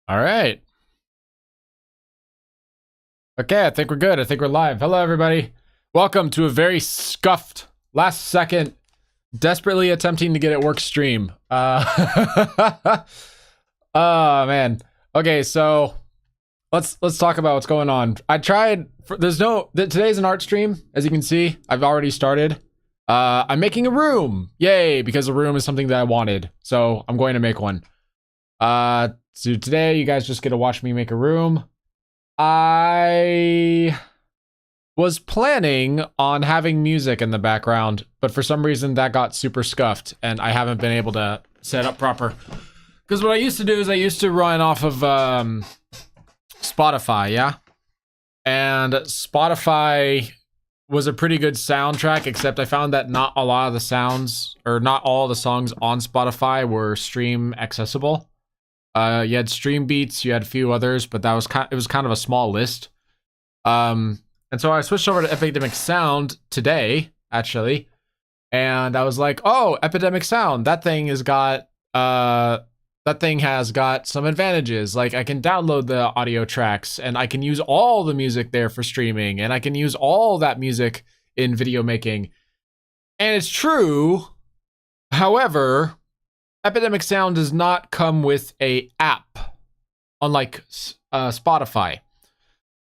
All right. Okay, I think we're good. I think we're live. Hello, everybody. Welcome to a very scuffed, last second, desperately attempting to get it work stream. Oh man. Okay, so let's talk about what's going on. I tried. Today's an art stream, as you can see. I've already started. I'm making a room. Yay! Because a room is something that I wanted, so I'm going to make one. So today you guys just get to watch me make a room. I was planning on having music in the background, but for some reason that got super scuffed and I haven't been able to set up proper. Because what I used to do is I used to run off of Spotify, yeah? And Spotify was a pretty good soundtrack, except I found that not a lot of the sounds, or not all the songs on Spotify were stream accessible. You had Stream Beats, you had a few others, but it was kind of a small list. And so I switched over to Epidemic Sound today, actually, and I was like, "Oh, Epidemic Sound! That thing has got some advantages. Like I can download the audio tracks, and I can use all the music there for streaming, and I can use all that music in video making." And it's true. However, Epidemic Sound does not come with a app, unlike Spotify.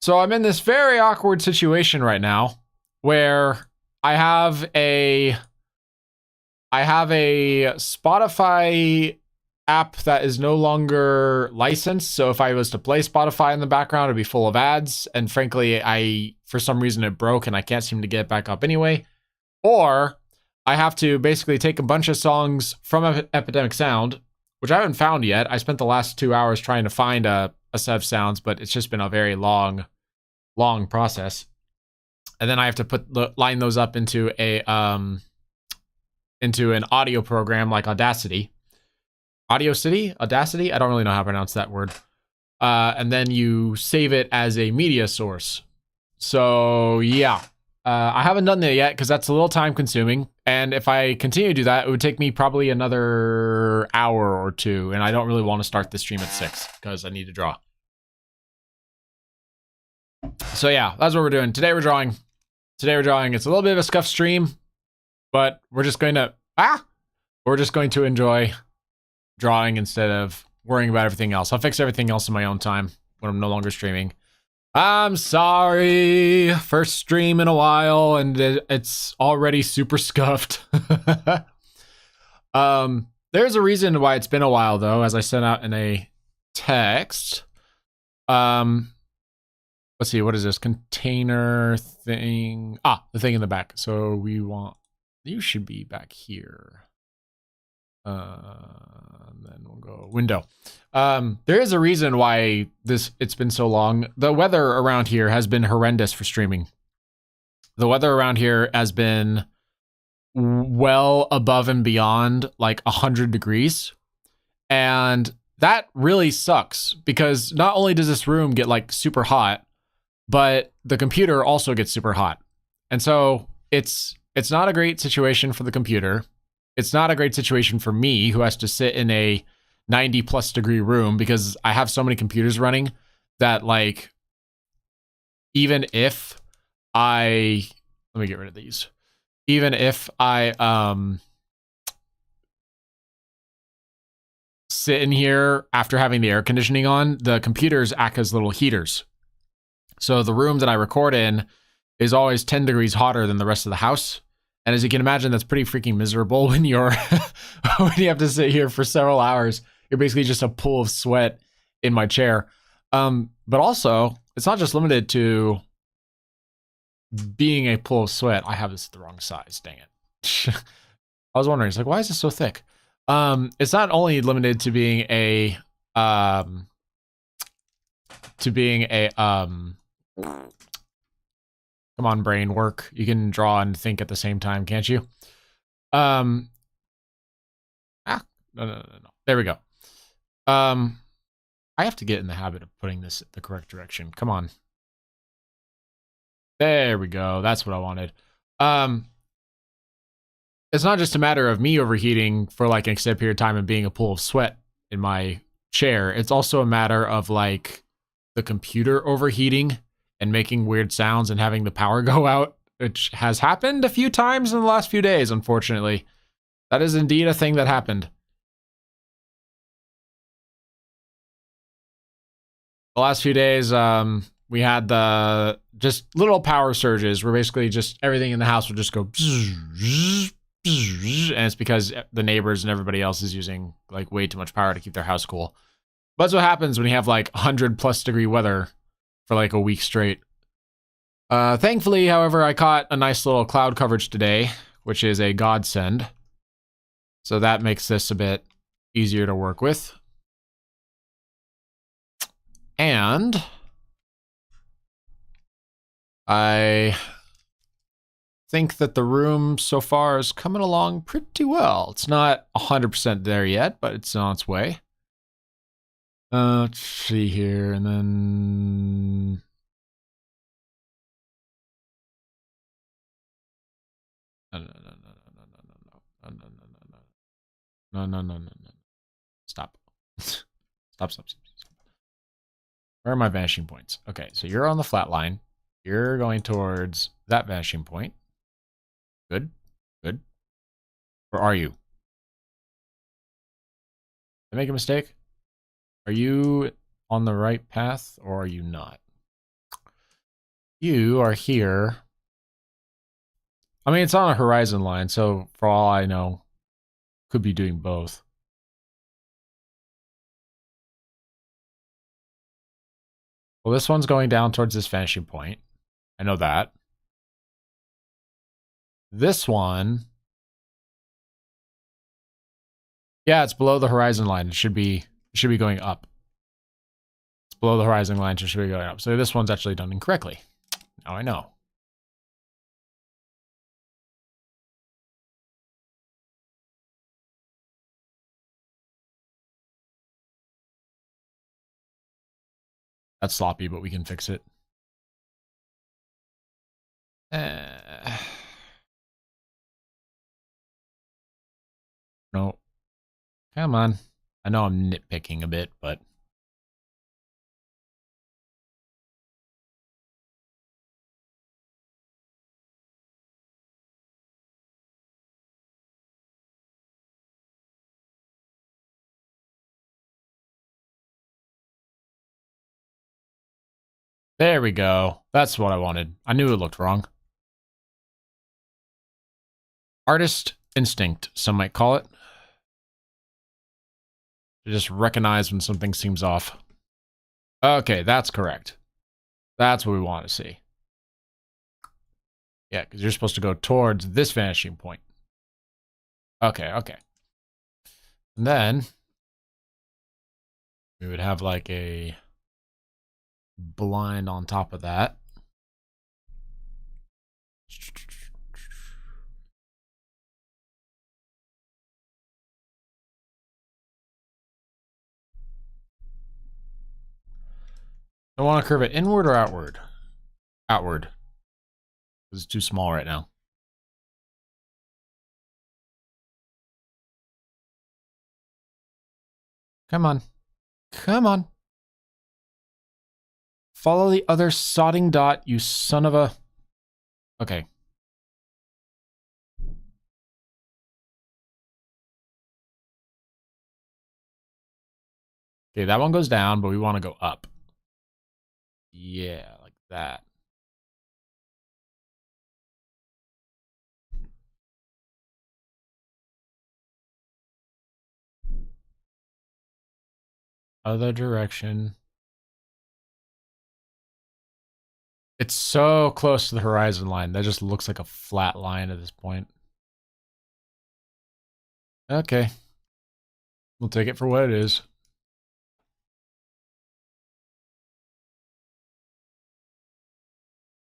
So I'm in this very awkward situation right now, where I have a Spotify app that is no longer licensed. So if I was to play Spotify in the background, it'd be full of ads. And frankly, for some reason it broke and I can't seem to get it back up anyway. Or I have to basically take a bunch of songs from Epidemic Sound, which I haven't found yet. I spent the last 2 hours trying to find a set of sounds, but it's just been a very long process. And then I have to line those up into an audio program like Audacity. Audacity? I don't really know how to pronounce that word. And then you save it as a media source. So yeah. I haven't done that yet because that's a little time consuming. And if I continue to do that, it would take me probably another hour or two. And I don't really want to start the stream at 6 because I need to draw. So yeah, that's what we're doing. Today we're drawing. It's a little bit of a scuffed stream, but we're just going to enjoy drawing instead of worrying about everything else. I'll fix everything else in my own time when I'm no longer streaming. I'm sorry, first stream in a while, and it's already super scuffed. There's a reason why it's been a while, though, as I sent out in a text. Let's see, what is this? Container thing. The thing in the back. So you should be back here. And then we'll go window. There is a reason why it's been so long. The weather around here has been horrendous for streaming. The weather around here has been well above and beyond like 100 degrees. And that really sucks because not only does this room get like super hot, but the computer also gets super hot. And so it's not a great situation for the computer. It's not a great situation for me, who has to sit in a 90 plus degree room because I have so many computers running that, like, even if let me get rid of these. Even if I sit in here after having the air conditioning on, the computers act as little heaters. So the room that I record in is always 10 degrees hotter than the rest of the house. And as you can imagine, that's pretty freaking miserable when you're when you have to sit here for several hours. You're basically just a pool of sweat in my chair. But also, it's not just limited to being a pool of sweat. I have this at the wrong size, dang it. I was wondering, it's like, why is this so thick? It's not only limited to being a come on, brain, work. You can draw and think at the same time, can't you? No. There we go. I have to get in the habit of putting this the correct direction. Come on. There we go. That's what I wanted. It's not just a matter of me overheating for like an extended period of time and being a pool of sweat in my chair. It's also a matter of like the computer overheating and making weird sounds and having the power go out, which has happened a few times in the last few days, unfortunately. That is indeed a thing that happened. The last few days, we had the just little power surges where basically just everything in the house would just go and it's because the neighbors and everybody else is using like way too much power to keep their house cool. But that's what happens when you have like 100+ degree weather for like a week straight. Thankfully, however, I caught a nice little cloud coverage today, which is a godsend. So that makes this a bit easier to work with. And I think that the room so far is coming along pretty well. It's not 100% there yet, but it's on its way. Let's see here, and then... No. Stop. Stop. Where are my vanishing points? Okay, so you're on the flat line. You're going towards that vanishing point. Good. Where are you? Did I make a mistake? Are you on the right path or are you not? You are here. I mean, it's on a horizon line, so for all I know, could be doing both. Well, this one's going down towards this vanishing point. I know that. This one... Yeah, it's below the horizon line. It should be going up. It's below the horizon line, so it should be going up. So this one's actually done incorrectly. Now I know. That's sloppy, but we can fix it. No. Come on. I know I'm nitpicking a bit, but... There we go. That's what I wanted. I knew it looked wrong. Artist instinct, some might call it. To just recognize when something seems off. Okay, that's correct. That's what we want to see. Yeah, because you're supposed to go towards this vanishing point. Okay. And then we would have like a blind on top of that. I want to curve it inward or outward? Outward. It's too small right now. Come on. Follow the other sodding dot, you son of a... Okay. Okay, that one goes down, but we want to go up. Yeah, like that. Other direction. It's so close to the horizon line. That just looks like a flat line at this point. Okay. We'll take it for what it is.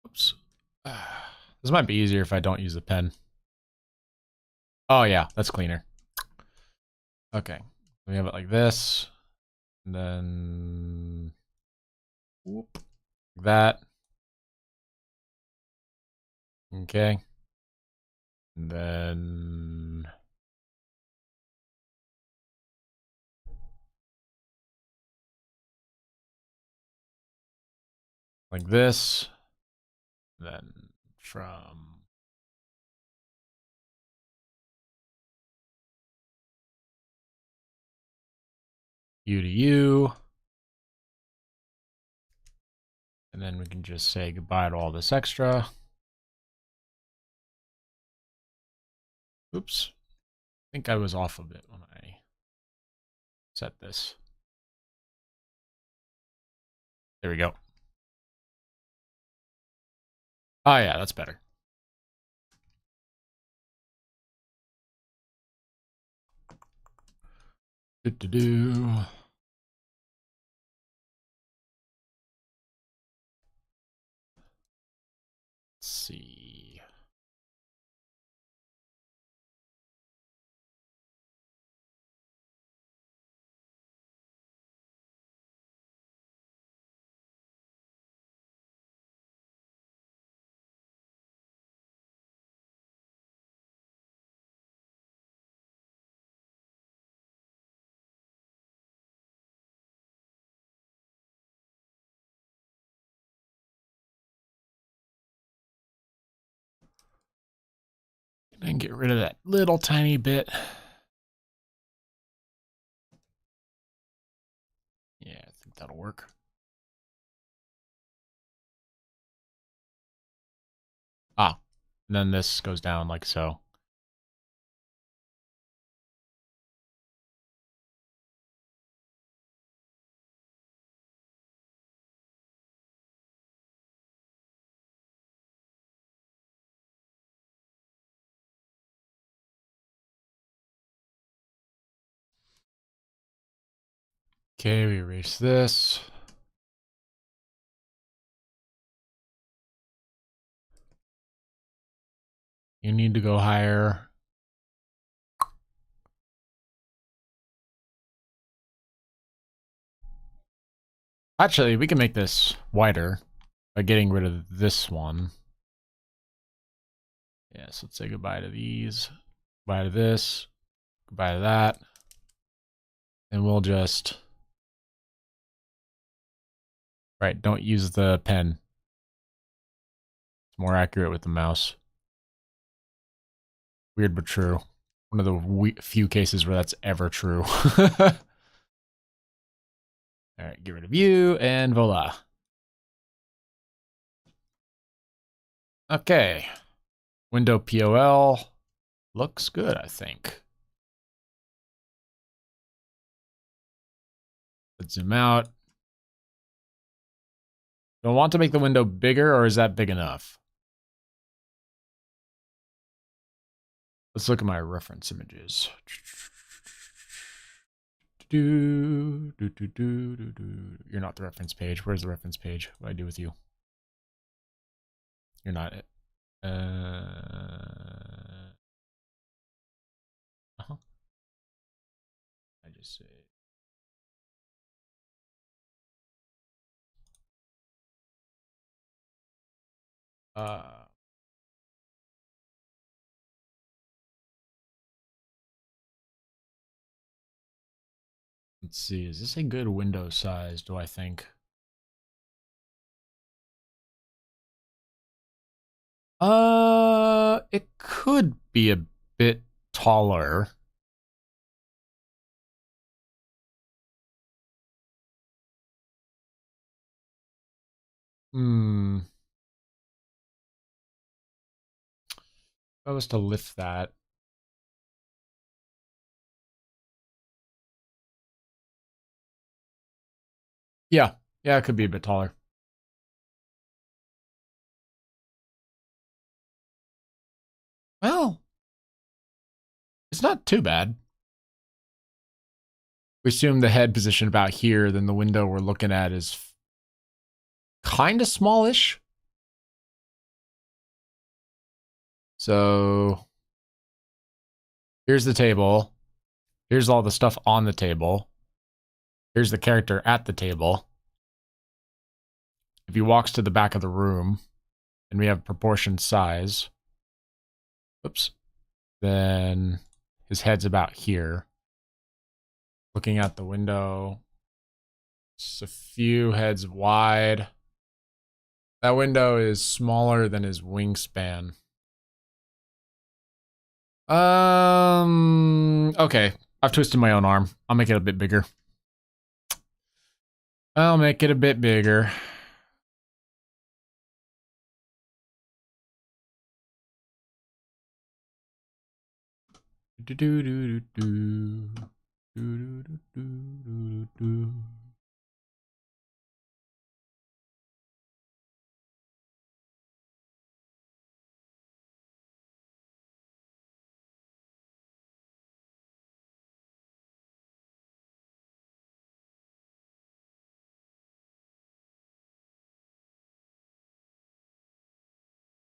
Oops. This might be easier if I don't use the pen. Oh yeah, that's cleaner. Okay. We have it like this. And then... Whoop. Like that. Okay. And then... like this. Then from U to U. And then we can just say goodbye to all this extra. Oops. I think I was off a bit when I set this. There we go. Oh yeah, that's better. Let's see. And get rid of that little tiny bit. Yeah, I think that'll work. Ah, and then this goes down like so. Okay, we erase this. You need to go higher. Actually, we can make this wider by getting rid of this one. Yeah, so let's say goodbye to these, goodbye to this, goodbye to that. And we'll just, right, don't use the pen. It's more accurate with the mouse. Weird but true. One of the few cases where that's ever true. All right, get rid of you, and voila. Okay. Window POL looks good, I think. Let's zoom out. Do I want to make the window bigger, or is that big enough? Let's look at my reference images. You're not the reference page. Where's the reference page? What do I do with you? You're not it. I just say. Let's see. Is this a good window size? Do I think? It could be a bit taller. If I was to lift that. Yeah. Yeah, it could be a bit taller. Well, it's not too bad. We assume the head position about here, then the window we're looking at is kind of smallish. So here's the table. Here's all the stuff on the table. Here's the character at the table. If he walks to the back of the room, and we have proportion size, oops, then his head's about here. Looking out the window, it's a few heads wide. That window is smaller than his wingspan. Okay. I've twisted my own arm. I'll make it a bit bigger. I'll make it a bit bigger. Do do do do do do do do do.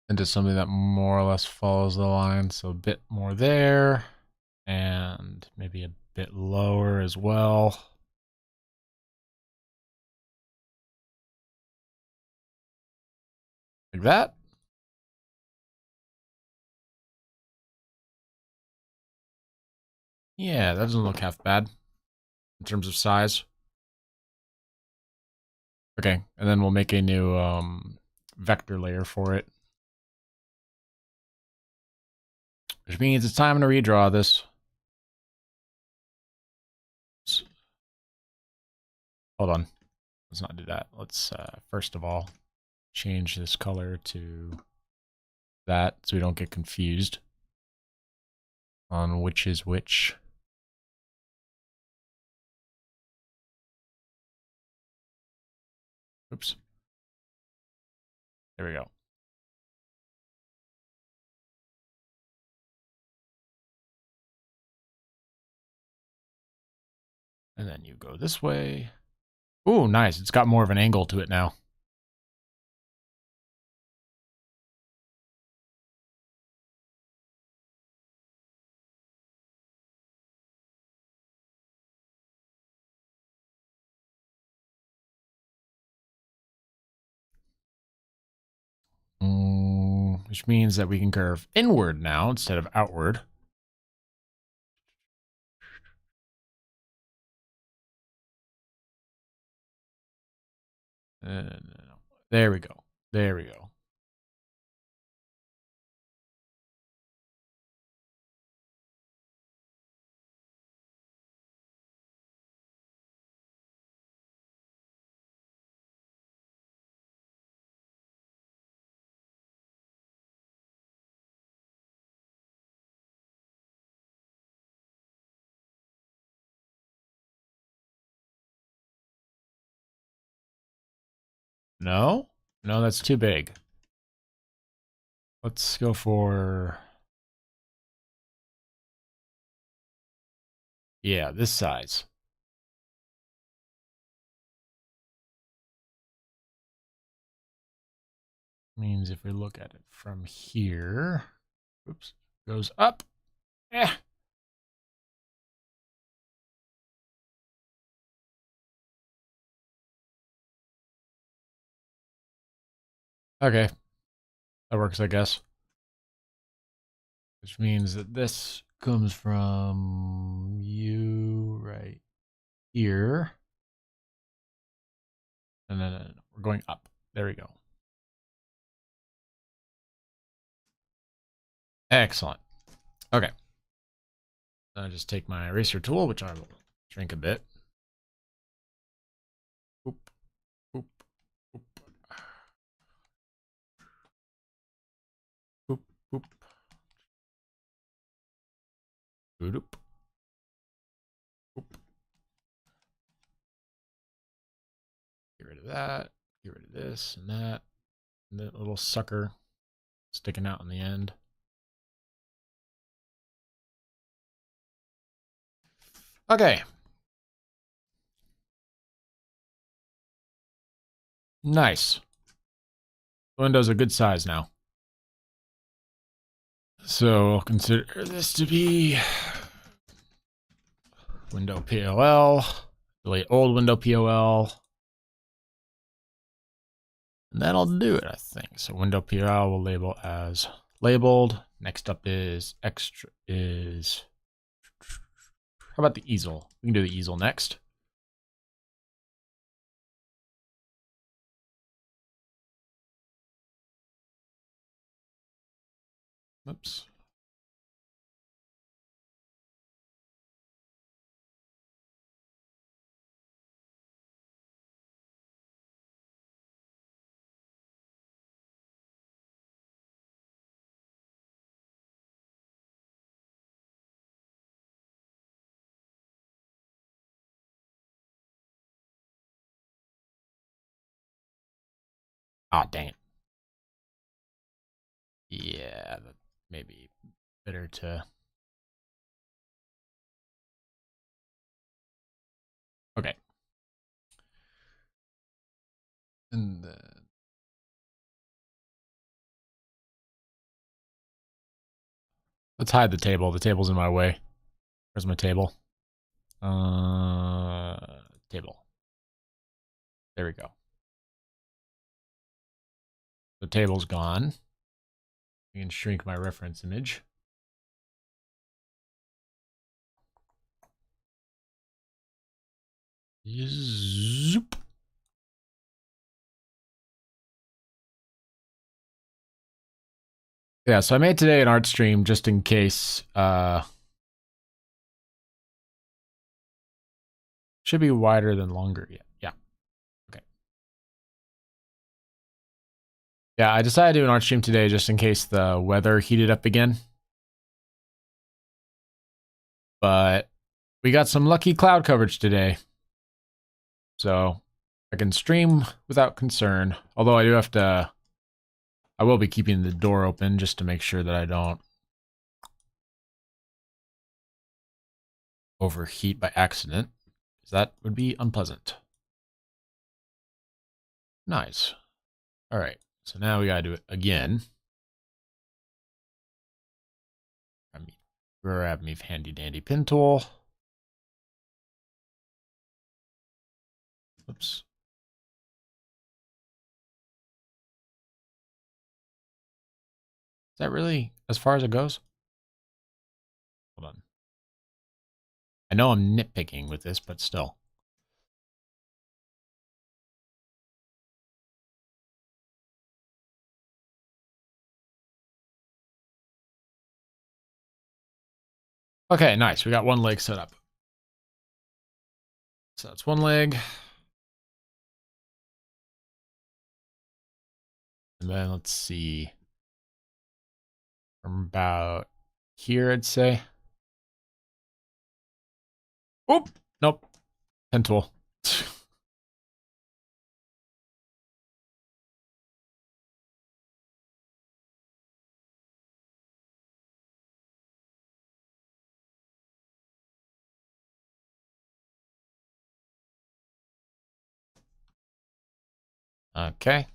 Into something that more or less follows the line, so a bit more there, and maybe a bit lower as well. Like that. Yeah, that doesn't look half bad in terms of size. Okay, and then we'll make a new vector layer for it. Which means it's time to redraw this. Hold on. Let's not do that. Let's, first of all, change this color to that so we don't get confused on which is which. Oops. There we go. And then you go this way. Ooh, nice. It's got more of an angle to it now. Which means that we can curve inward now instead of outward. There we go. There we go. No? No, that's too big. Let's go for... yeah, this size. Means if we look at it from here... oops. Goes up. Eh. Okay. That works, I guess. Which means that this comes from you right here. And then we're going up. There we go. Excellent. Okay. I'll just take my eraser tool, which I will shrink a bit. Oop, oop, oop. Oop, oop. Oop, oop. Oop. Get rid of that. Get rid of this and that. And that little sucker sticking out in the end. Okay. Nice. The window's a good size now. So I'll consider this to be window POL, delete old window POL. And that'll do it, I think. So window POL will label as labeled. Next up is extra is... how about the easel? We can do the easel next. Oops. Ah, dang it. Yeah, that may be better to... Okay. And then... Let's hide the table. The table's in my way. Where's my table? Table. There we go. The table's gone. I can shrink my reference image. Zoop. Yeah, so I made today an art stream just in case. Should be wider than longer. Yeah. Okay. Yeah, I decided to do an art stream today just in case the weather heated up again. But we got some lucky cloud coverage today. So I can stream without concern. Although I do have to... I will be keeping the door open just to make sure that I don't overheat by accident. Because that would be unpleasant. Nice. All right. So now we got to do it again. Grab me handy dandy pin tool. Oops. Is that really as far as it goes? Hold on. I know I'm nitpicking with this, but still. Okay, nice. We got one leg set up. So that's one leg. And then let's see. From about here, I'd say. Oop! Nope. Pen tool. Okay.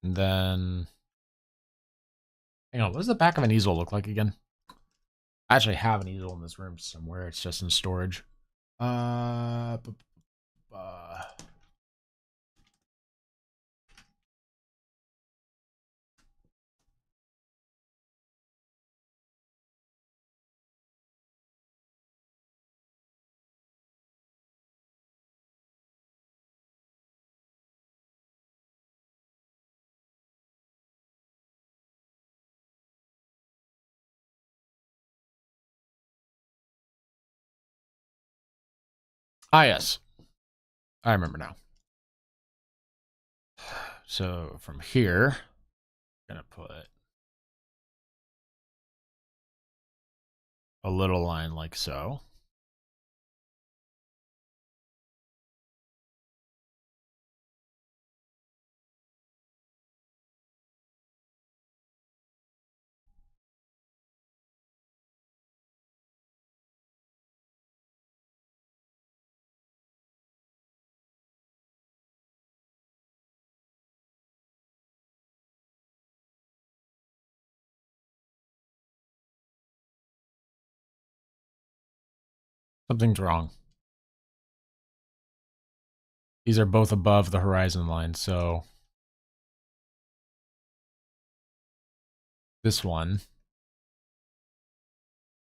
And then... Hang on, what does the back of an easel look like again? I actually have an easel in this room somewhere. It's just in storage. Ah, yes. I remember now. So from here, I'm gonna put a little line like so. Something's wrong. These are both above the horizon line, so this one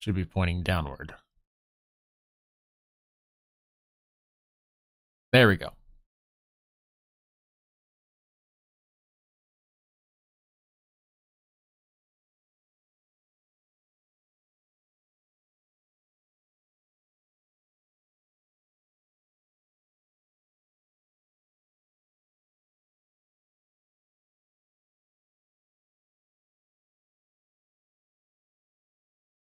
should be pointing downward. There we go.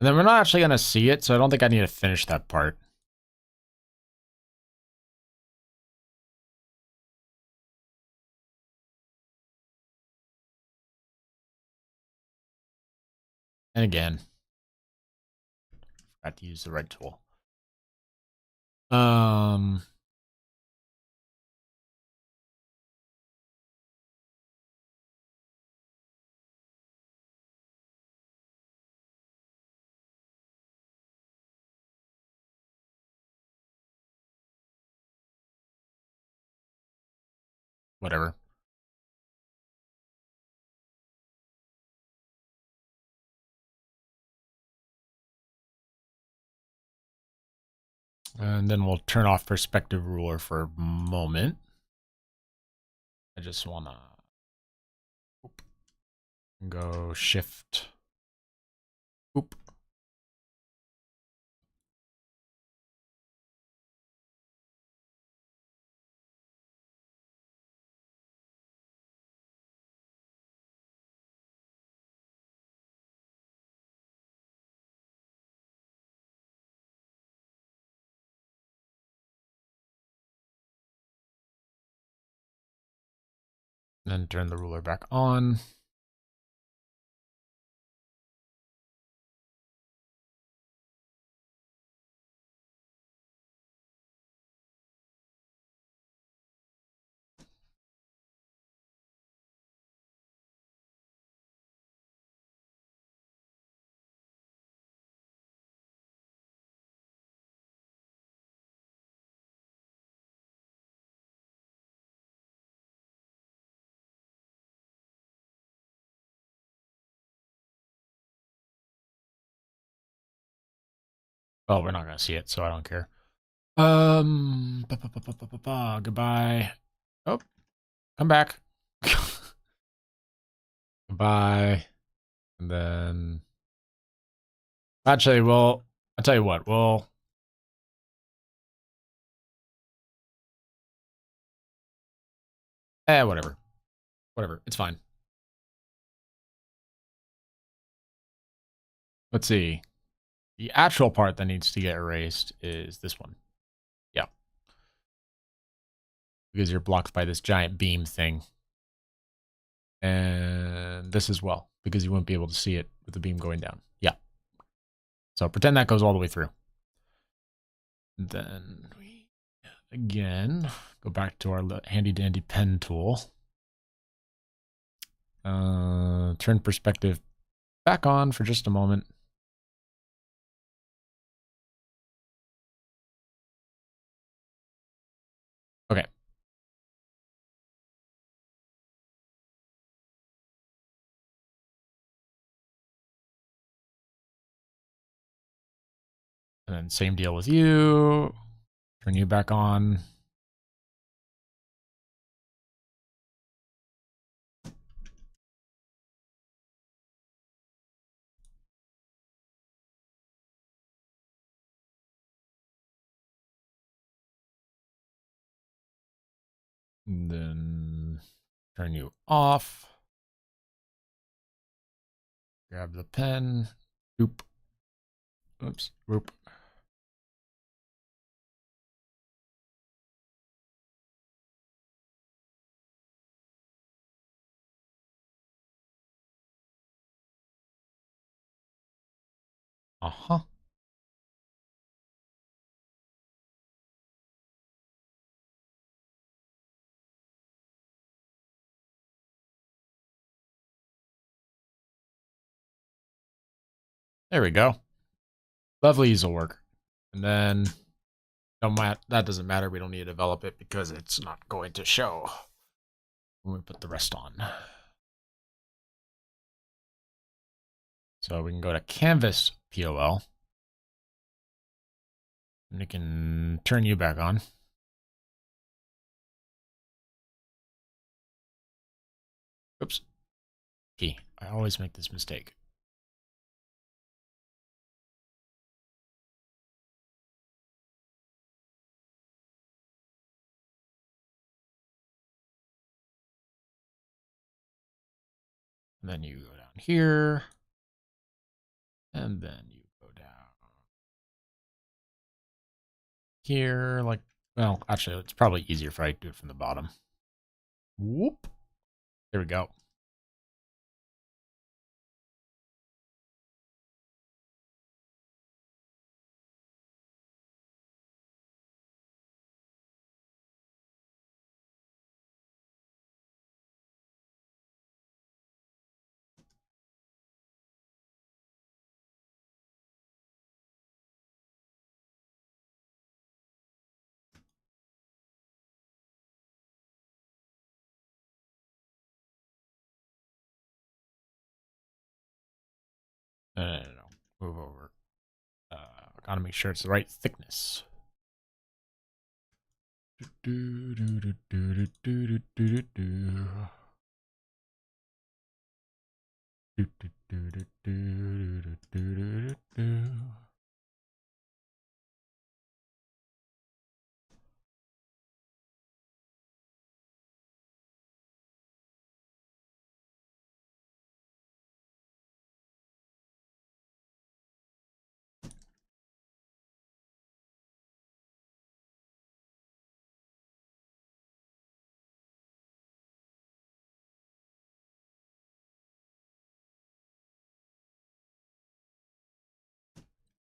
And then we're not actually going to see it, so I don't think I need to finish that part. And again, I have to use the red tool. Whatever. And then we'll turn off perspective ruler for a moment. I just want to go shift. Oop. Then turn the ruler back on. Well, we're not going to see it, so I don't care. Goodbye. Oh, come back. Goodbye. And then, actually, well, I'll tell you what. Whatever. Whatever. It's fine. Let's see. The actual part that needs to get erased is this one. Yeah. Because you're blocked by this giant beam thing. And this as well, because you wouldn't be able to see it with the beam going down. Yeah. So pretend that goes all the way through. And then we, again, go back to our handy dandy pen tool. Turn perspective back on for just a moment. Okay. And then same deal with you. Turn you back on. And then turn you off. Grab the pen. Oop. Oops. Whoop. Uh-huh. There we go. Lovely's will work. And then that doesn't matter. We don't need to develop it because it's not going to show when we put the rest on. So we can go to Canvas POL. And we can turn you back on. Oops. Key. I always make this mistake. And then you go down here. And then you here, like, well, actually, it's probably easier if I do it from the bottom. Whoop. There we go. No. Move over. Gotta make sure it's the right thickness.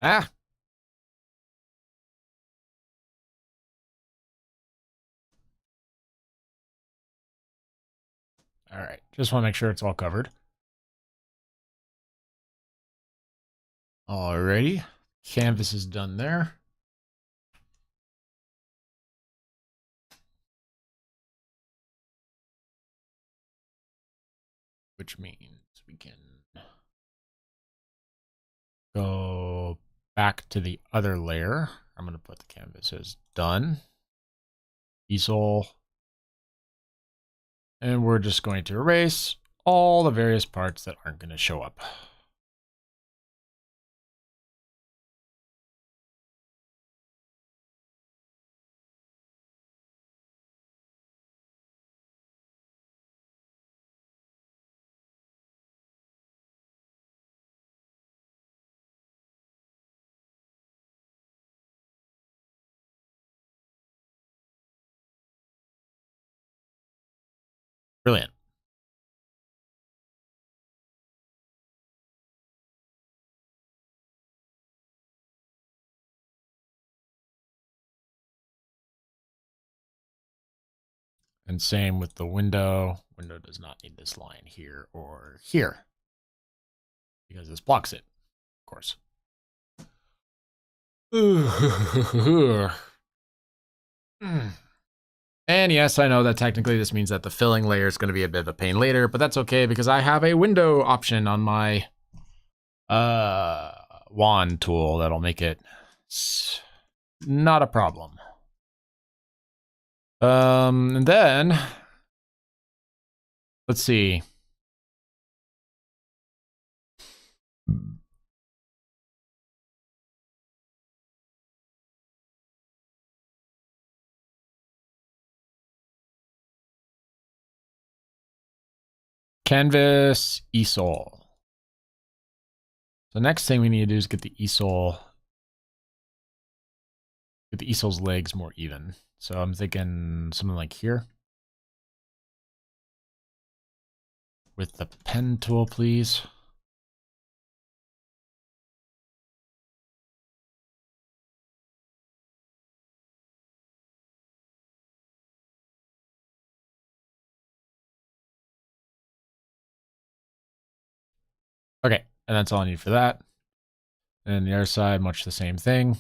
Ah! All right. Just want to make sure it's all covered. Alrighty. Canvas is done there. Which means we can go back to the other layer. I'm going to put the canvas as done. Easel. And we're just going to erase all the various parts that aren't going to show up. Brilliant. And same with the window. Window does not need this line here or here because this blocks it, of course. And yes, I know that technically this means that the filling layer is going to be a bit of a pain later, but that's okay because I have a window option on my wand tool that'll make it not a problem. And then let's see. Canvas easel. The next thing we need to do is get the easel's legs more even. So I'm thinking something like here. With the pen tool, please. Okay, and that's all I need for that. And the other side, much the same thing.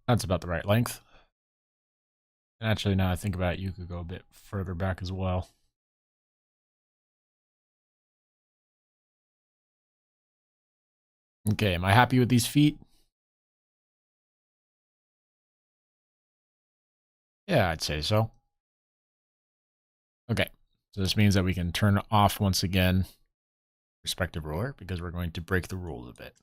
That's about the right length. And actually, now I think about it, you could go a bit further back as well. Okay, am I happy with these feet? Yeah, I'd say so. Okay, so this means that we can turn off once again respective ruler because we're going to break the rules a bit.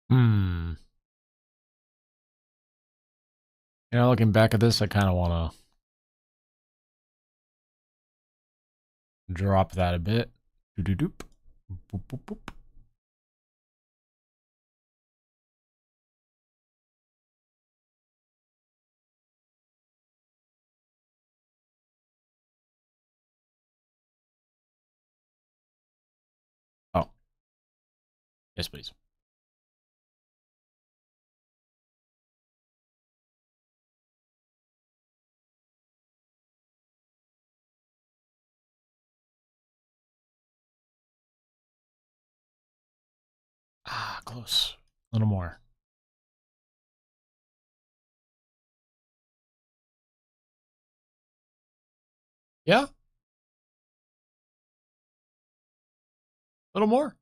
Hmm. You know, looking back at this, I kind of want to drop that a bit. Doop. Boop, boop, boop. Oh, yes, please. Ah, close. A little more. Yeah, a little more.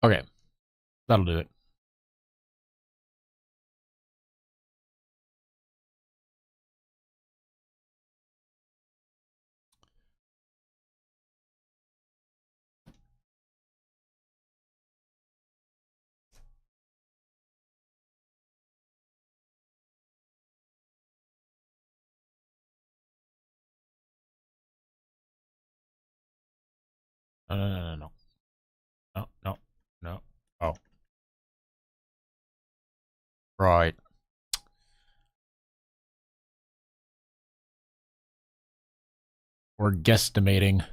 Okay, that'll do it. No. No, no, no. Oh, right. We're guesstimating.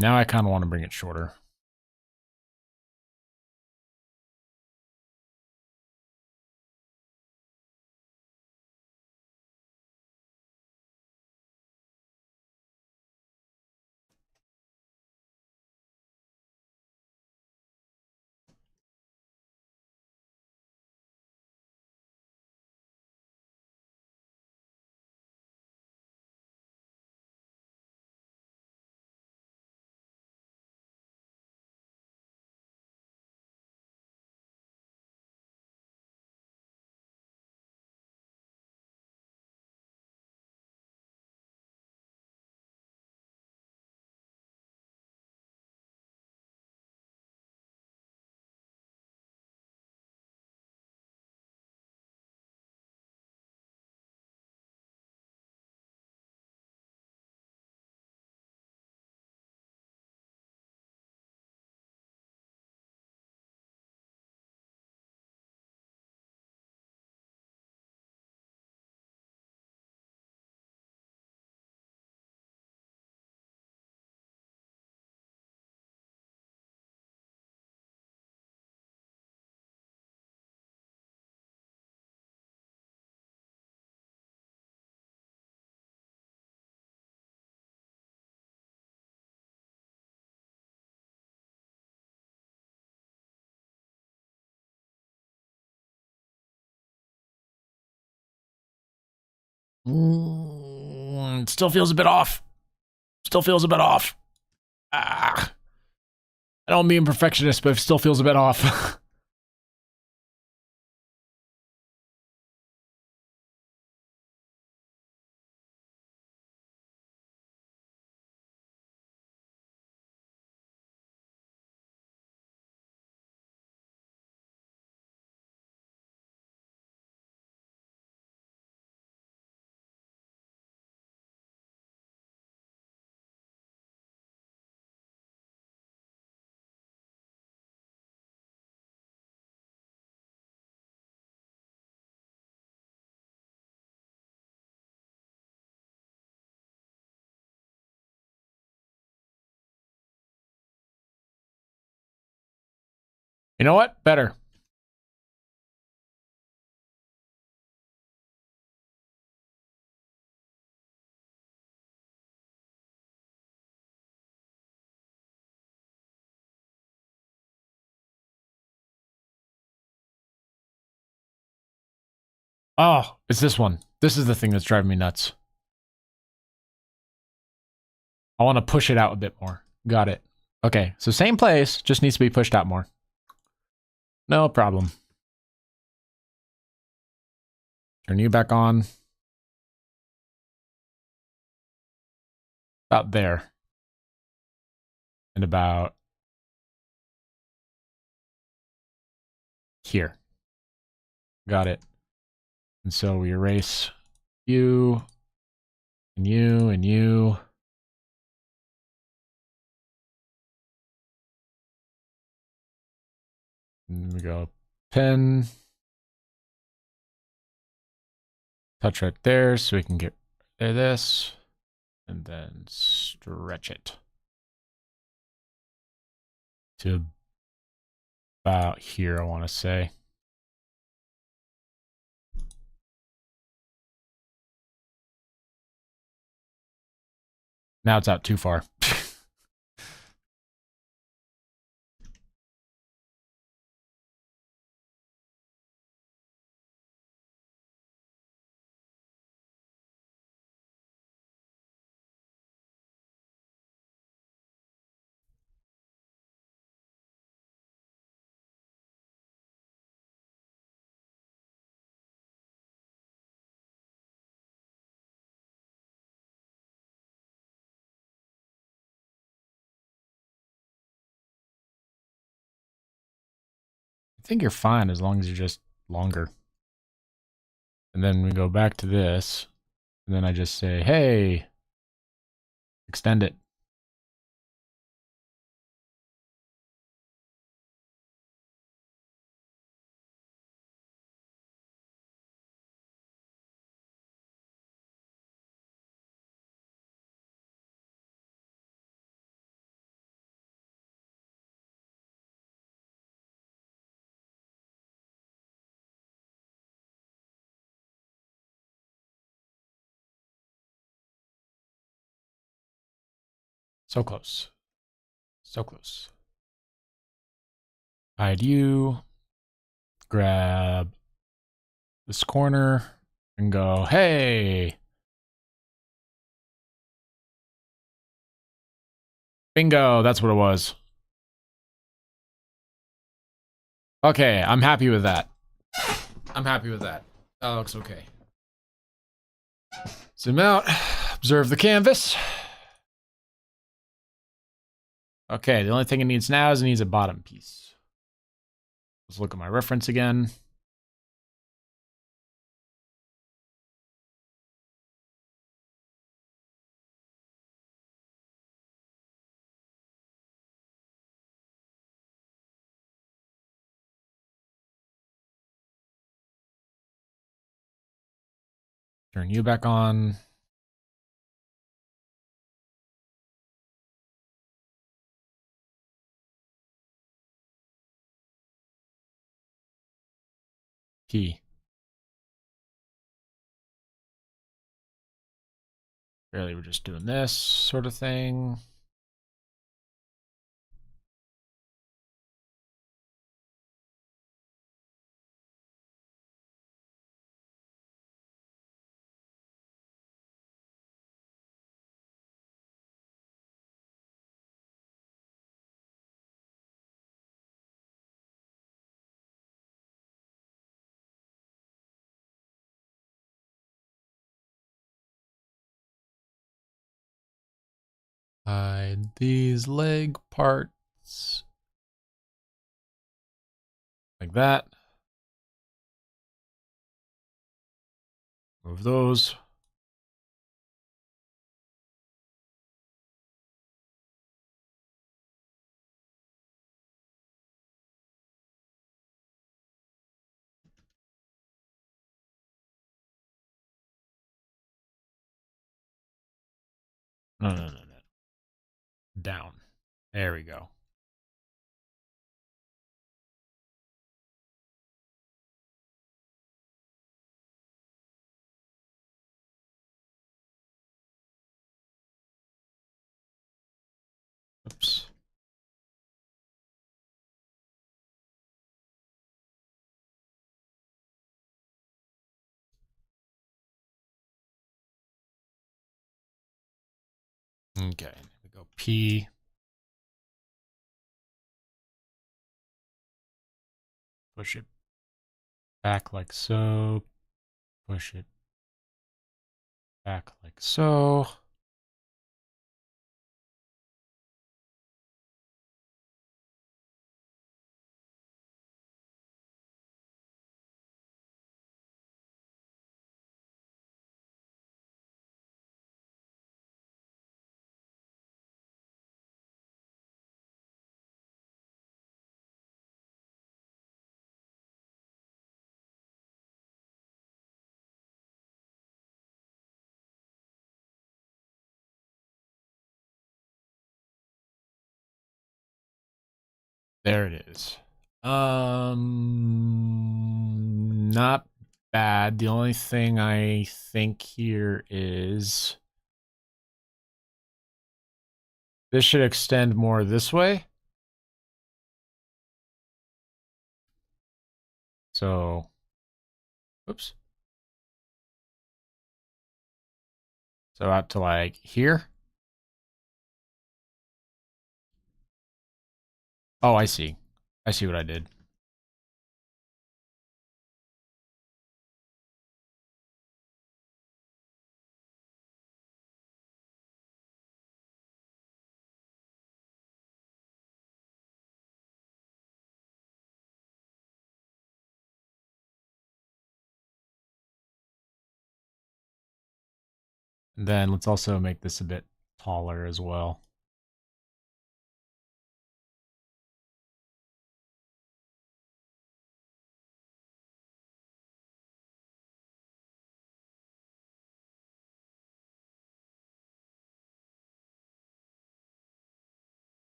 Now I kind of want to bring it shorter. It still feels a bit off. Still feels a bit off. Ah. I don't mean perfectionist, but it still feels a bit off. You know what? Better. Oh, it's this one. This is the thing that's driving me nuts. I want to push it out a bit more. Got it. Okay, so same place, just needs to be pushed out more. No problem. Turn you back on. About there. And about here. Got it. And so we erase you, and you, and you. And we go pen. Touch right there so we can get rid of this. And then stretch it to about here, I want to say. Now it's out too far. I think you're fine as long as you're just longer. And then we go back to this. And then I just say, hey, extend it. So close. So close. Hide you. Grab this corner and go, hey. Bingo, that's what it was. Okay, I'm happy with that. I'm happy with that. That looks okay. Zoom out, observe the canvas. Okay, the only thing it needs now is it needs a bottom piece. Let's look at my reference again. Turn you back on. Key. Really, we're just doing this sort of thing. Hide these leg parts. Like that. Move those. No. Down. There we go. Oops. Okay, we go P. Push it back like so. Push it back like so. There it is. Not bad. The only thing I think here is this should extend more this way. So, oops. So out to like here. Oh, I see. I see what I did. And then let's also make this a bit taller as well.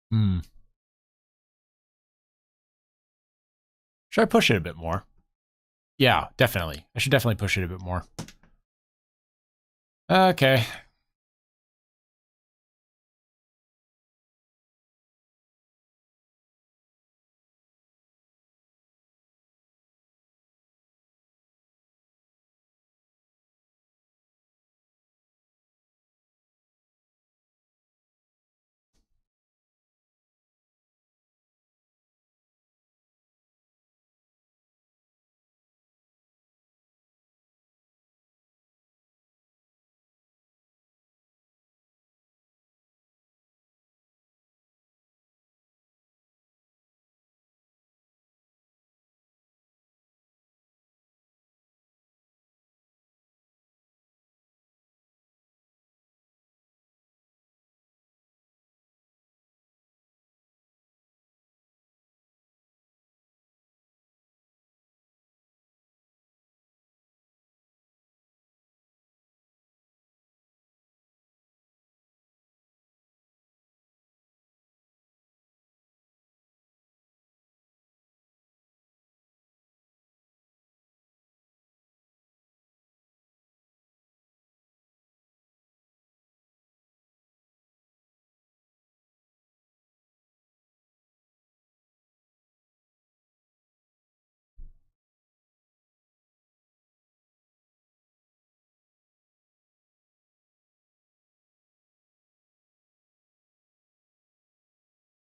Hmm. Should I push it a bit more? Yeah, definitely. I should definitely push it a bit more. Okay.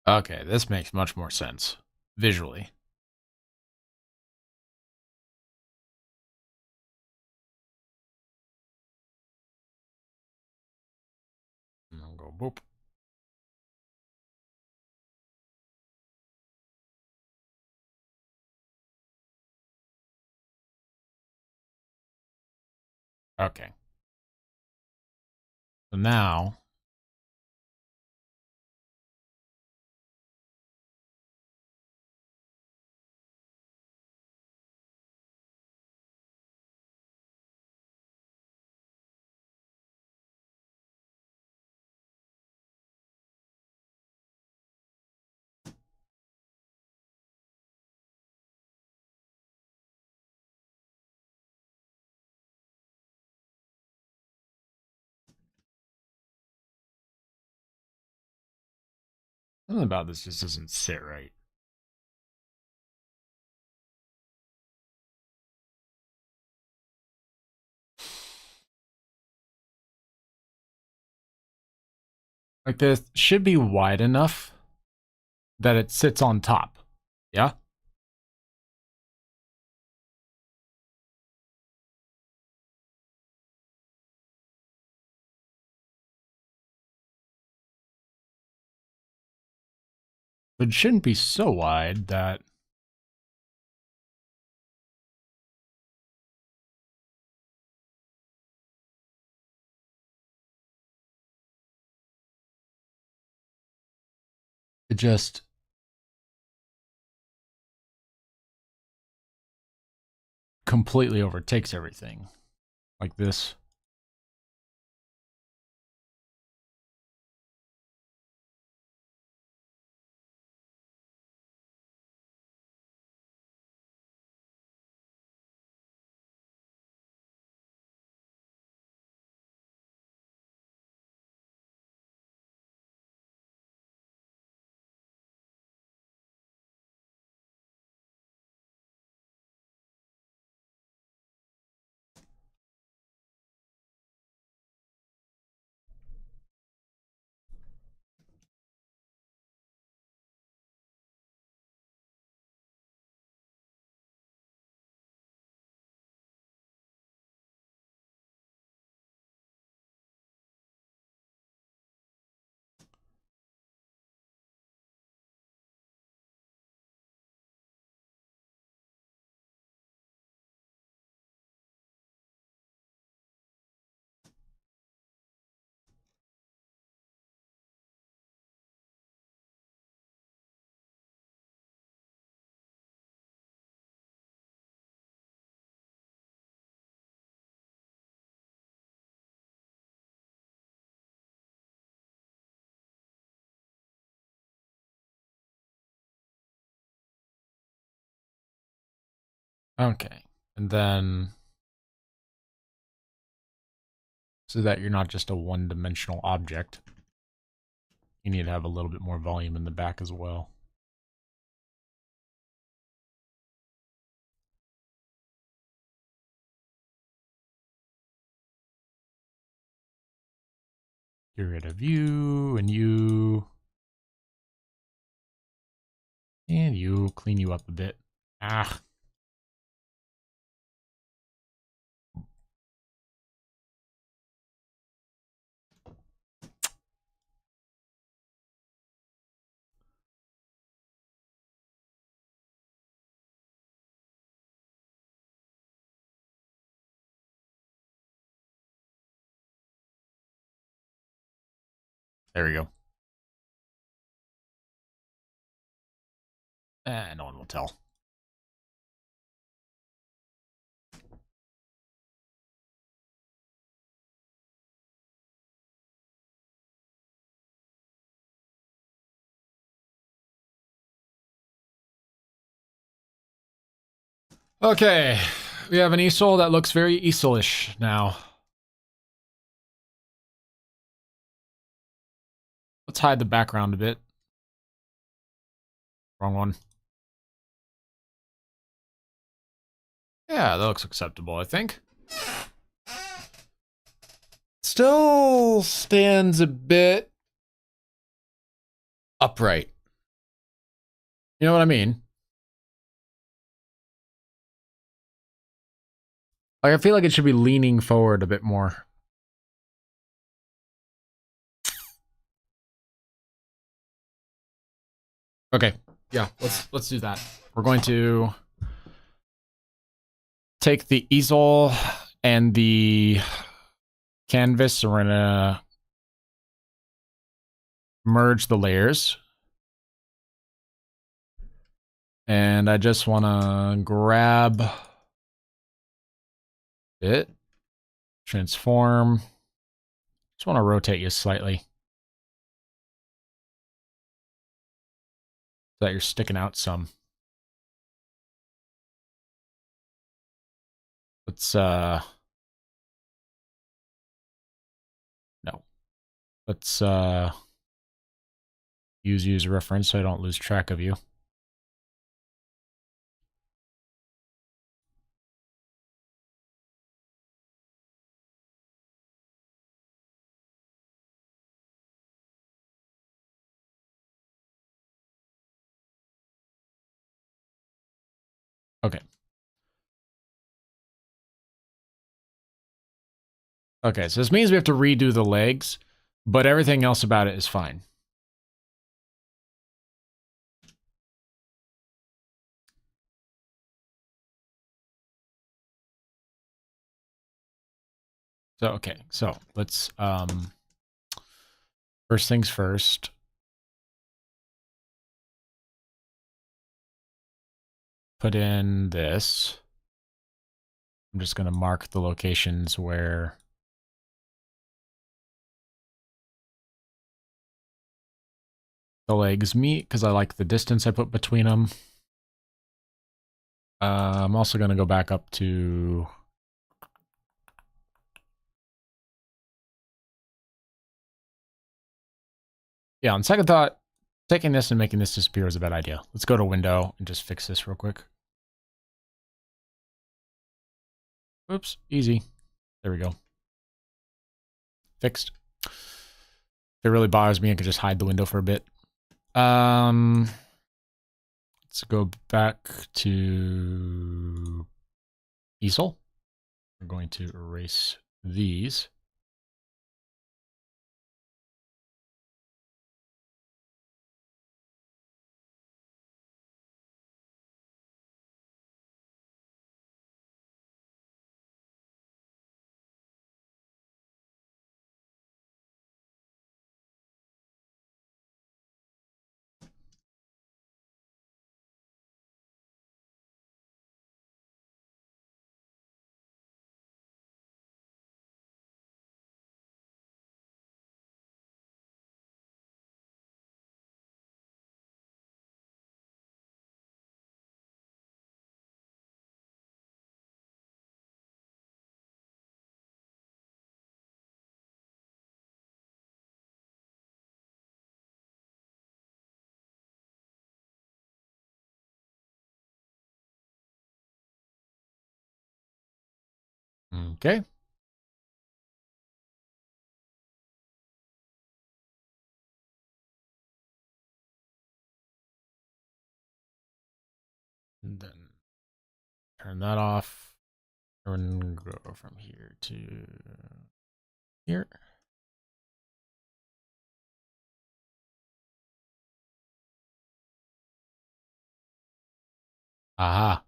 Okay, this makes much more sense visually. And I'll go boop. Okay. So now, something about this just doesn't sit right. Like this should be wide enough that it sits on top. Yeah? But it shouldn't be so wide that it just completely overtakes everything. Like this. Okay. And then so that you're not just a one-dimensional object, you need to have a little bit more volume in the back as well. Get rid of you and you. And you, clean you up a bit. Ah. There we go. No one will tell. Okay. We have an easel that looks very easel-ish now. Let's hide the background a bit. Wrong one. Yeah, that looks acceptable, I think. Still stands a bit upright. You know what I mean? Like, I feel like it should be leaning forward a bit more. Okay. Yeah, let's do that. We're going to take the easel and the canvas, and we're gonna merge the layers. And I just want to grab it, transform. Just want to rotate you slightly so that you're sticking out some. Let's no. Let's use you as a reference so I don't lose track of you. Okay. Okay, so this means we have to redo the legs, but everything else about it is fine. So, okay, so let's, first things first. Put in this. I'm just going to mark the locations where the legs meet, because I like the distance I put between them. I'm also going to go back up to... Yeah, on second thought, taking this and making this disappear is a bad idea. Let's go to window and just fix this real quick. Oops, easy. There we go. Fixed. If it really bothers me, I could just hide the window for a bit. Let's go back to easel. We're going to erase these. Okay. And then turn that off. And go from here to here. Aha.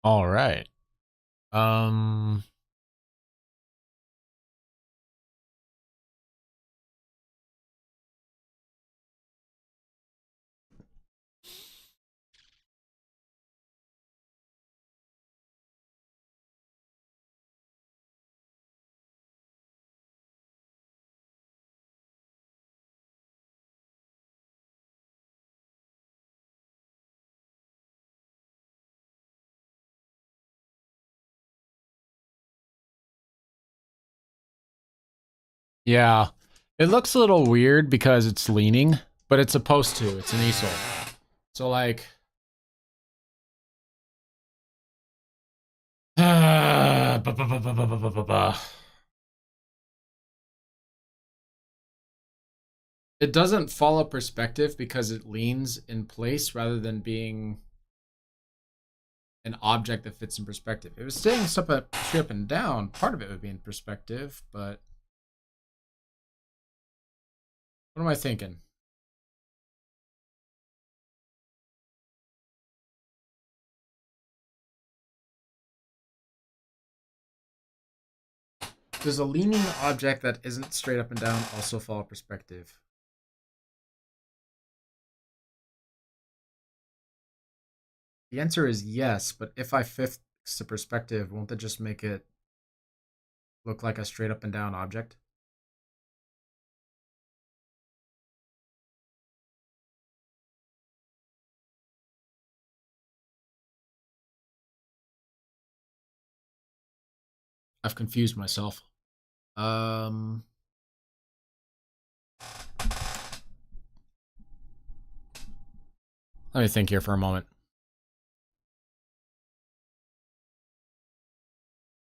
All right. Um, yeah. It looks a little weird because it's leaning, but it's supposed to. It's an easel. So like it doesn't follow perspective because it leans in place rather than being an object that fits in perspective. If it was staying straight up and down, part of it would be in perspective, but what am I thinking? Does a leaning object that isn't straight up and down also follow perspective? The answer is yes, but if I fix the perspective, won't that just make it look like a straight up and down object? I've confused myself. Um, Let me think here for a moment.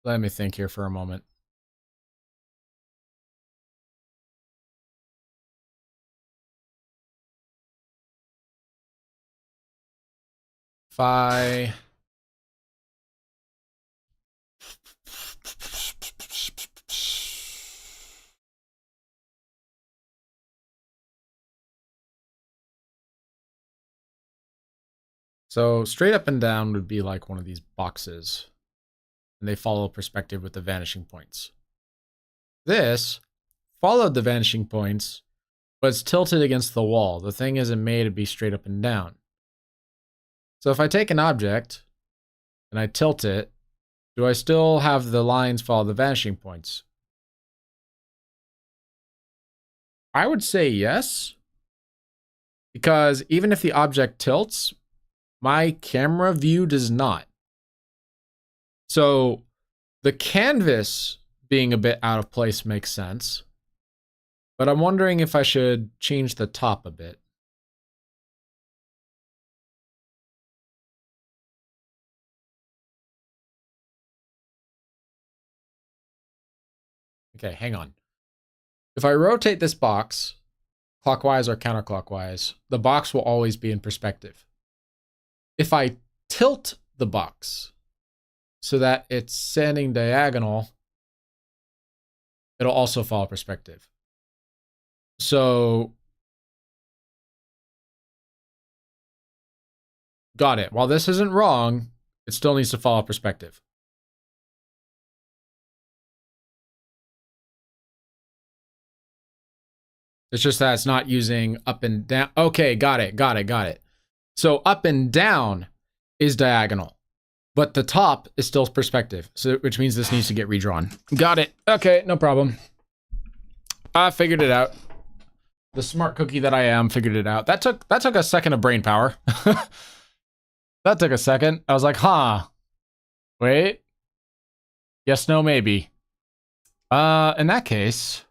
Let me think here for a moment. If I so straight up and down would be like one of these boxes, and they follow perspective with the vanishing points. This followed the vanishing points, but it's tilted against the wall. The thing isn't made to be straight up and down. So if I take an object and I tilt it, do I still have the lines follow the vanishing points? I would say yes, because even if the object tilts, my camera view does not. So the canvas being a bit out of place makes sense, but I'm wondering if I should change the top a bit. Okay, hang on. If I rotate this box clockwise or counterclockwise, the box will always be in perspective. If I tilt the box so that it's standing diagonal, it'll also follow perspective. So, got it. While this isn't wrong, it still needs to follow perspective. It's just that it's not using up and down. Okay, got it. So up and down is diagonal, but the top is still perspective, so which means this needs to get redrawn. Got it. Okay, no problem. I figured it out. The smart cookie that I am figured it out. That took a second of brain power. That took a second. I was like, huh. Wait. Yes, no, maybe. In that case,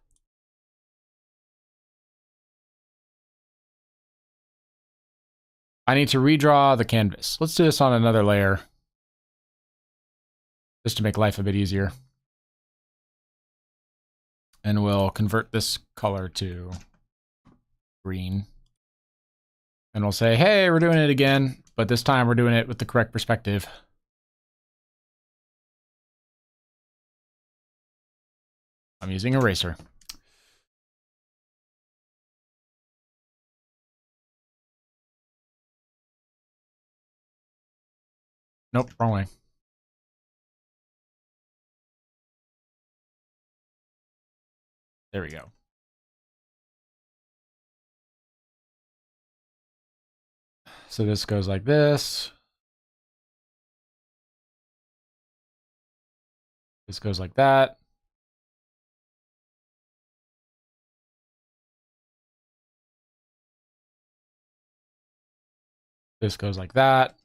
I need to redraw the canvas. Let's do this on another layer, just to make life a bit easier. And we'll convert this color to green. And we'll say, hey, we're doing it again, but this time we're doing it with the correct perspective. I'm using eraser. Nope, wrong way. There we go. So this goes like this. This goes like that. This goes like that.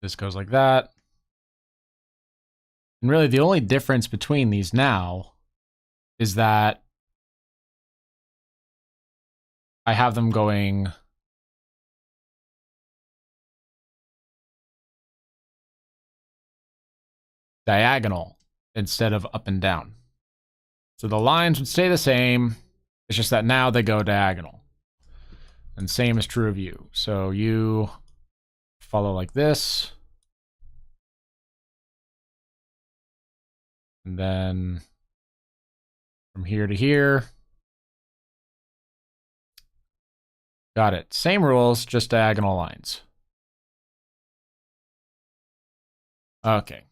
This goes like that. And really the only difference between these now is that I have them going diagonal instead of up and down. So the lines would stay the same. It's just that now they go diagonal. And same is true of you. So you follow like this. And then from here to here. Got it. Same rules, just diagonal lines. Okay.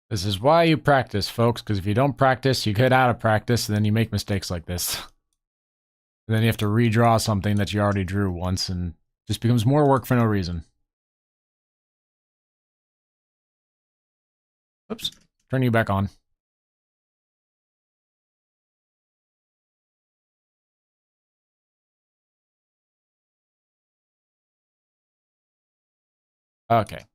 This is why you practice, folks, because if you don't practice, you get out of practice, and then you make mistakes like this. And then you have to redraw something that you already drew once, and just becomes more work for no reason. Oops. Turn you back on. Okay.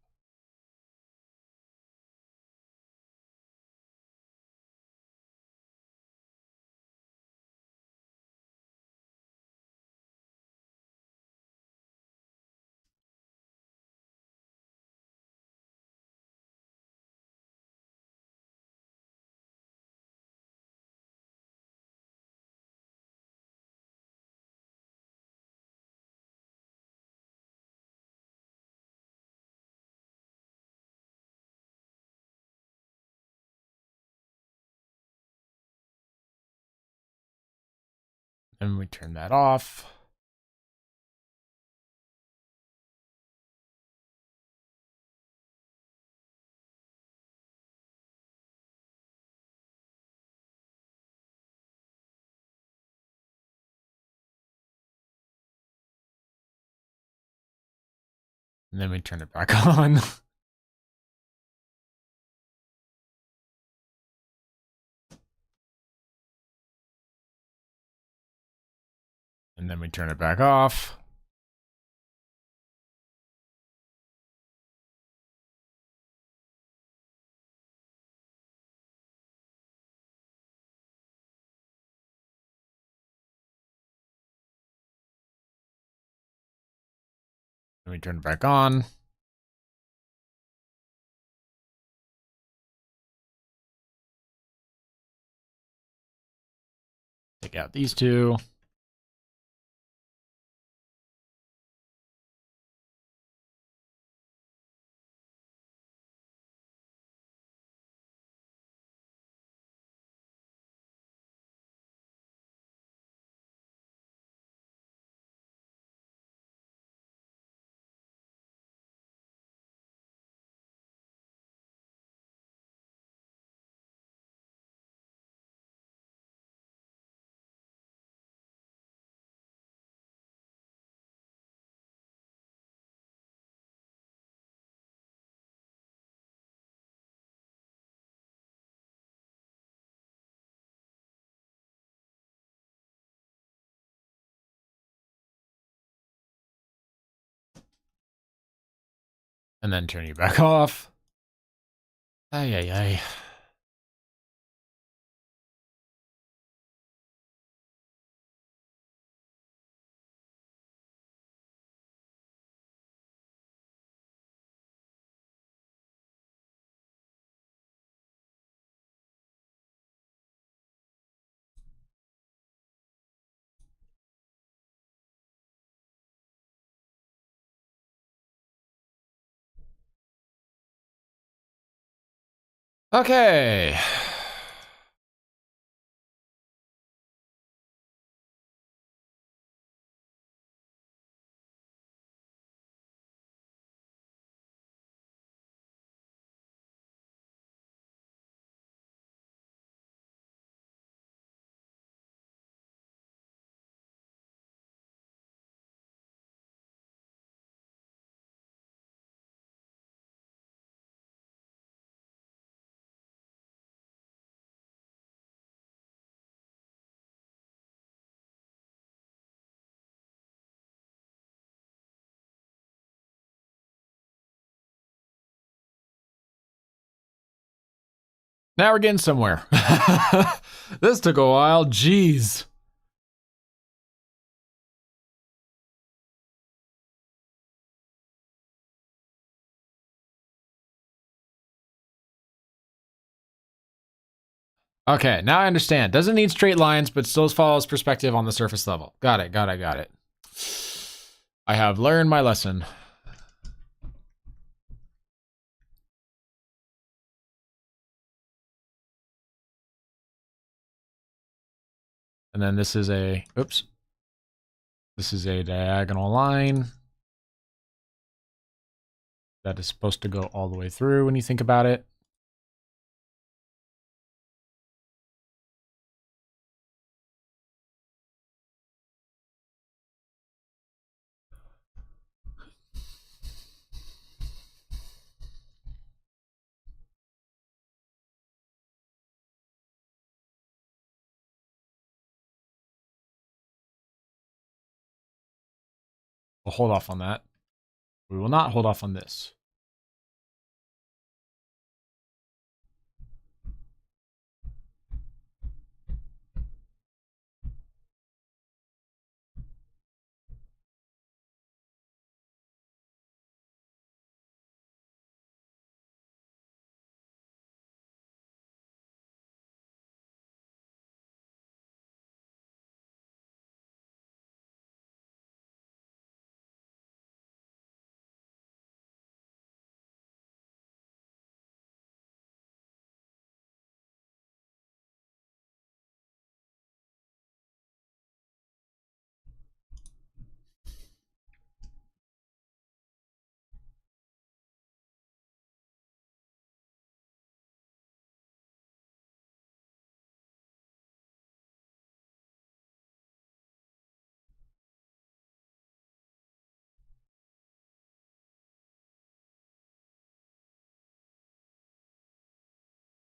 And we turn that off. And then we turn it back on. And then we turn it back off. And we turn it back on. Take out these two. And then turn you back off. Ay, ay, ay. Okay. Now we're getting somewhere. This took a while. Jeez. Okay, now I understand. Doesn't need straight lines, but still follows perspective on the surface level. Got it, got it, got it. I have learned my lesson. And then this is a, oops. This is a diagonal line that is supposed to go all the way through when you think about it. We'll hold off on that. We will not hold off on this.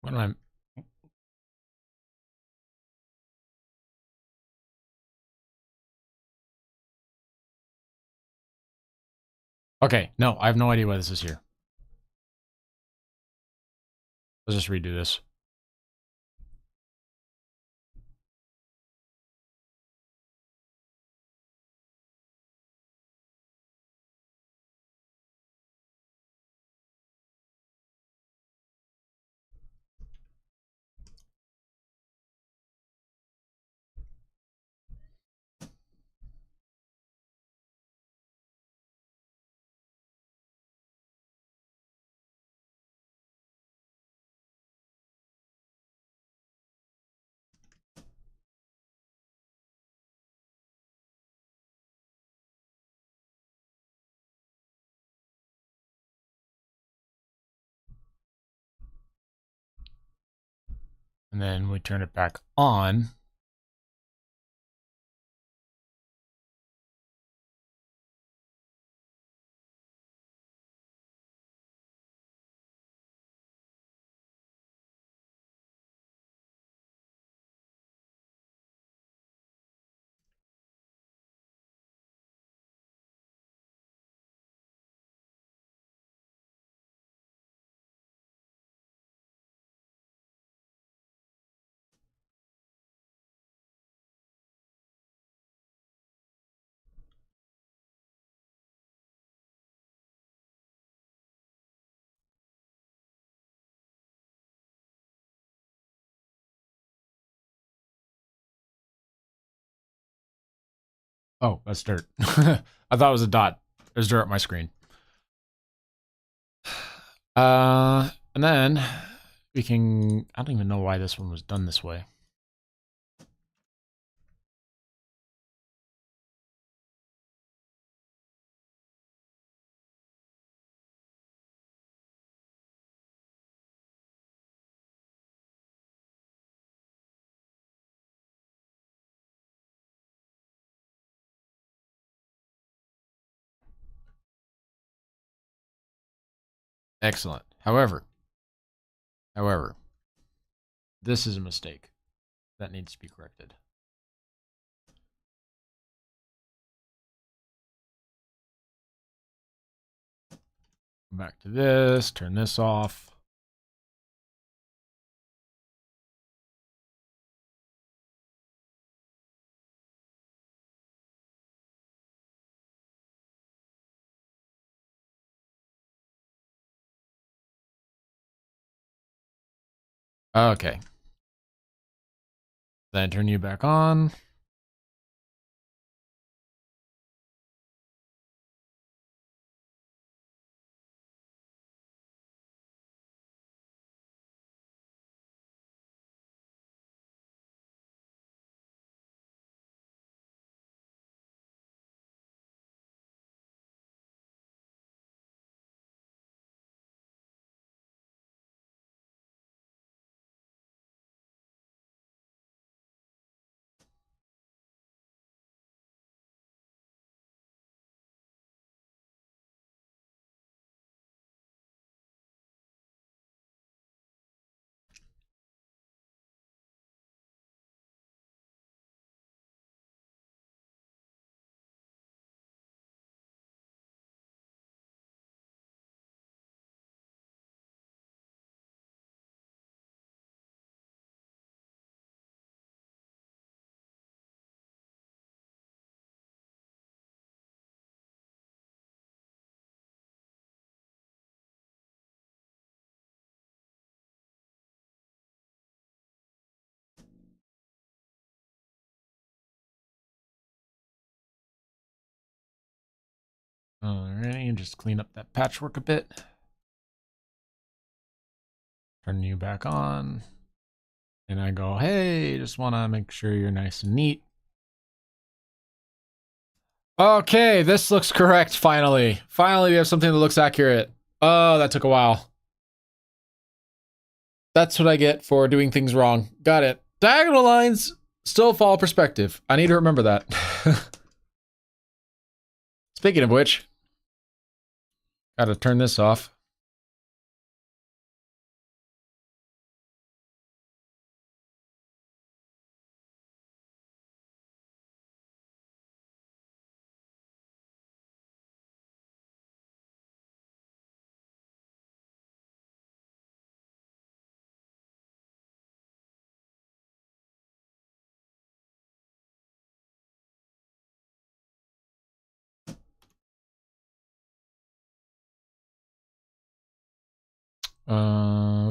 What am I? Okay, no, I have no idea why this is here. Let's just redo this. And then we turn it back on. Oh, that's dirt. I thought it was a dot. There's dirt on my screen. And then we can, I don't even know why this one was done this way. Excellent. However, this is a mistake that needs to be corrected. Back to this, turn this off. Okay. Then turn you back on. Alright, and just clean up that patchwork a bit. Turn you back on. And I go, hey, just want to make sure you're nice and neat. Okay, this looks correct, finally. Finally, we have something that looks accurate. Oh, that took a while. That's what I get for doing things wrong. Got it. Diagonal lines still fall perspective. I need to remember that. Speaking of which, gotta turn this off.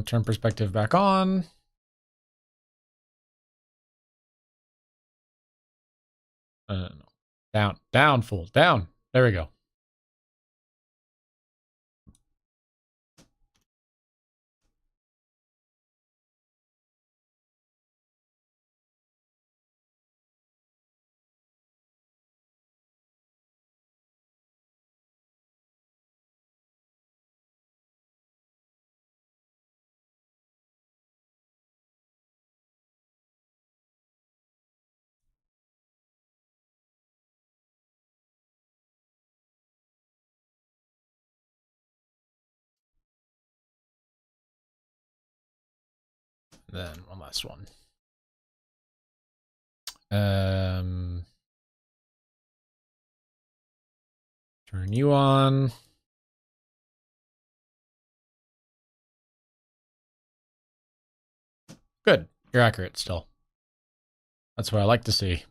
Turn perspective back on. No. Down, full, down. There we go. Then one last one. Turn you on. Good. You're accurate still. That's what I like to see.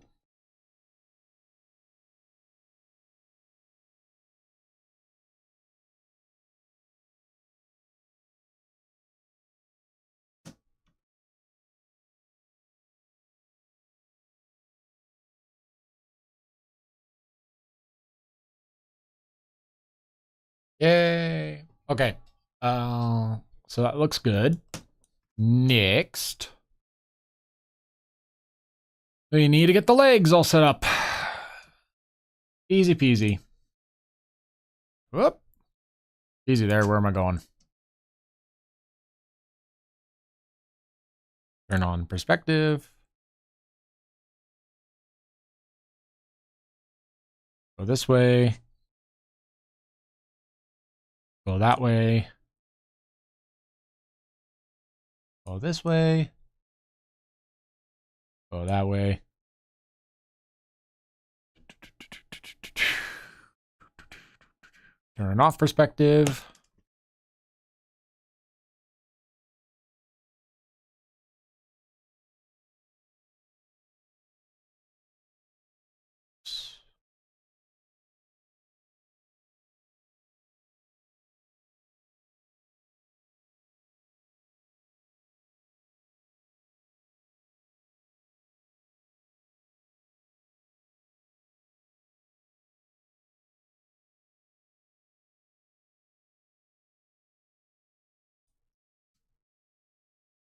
Yay. Okay. So that looks good. Next, we need to get the legs all set up. Easy peasy. Whoop. Easy there. Where am I going? Turn on perspective. Go this way. Go that way. Go this way. Go that way. Turn off perspective.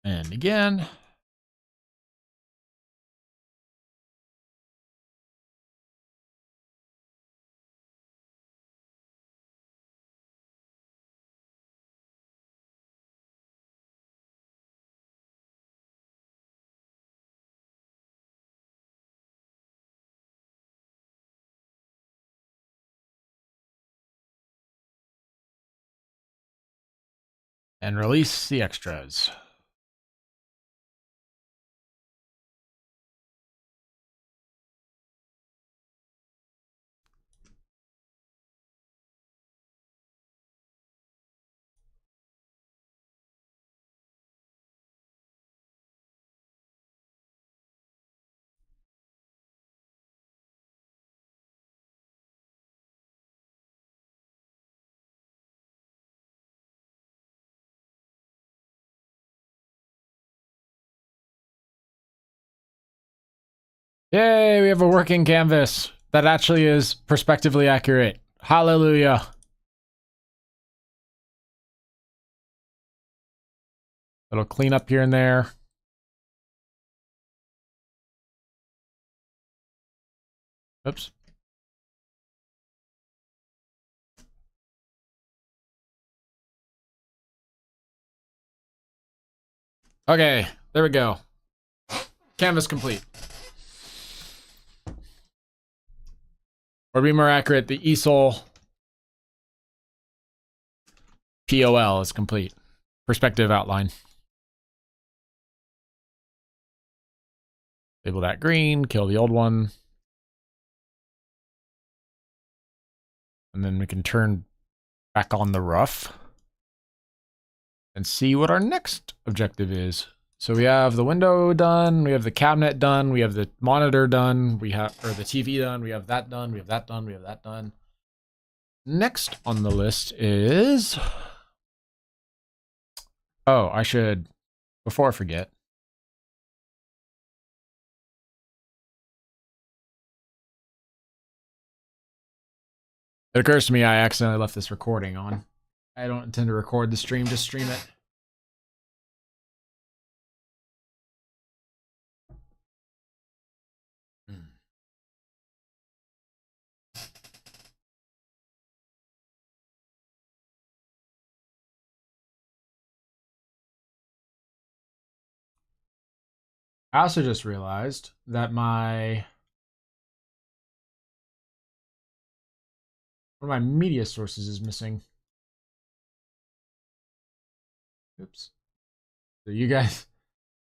And again. And release the extras. Yay, we have a working canvas that actually is perspectively accurate. Hallelujah. Little clean up here and there. Oops. Okay, there we go. Canvas complete. Or to be more accurate, the easel POL is complete. Perspective outline. Label that green, kill the old one. And then we can turn back on the rough and see what our next objective is. So we have the window done, we have the cabinet done, we have the monitor done, we have, or the TV done, we have that done, we have that done, we have that done. Next on the list is, oh, I should, before I forget, it occurs to me I accidentally left this recording on. I don't intend to record the stream, just stream it. I also just realized that one of my media sources is missing. Oops. So you guys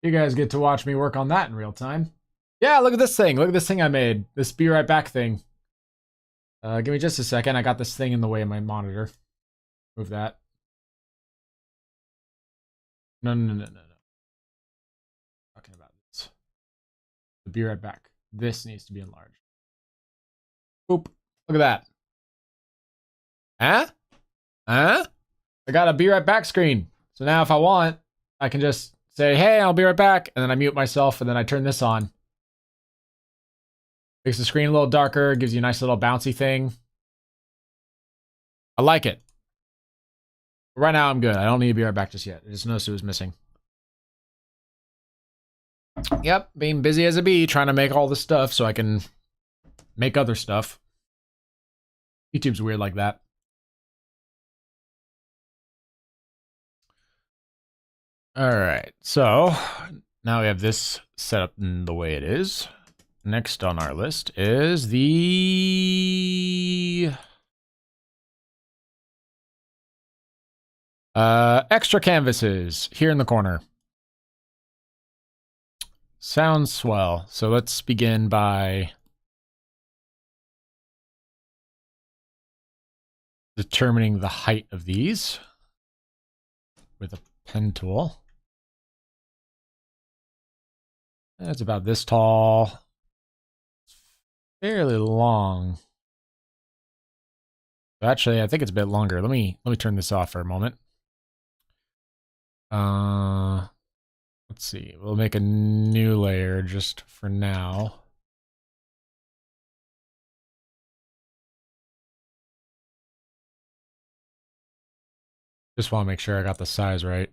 get to watch me work on that in real time. Yeah, look at this thing. Look at this thing I made. This be right back thing. Give me just a second. I got this thing in the way of my monitor. Move that. No. Talking about this. Be right back. This needs to be enlarged. Oop. Look at that. Huh? Huh? I got a be right back screen. So now if I want, I can just say, hey, I'll be right back. And then I mute myself and then I turn this on. Makes the screen a little darker, gives you a nice little bouncy thing. I like it. Right now, I'm good. I don't need to be right back just yet. I just noticed it was missing. Yep, being busy as a bee, trying to make all this stuff so I can make other stuff. YouTube's weird like that. All right, so now we have this set up in the way it is. Next on our list is the extra canvases here in the corner. Sounds swell. So let's begin by determining the height of these with a pen tool. That's about this tall. Fairly long. Actually, I think it's a bit longer. Let me turn this off for a moment. Let's see. We'll make a new layer just for now. Just want to make sure I got the size right.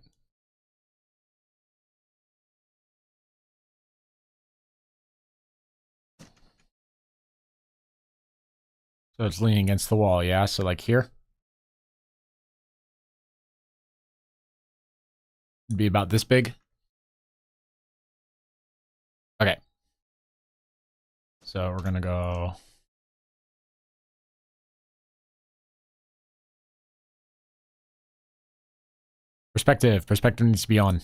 So it's leaning against the wall, yeah? So like here? It'd be about this big? Okay. So we're going to go... Perspective. Perspective needs to be on.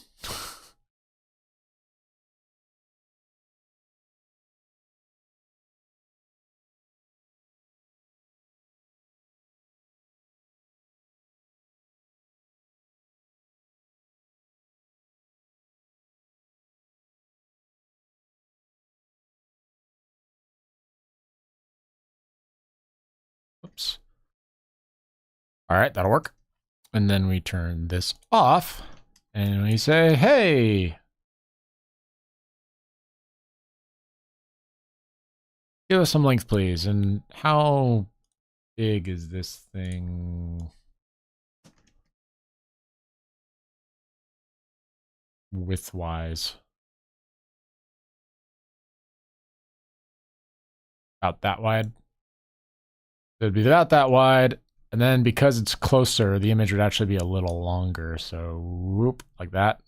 Oops. All right, that'll work. And then we turn this off and we say, hey, give us some length, please. And how big is this thing width-wise? About that wide. It'd be about that wide. And then because it's closer, the image would actually be a little longer. So whoop, like that.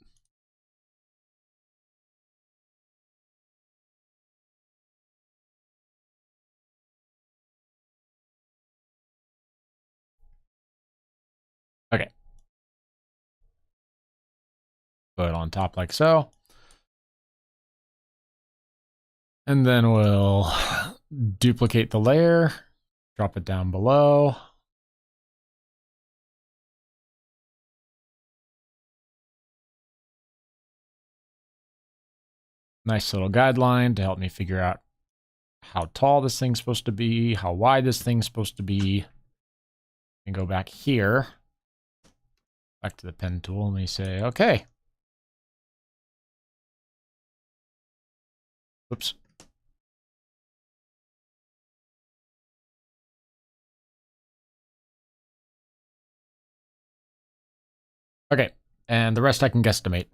Okay. Put it on top like so. And then we'll duplicate the layer, drop it down below. Nice little guideline to help me figure out how tall this thing's supposed to be, how wide this thing's supposed to be. And go back here, back to the pen tool, and we say, okay. Oops. Okay, and the rest I can guesstimate.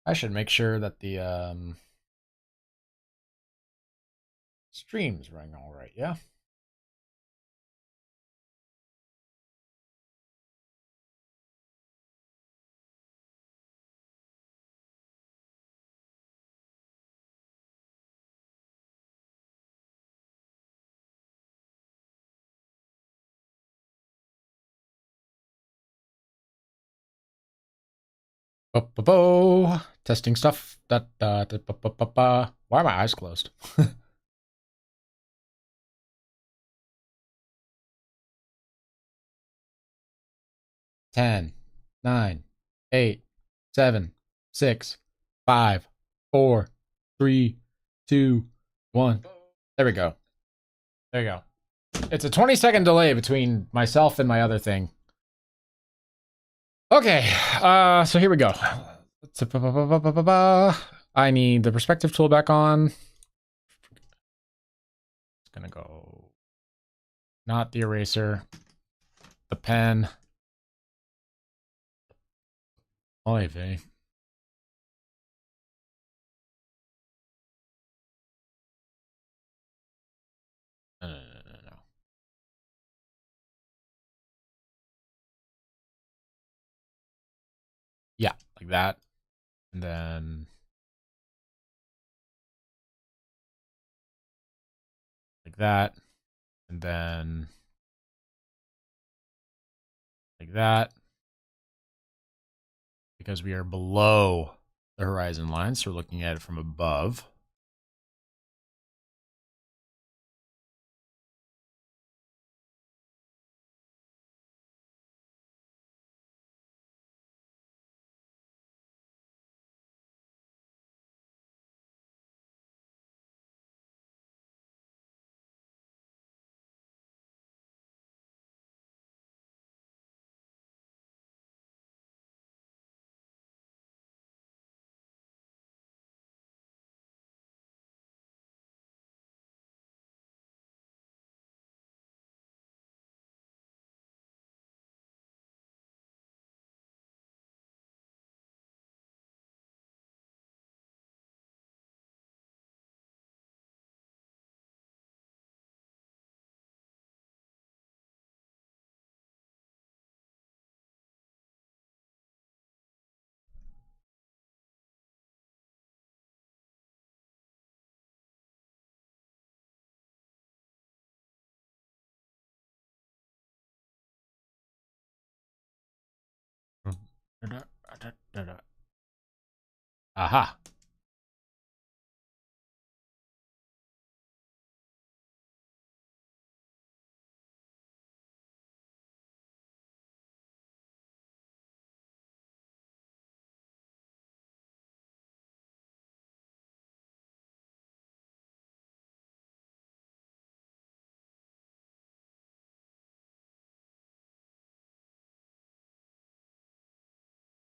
I should make sure that the stream's running all right, yeah? Testing stuff. Why are my eyes closed? 10, 9, 8, 7, 6, 5, 4, 3, 2, 1. There we go. There you go. It's a 20-second delay between myself and my other thing. Okay, so here we go. I need the perspective tool back on. It's gonna go, not the eraser, the pen. Oy vey. No. Yeah, like that. And then like that. And then like that. Because we are below the horizon line, so we're looking at it from above. Aha.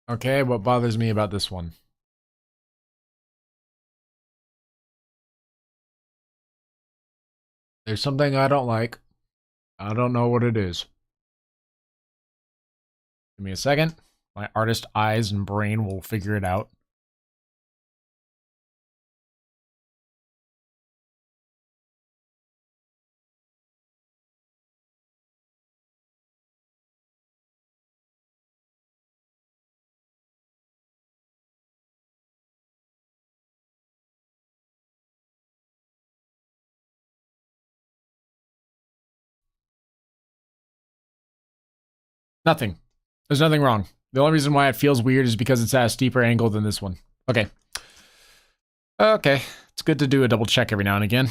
Okay, what bothers me about this one? There's something I don't like. I don't know what it is. Give me a second. My artist eyes and brain will figure it out. Nothing. There's nothing wrong. The only reason why it feels weird is because it's at a steeper angle than this one. Okay. Okay. It's good to do a double check every now and again.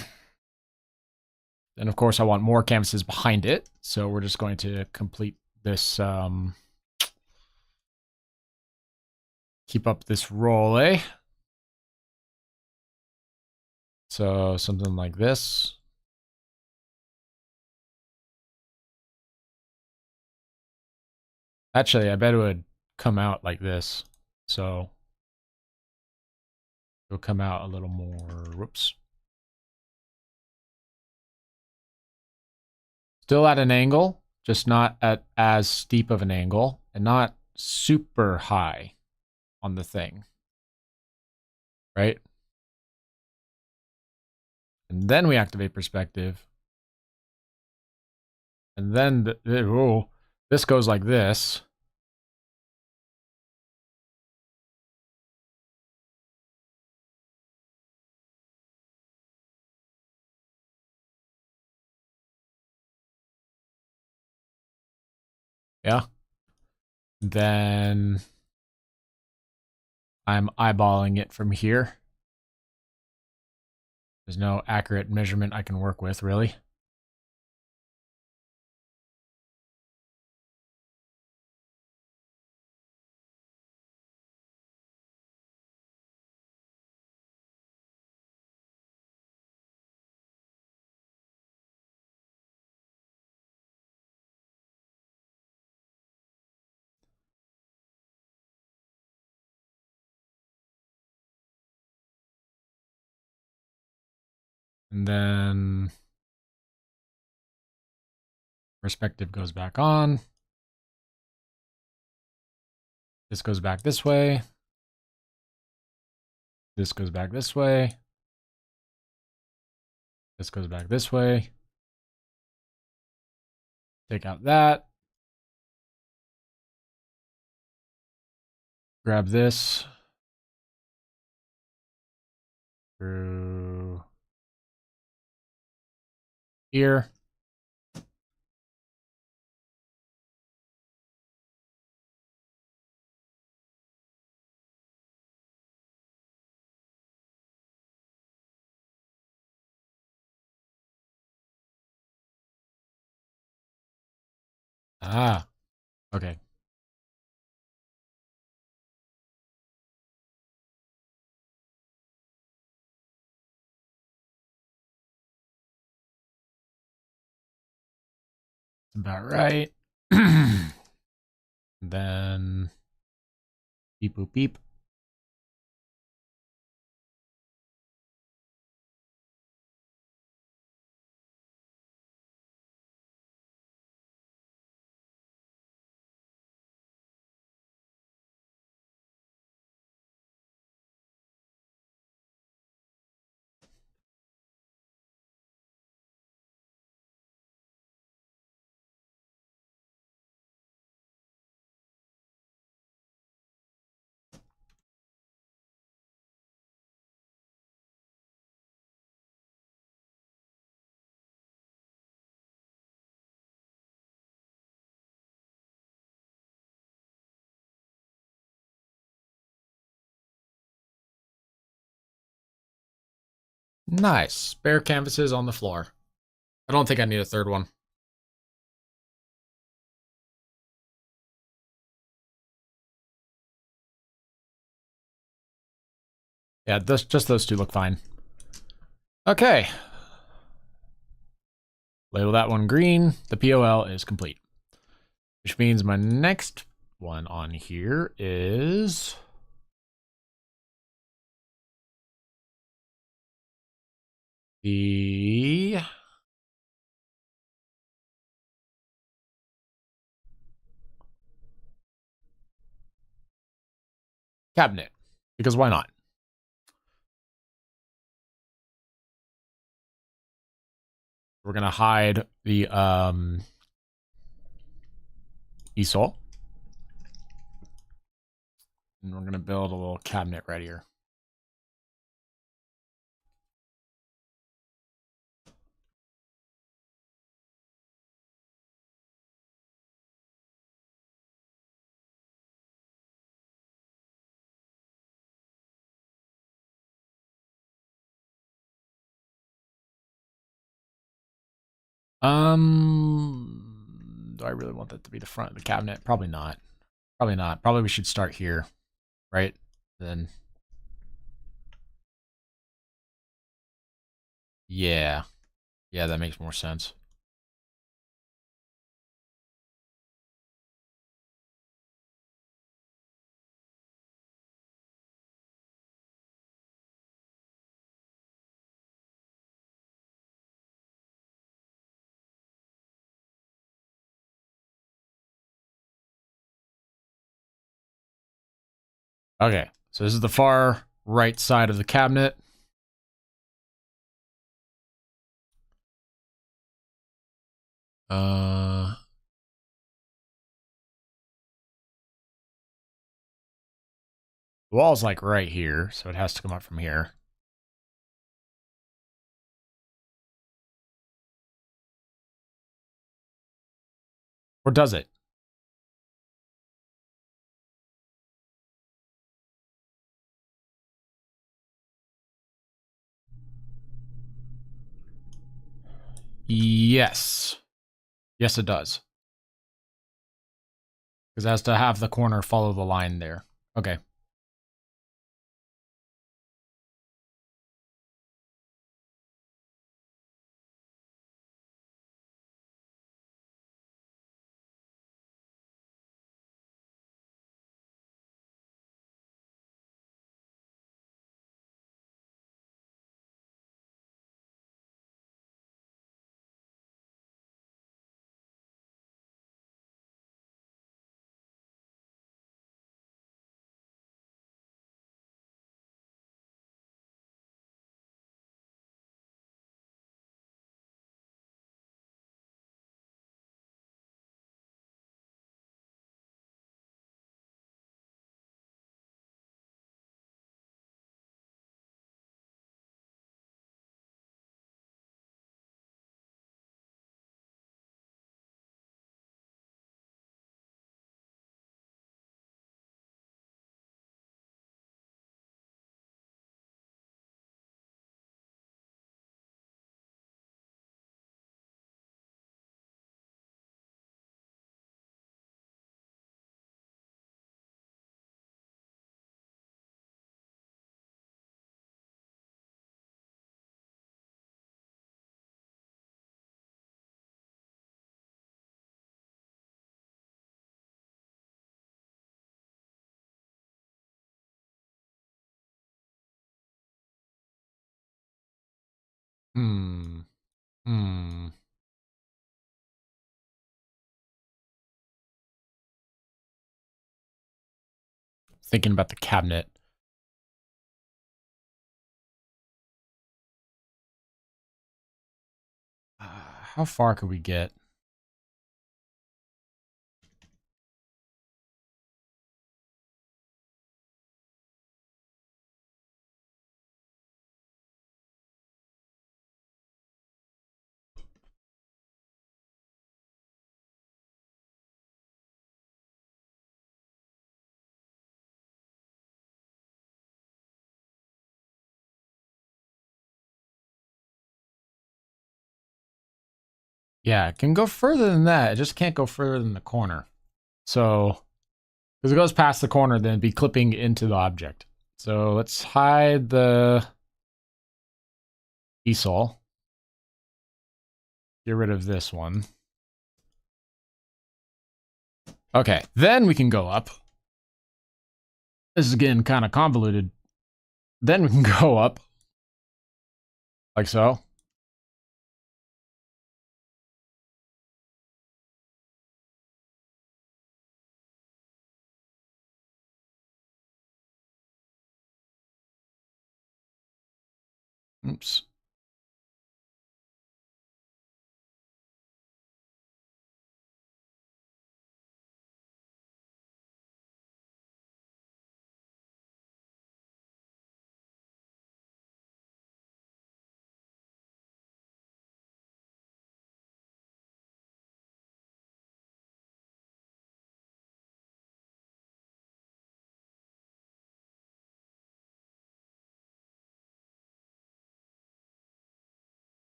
And of course, I want more canvases behind it. So we're just going to complete this, keep up this roll, eh? So something like this. Actually, I bet it would come out like this. So it'll come out a little more, whoops. Still at an angle, just not at as steep of an angle, and not super high on the thing. Right? And then we activate perspective. And then this goes like this. Yeah. Then I'm eyeballing it from here. There's no accurate measurement I can work with, really. And then perspective goes back on. This goes back this way. This goes back this way. This goes back this way. Take out that. Grab this. Through here. Ah, okay. That's about right. Then beep boop beep. Nice. Spare canvases on the floor. I don't think I need a third one. Yeah, just those two look fine. Okay. Label that one green. The POL is complete. Which means my next one on here is the cabinet. Because why not? We're gonna hide the easel. And we're gonna build a little cabinet right here. Do I really want that to be the front of the cabinet? Probably not. Probably not. Probably we should start here, right? Then, yeah. Yeah, that makes more sense. Okay, so this is the far right side of the cabinet. The wall's like right here, so it has to come up from here. Or does it? Yes. Yes, it does. Because it has to have the corner follow the line there. Okay. Hmm. Hmm. Thinking about the cabinet. How far could we get? Yeah, it can go further than that. It just can't go further than the corner. So, because it goes past the corner, then it'd be clipping into the object. So let's hide the easel. Get rid of this one. Okay, then we can go up. This is getting kind of convoluted. Then we can go up. Like so. Oops.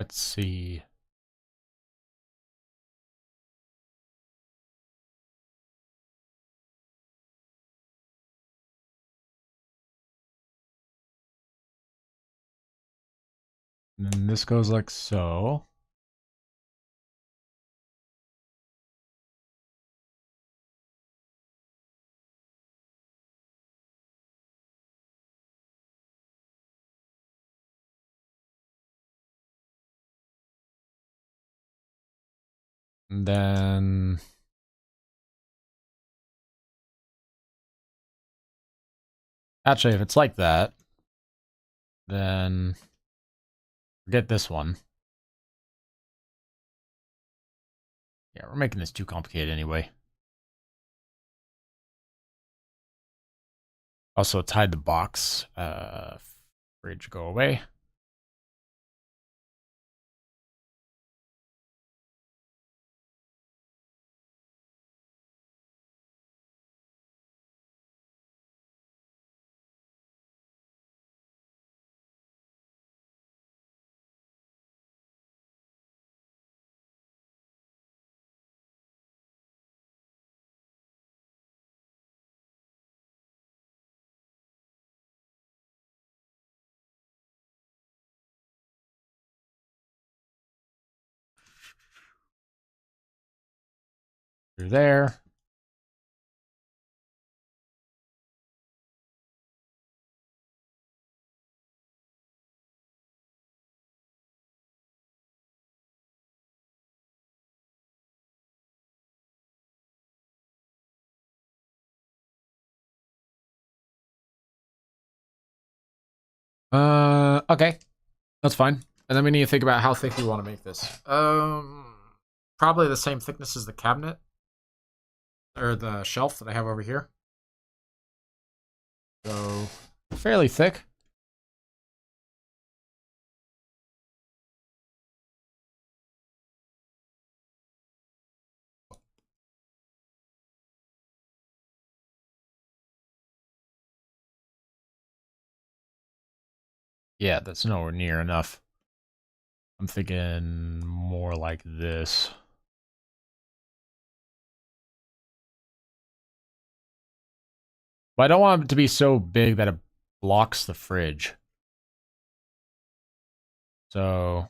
Let's see. And then this goes like so. And then actually, if it's like that, then forget this one. Yeah, we're making this too complicated anyway. Also, let's hide the box. Fridge, go away. Through there. Okay. That's fine. And then we need to think about how thick we want to make this. Probably the same thickness as the cabinet. Or the shelf that I have over here. So, fairly thick. Yeah, that's nowhere near enough. I'm thinking more like this. But I don't want it to be so big that it blocks the fridge. So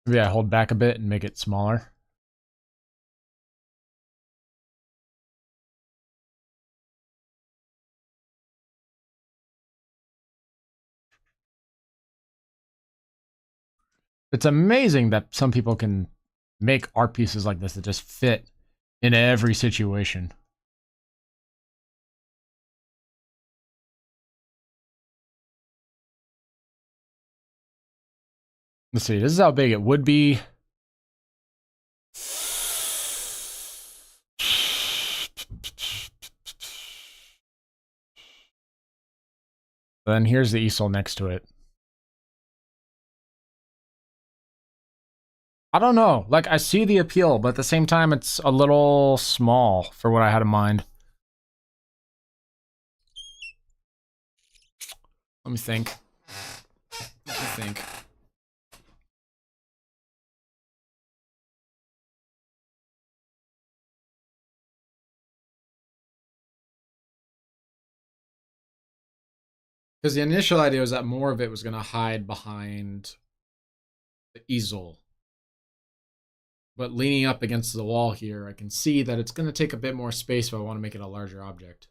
maybe I hold back a bit and make it smaller. It's amazing that some people can make art pieces like this that just fit in every situation. Let's see, this is how big it would be. Then here's the easel next to it. I don't know. Like, I see the appeal, but at the same time, it's a little small for what I had in mind. Let me think. Let me think. Because the initial idea was that more of it was going to hide behind the easel. But leaning up against the wall here, I can see that it's going to take a bit more space if I want to make it a larger object.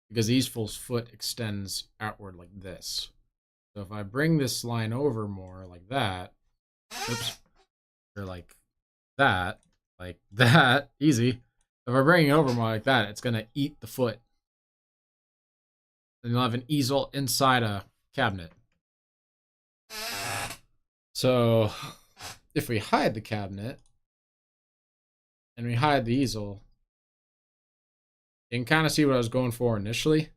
Because the easel's foot extends outward like this. So if I bring this line over more like that, oops, or like that, easy. If I bring it over more like that, it's going to eat the foot. Then you'll have an easel inside a cabinet. So if we hide the cabinet and we hide the easel, you can kind of see what I was going for initially.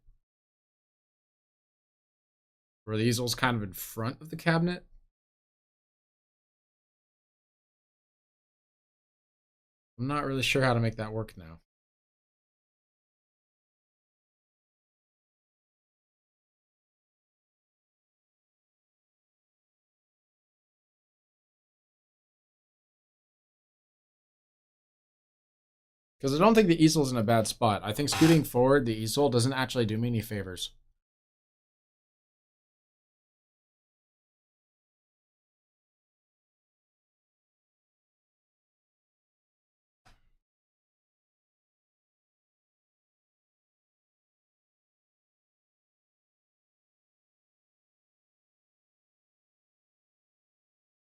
Where the easel's kind of in front of the cabinet. I'm not really sure how to make that work now. Because I don't think the easel's in a bad spot. I think scooting forward the easel doesn't actually do me any favors.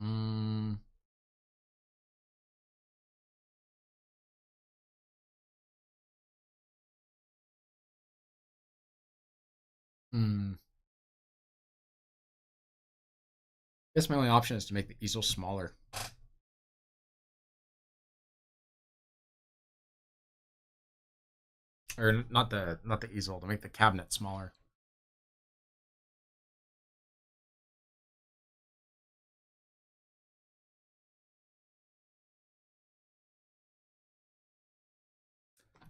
Hmm. Hmm. I guess my only option is to make the easel smaller. Or not the easel, to make the cabinet smaller.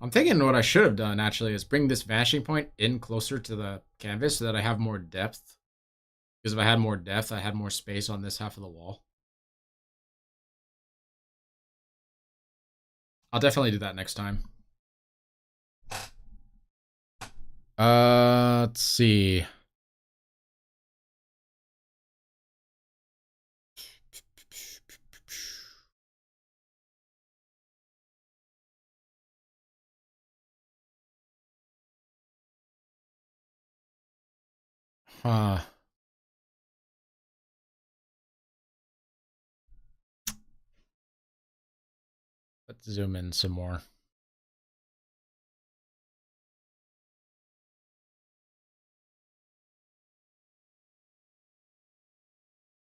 I'm thinking what I should have done actually is bring this vanishing point in closer to the canvas so that I have more depth. Because if I had more depth, I had more space on this half of the wall. I'll definitely do that next time. Let's see. Huh. Let's zoom in some more.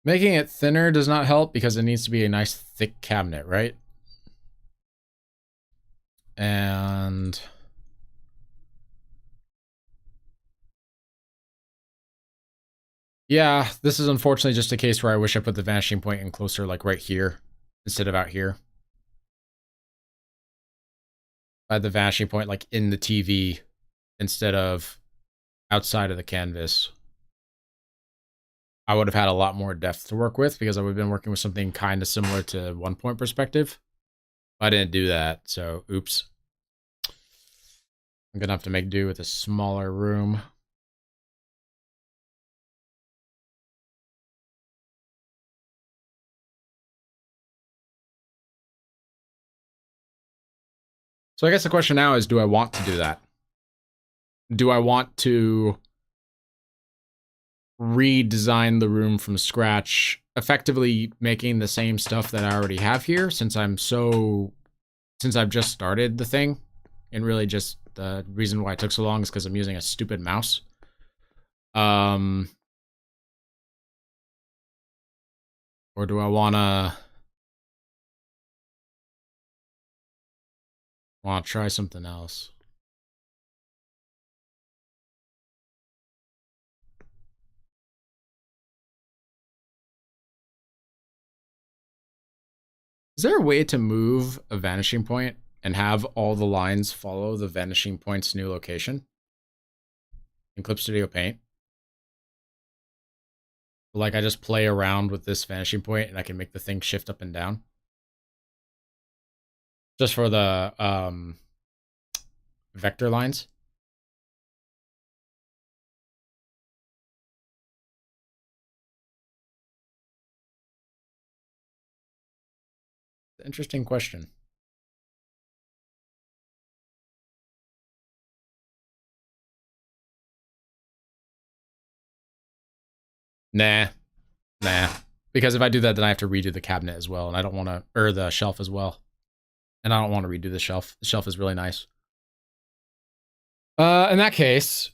Making it thinner does not help because it needs to be a nice thick cabinet, right? And yeah, this is unfortunately just a case where I wish I put the vanishing point in closer, like right here, instead of out here. I had the vanishing point like in the TV instead of outside of the canvas. I would have had a lot more depth to work with because I would have been working with something kind of similar to 1 point perspective. I didn't do that, so oops. I'm gonna have to make do with a smaller room. So I guess the question now is, do I want to do that? Do I want to redesign the room from scratch, effectively making the same stuff that I already have here since I've just started the thing, and really just the reason why it took so long is because I'm using a stupid mouse. Or do I wanna try something else? Is there a way to move a vanishing point and have all the lines follow the vanishing point's new location in Clip Studio Paint? Like I just play around with this vanishing point and I can make the thing shift up and down. Just for the vector lines. Interesting question. Nah. Because if I do that, then I have to redo the cabinet as well, and I don't want to, or the shelf as well. And I don't want to redo the shelf. The shelf is really nice. In that case,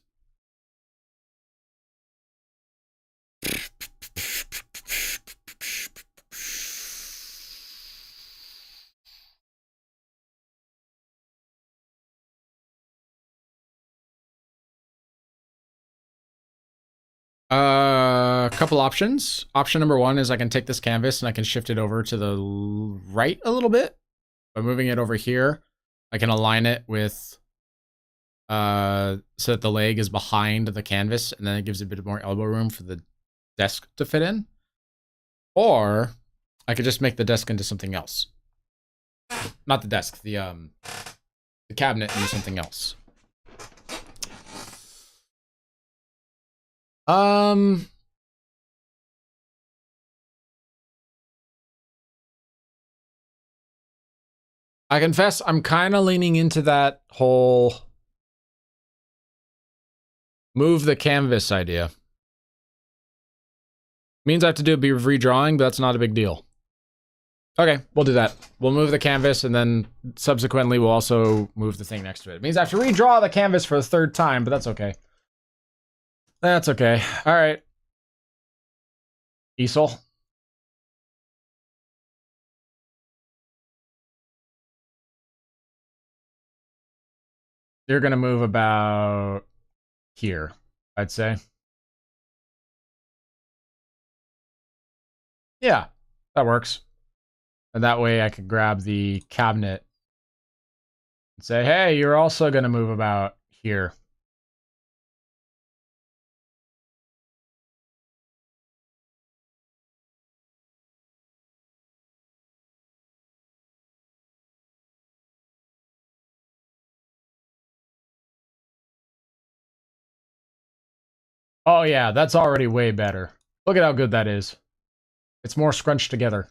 a couple options. Option number one is I can take this canvas and I can shift it over to the right a little bit. By moving it over here, I can align it with so that the leg is behind the canvas, and then it gives a bit more elbow room for the desk to fit in. Or I could just make the desk into something else. Not the desk, the cabinet into something else. I confess I'm kind of leaning into that whole move the canvas idea. Means I have to do a bit of redrawing, but that's not a big deal. Okay, we'll do that. We'll move the canvas, and then subsequently we'll also move the thing next to it. It means I have to redraw the canvas for the third time, but that's okay. That's okay. All right. Easel. You're going to move about here, I'd say. Yeah, that works. And that way I could grab the cabinet and say, hey, you're also going to move about here. Oh yeah, that's already way better. Look at how good that is. It's more scrunched together.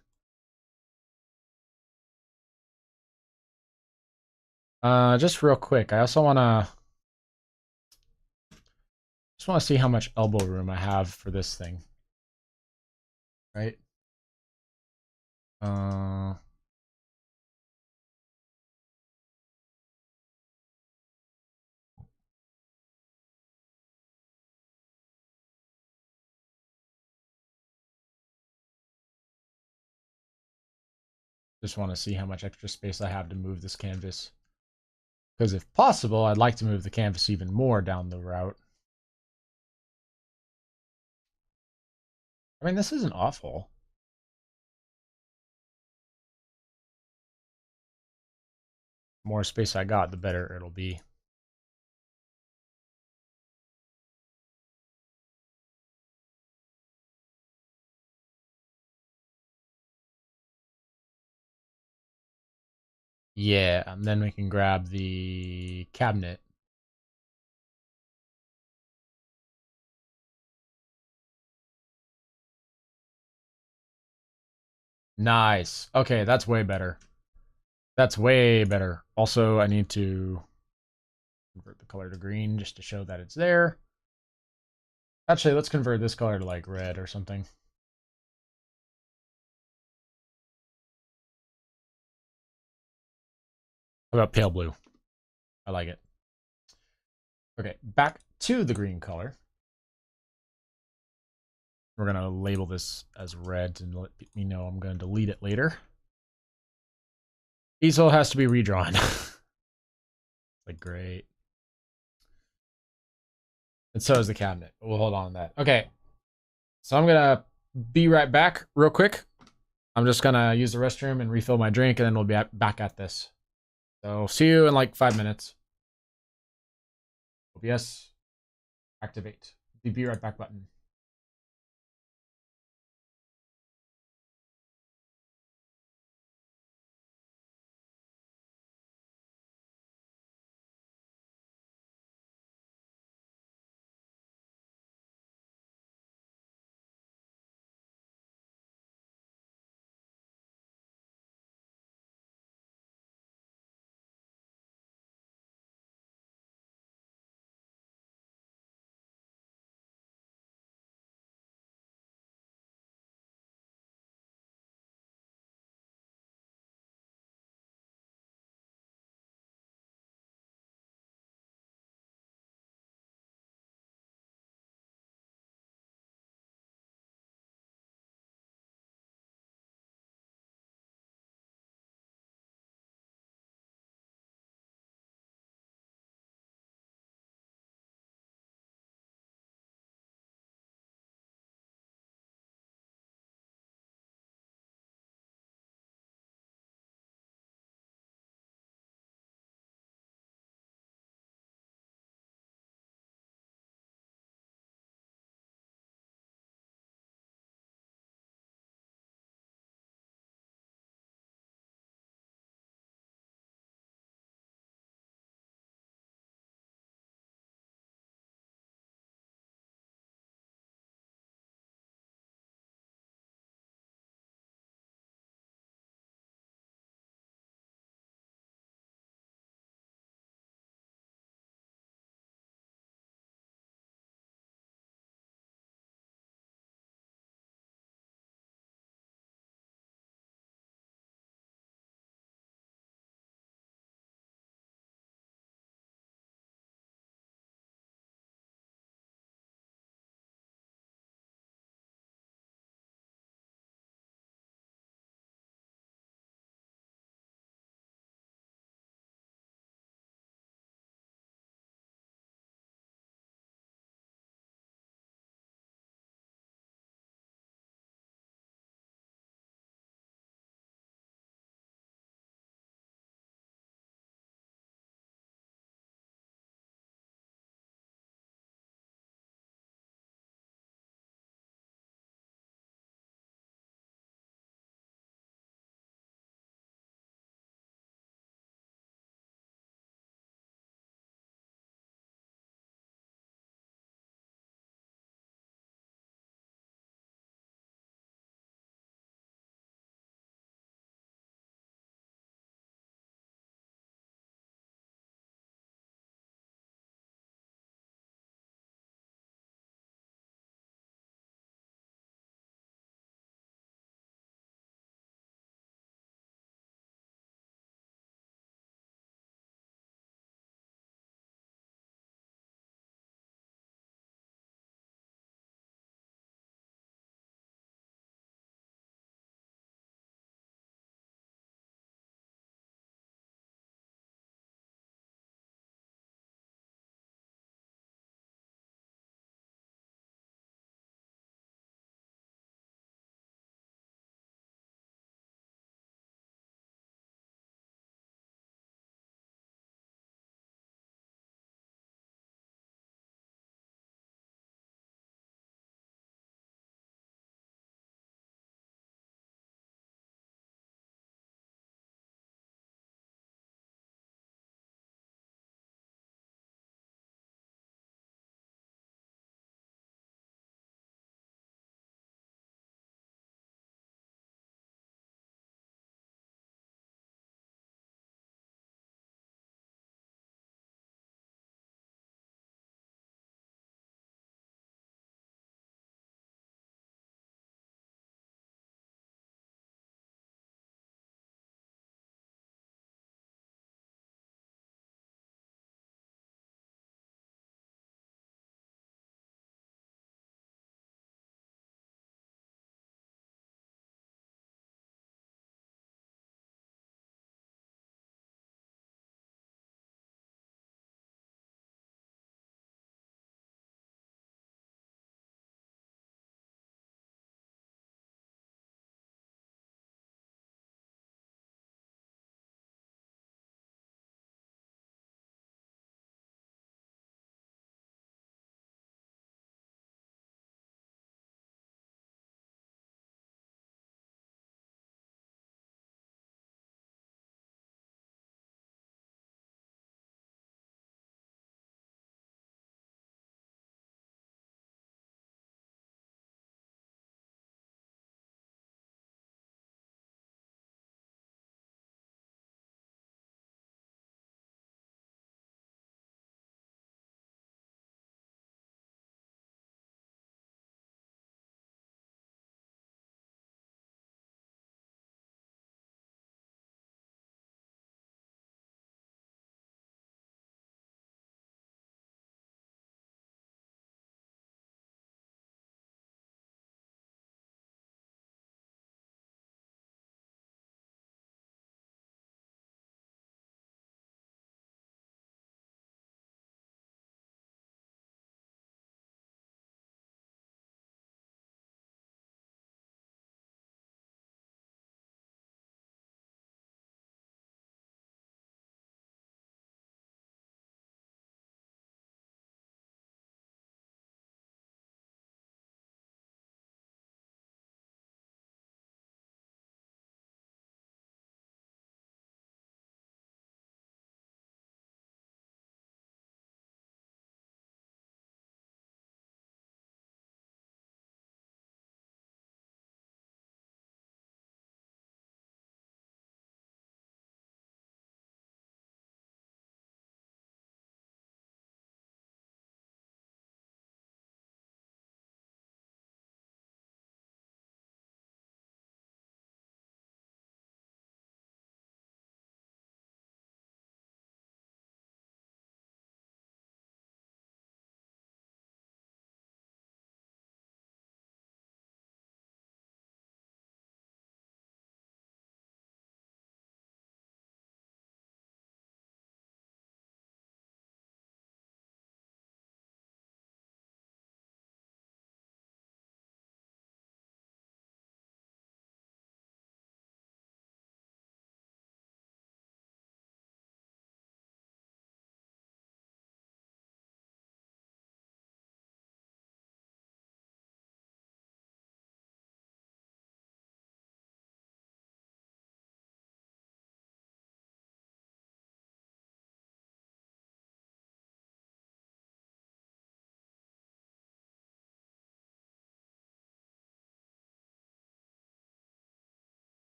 Just real quick, I also wanna see how much elbow room I have for this thing. Right? Uh, just want to see how much extra space I have to move this canvas. Because if possible, I'd like to move the canvas even more down the route. I mean, this isn't awful. The more space I got, the better it'll be. Yeah, and then we can grab the cabinet. Nice. Okay, that's way better. That's way better. Also, I need to convert the color to green just to show that it's there. Actually, let's convert this color to like red or something. How about pale blue? I like it. Okay, back to the green color. We're going to label this as red and let me know I'm going to delete it later. Easel has to be redrawn. Like, great. And so is the cabinet. We'll hold on to that. Okay. So I'm going to be right back real quick. I'm just going to use the restroom and refill my drink, and then we'll be back at this. So see you in like 5 minutes. OBS, activate the be right back button.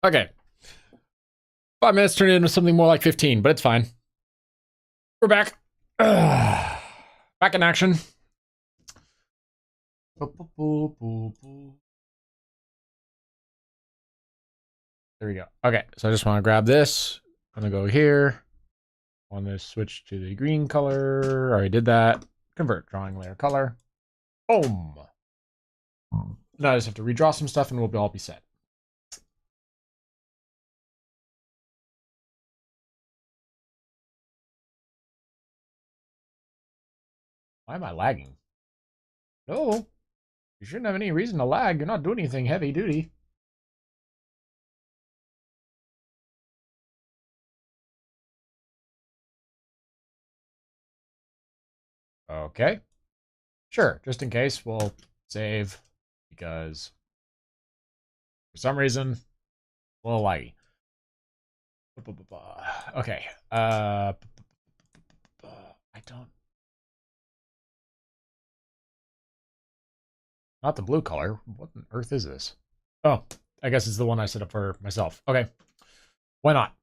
Okay. 5 minutes turned into something more like 15, but it's fine. We're back. Back in action. There we go. Okay, so I just want to grab this. I'm going to go here. I want to switch to the green color. Already did that. Convert drawing layer color. Boom. Now I just have to redraw some stuff and we'll all be set. Why am I lagging? No. You shouldn't have any reason to lag. You're not doing anything heavy duty. Okay. Sure, just in case, we'll save because for some reason, a little laggy. Okay. I don't. Not the blue color. What on earth is this? Oh, I guess it's the one I set up for myself. Okay. Why not?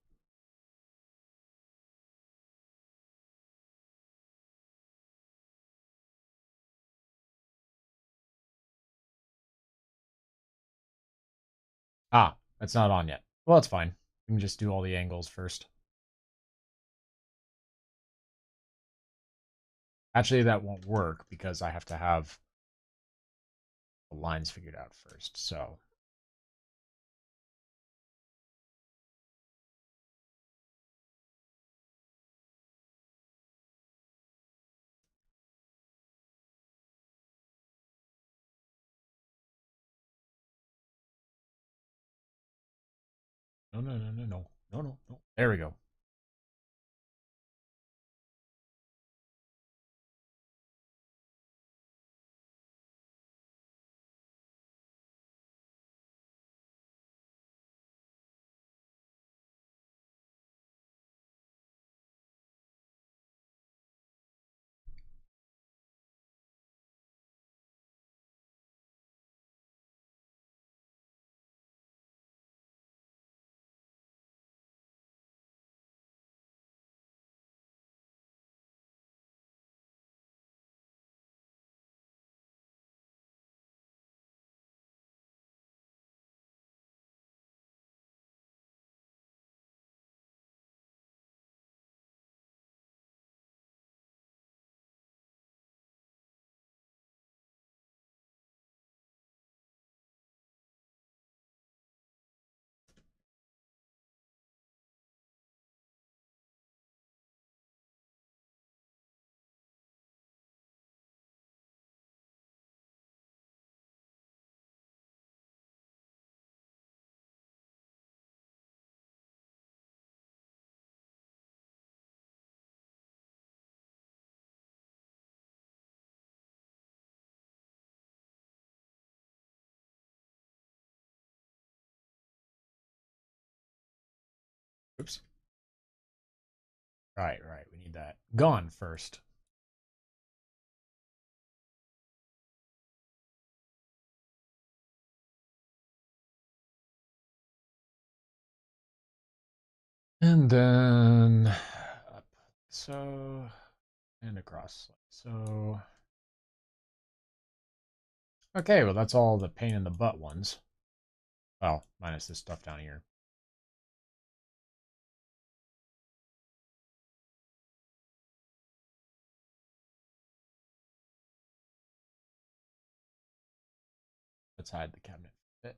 Ah, it's not on yet. Well, it's fine. We can just do all the angles first. Actually, that won't work because I have to have the lines figured out first. So no, no, no, no, no, no, no, no. There we go. Oops. Right, right. We need that gone first. And then up so and across like so. Okay, well that's all the pain in the butt ones. Well, minus this stuff down here. Let's hide the cabinet bit.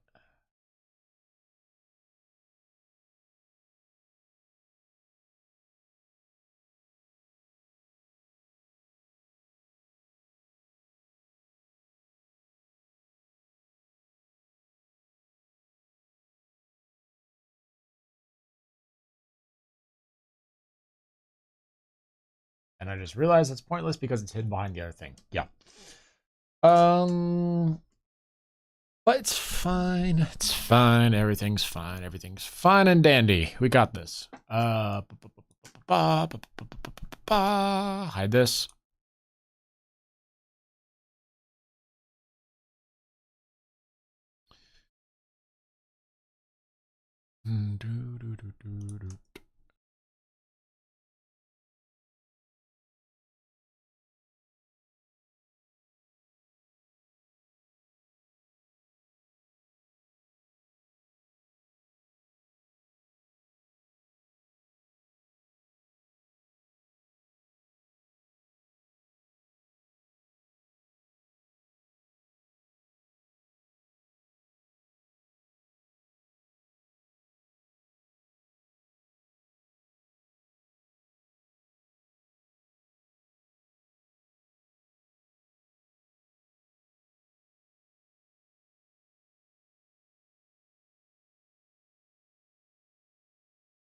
And I just realized that's pointless because it's hidden behind the other thing. Yeah. Um but it's fine. It's fine. Everything's fine. Everything's fine and dandy. We got this. Hide this.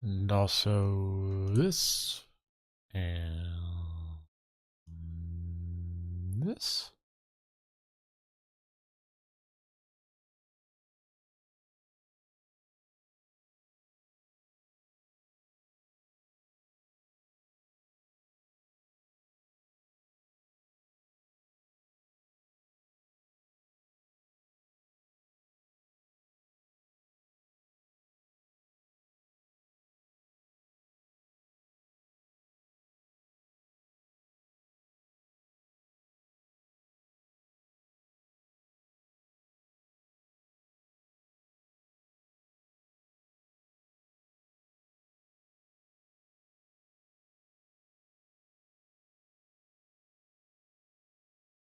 And also this. And this.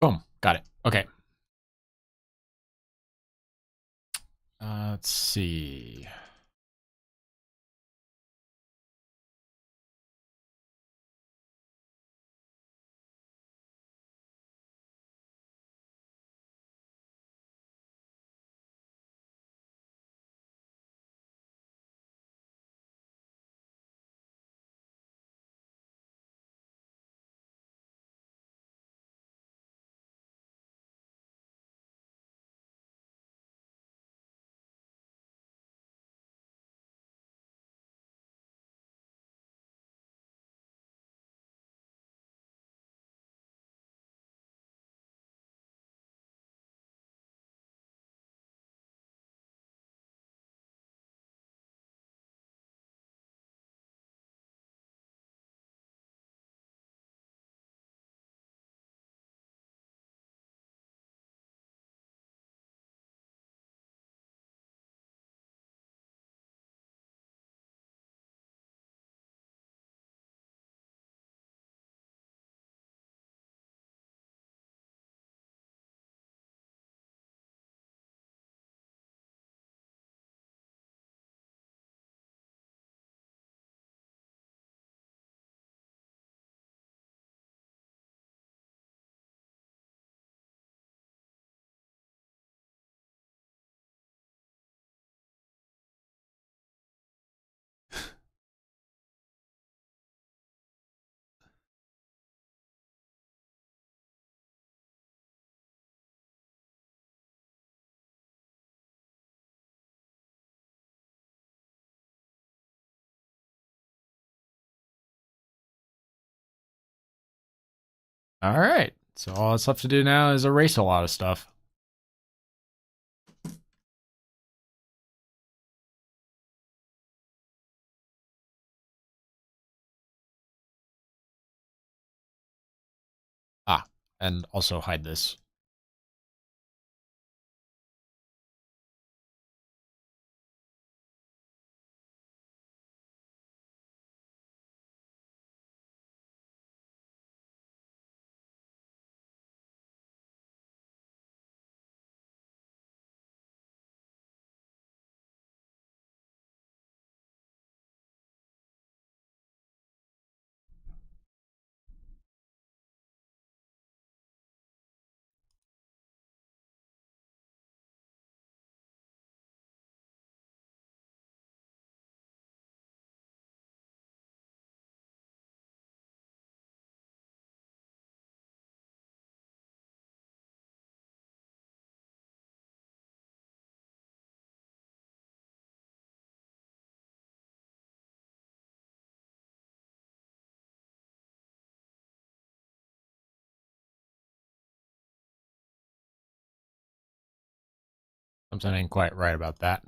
Boom. Got it. Okay. Let's see. All right. So all that's left to do now is erase a lot of stuff. Ah, and also hide this. Something ain't quite right about that.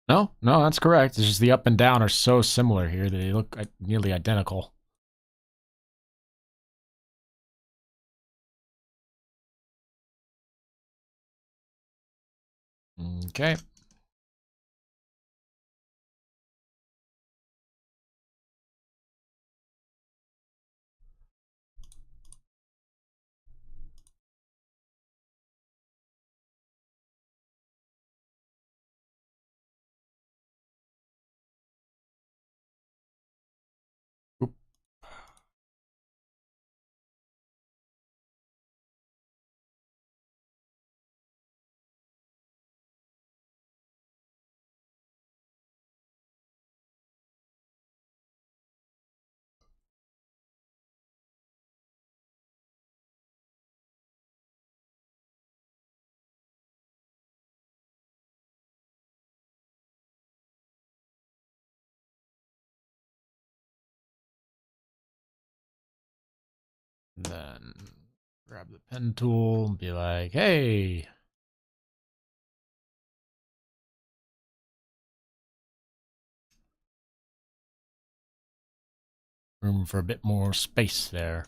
No, no, that's correct. It's just the up and down are so similar here that they look nearly identical. Okay. Oop. Then grab the pen tool and be like, hey. Room for a bit more space there.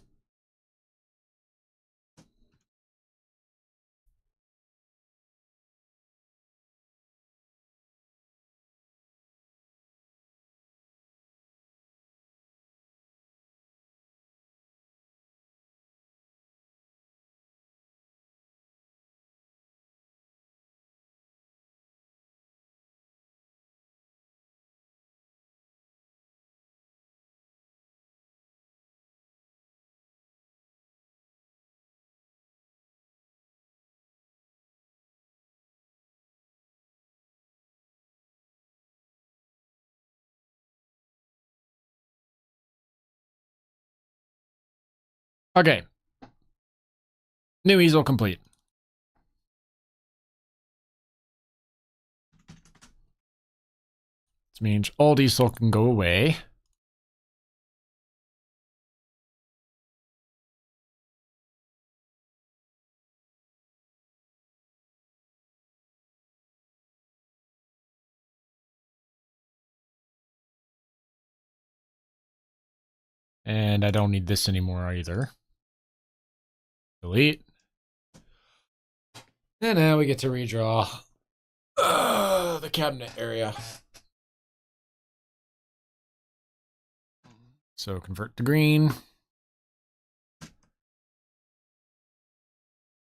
Okay. New easel complete. This means old easel can go away. And I don't need this anymore either. Delete. And now we get to redraw the cabinet area. So convert to green.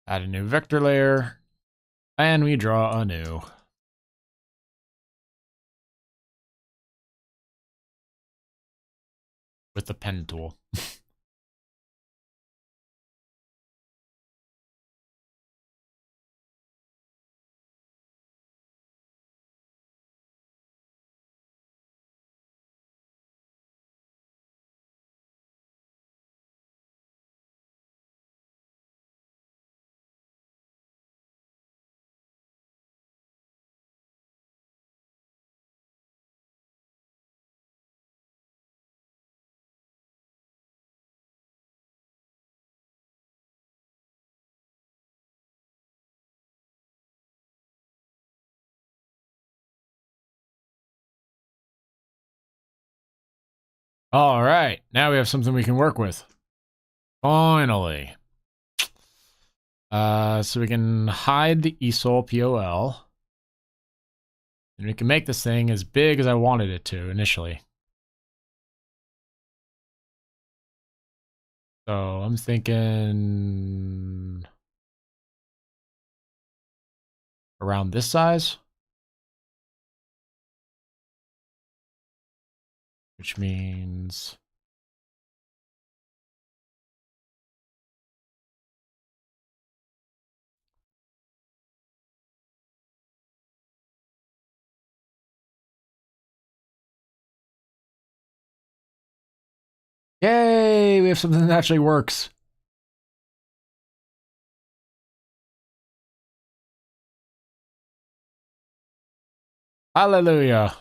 Add a new vector layer. And we draw anew. With the pen tool. All right, now we have something we can work with. Finally. So we can hide the easel POL. And we can make this thing as big as I wanted it to initially. So I'm thinking around this size. Which means yay, we have something that actually works. Hallelujah.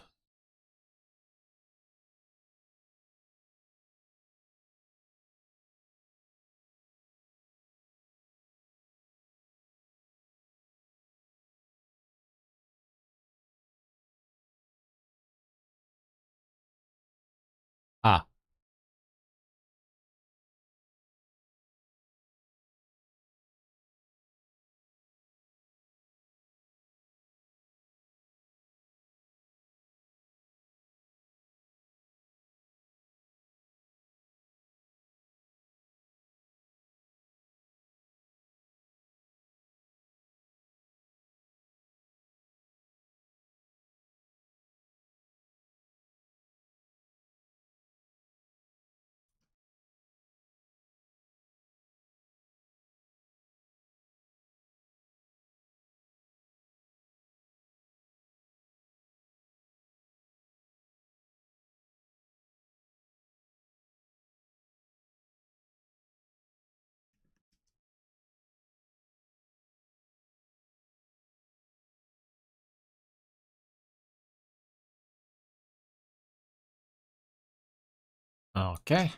Okay.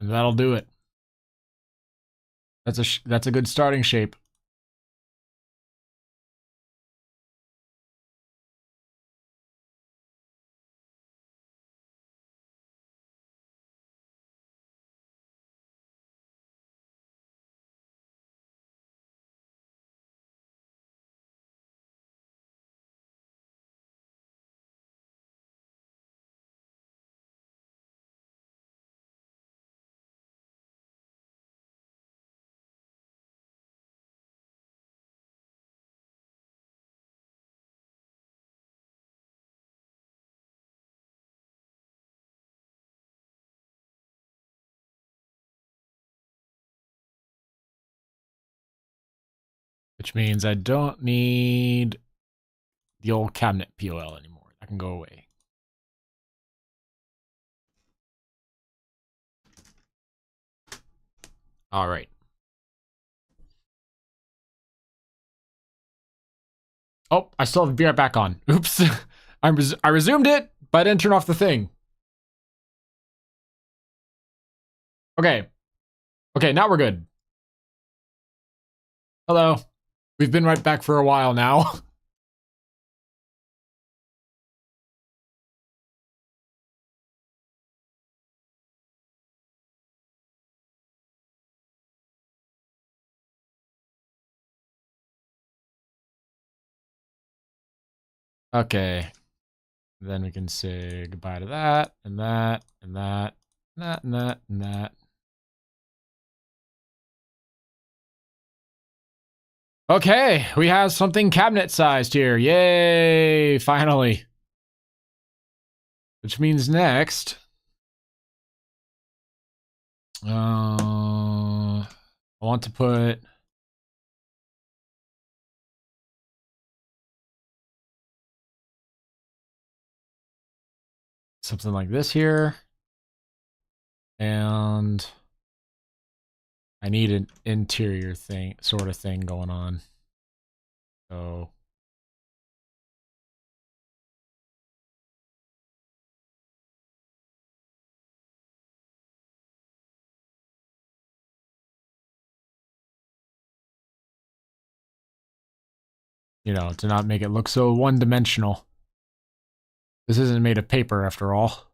And that'll do it. That's a good starting shape. Which means I don't need the old cabinet POL anymore. That can go away. All right. Oh, I still have VR back on. Oops. I resumed it, but I didn't turn off the thing. Okay. Okay, now we're good. Hello. We've been right back for a while now. Okay. Then we can say goodbye to that, and that, and that, and that, and that, and that. Okay, we have something cabinet-sized here. Yay! Finally. Which means next... I want to put... something like this here. And... I need an interior thing, sort of thing going on. So... you know, to not make it look so one-dimensional. This isn't made of paper, after all.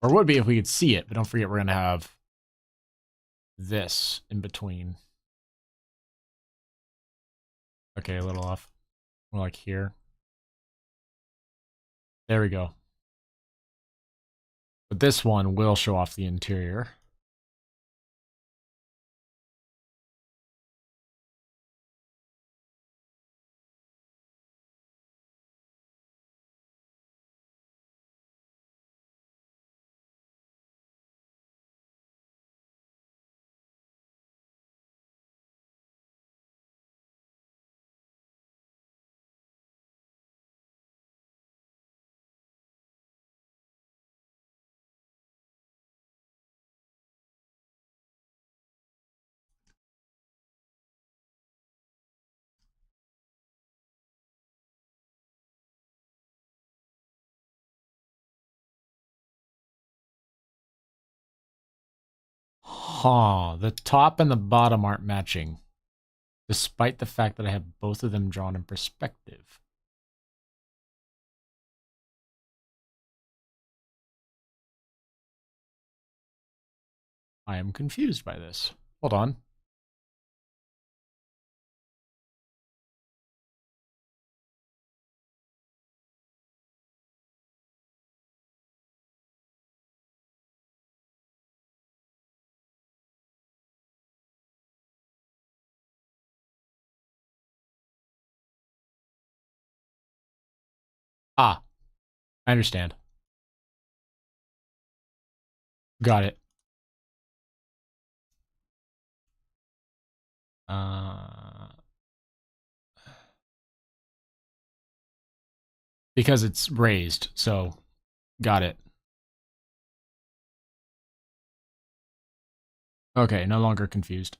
Or would be if we could see it, but don't forget we're going to have this in between. Okay, a little off. More like here. There we go. But this one will show off the interior. Huh, the top and the bottom aren't matching, despite the fact that I have both of them drawn in perspective. I am confused by this. Hold on. I understand. Got it. Because it's raised, so got it. Okay, no longer confused.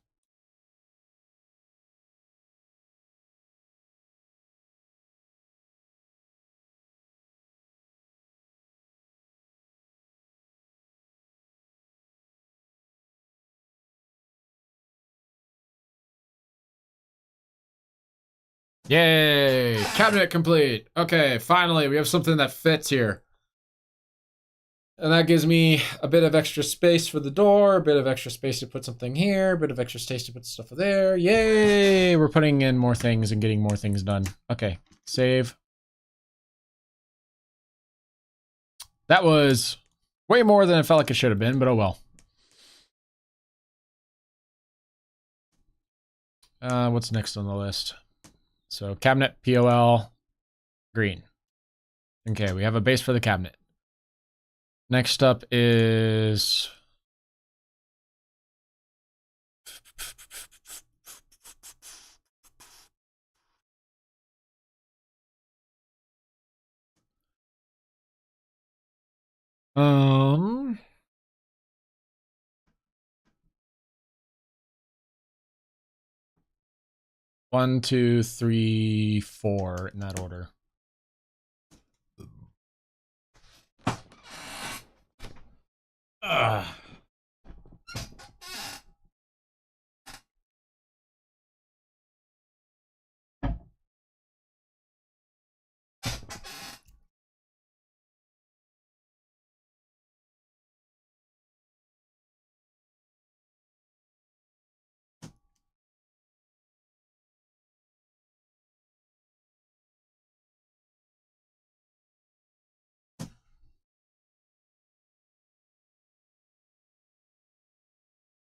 Yay! Cabinet complete. Okay, finally, we have something that fits here. And that gives me a bit of extra space for the door, a bit of extra space to put something here, a bit of extra space to put stuff there. Yay! We're putting in more things and getting more things done. Okay, save. That was way more than it felt like it should have been, but oh well. What's next on the list? So cabinet, POL, green. Okay, we have a base for the cabinet. Next up is... Um... 1, 2, 3, 4 in that order. Ugh.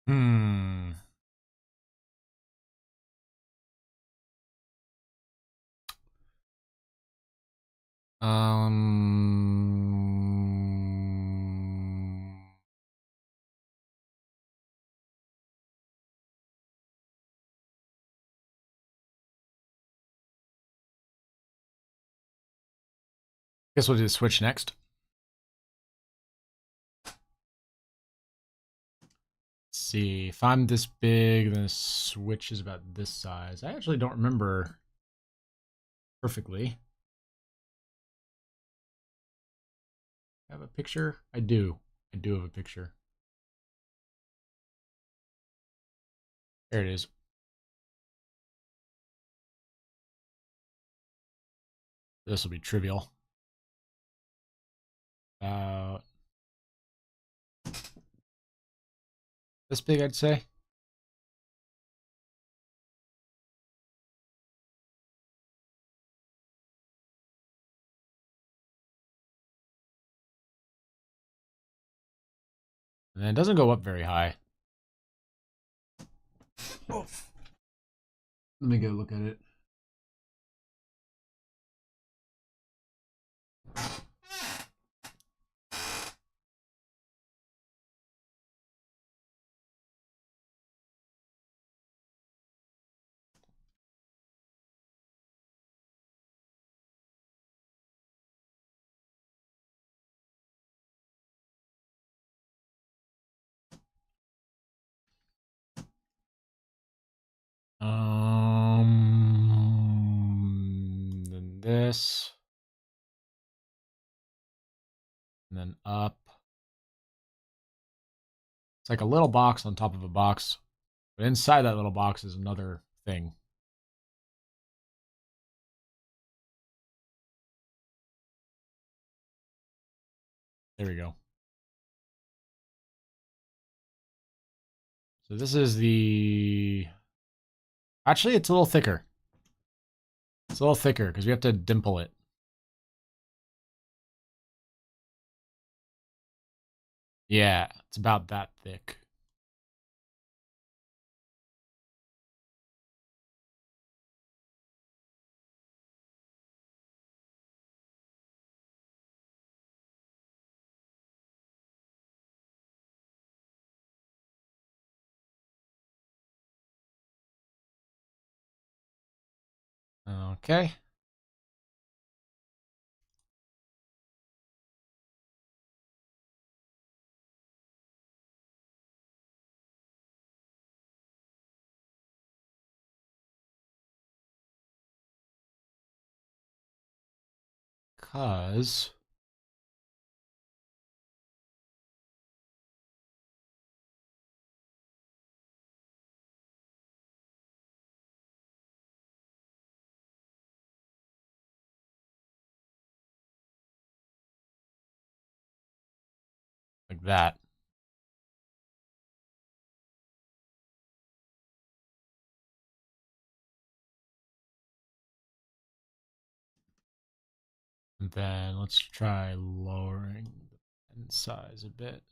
Hmm. Guess we'll do the switch next. Let's see. If I'm this big, then the switch is about this size. I actually don't remember perfectly. I have a picture? I do. I do have a picture. There it is. This will be trivial. This big, I'd say. And it doesn't go up very high. Oof. Let me go look at it. Then this. And then up. It's like a little box on top of a box. But inside that little box is another thing. There we go. So this is the... Actually, it's a little thicker. It's a little thicker because we have to dimple it. Yeah, it's about that thick. Okay. Cause like that. And then let's try lowering the pen size a bit.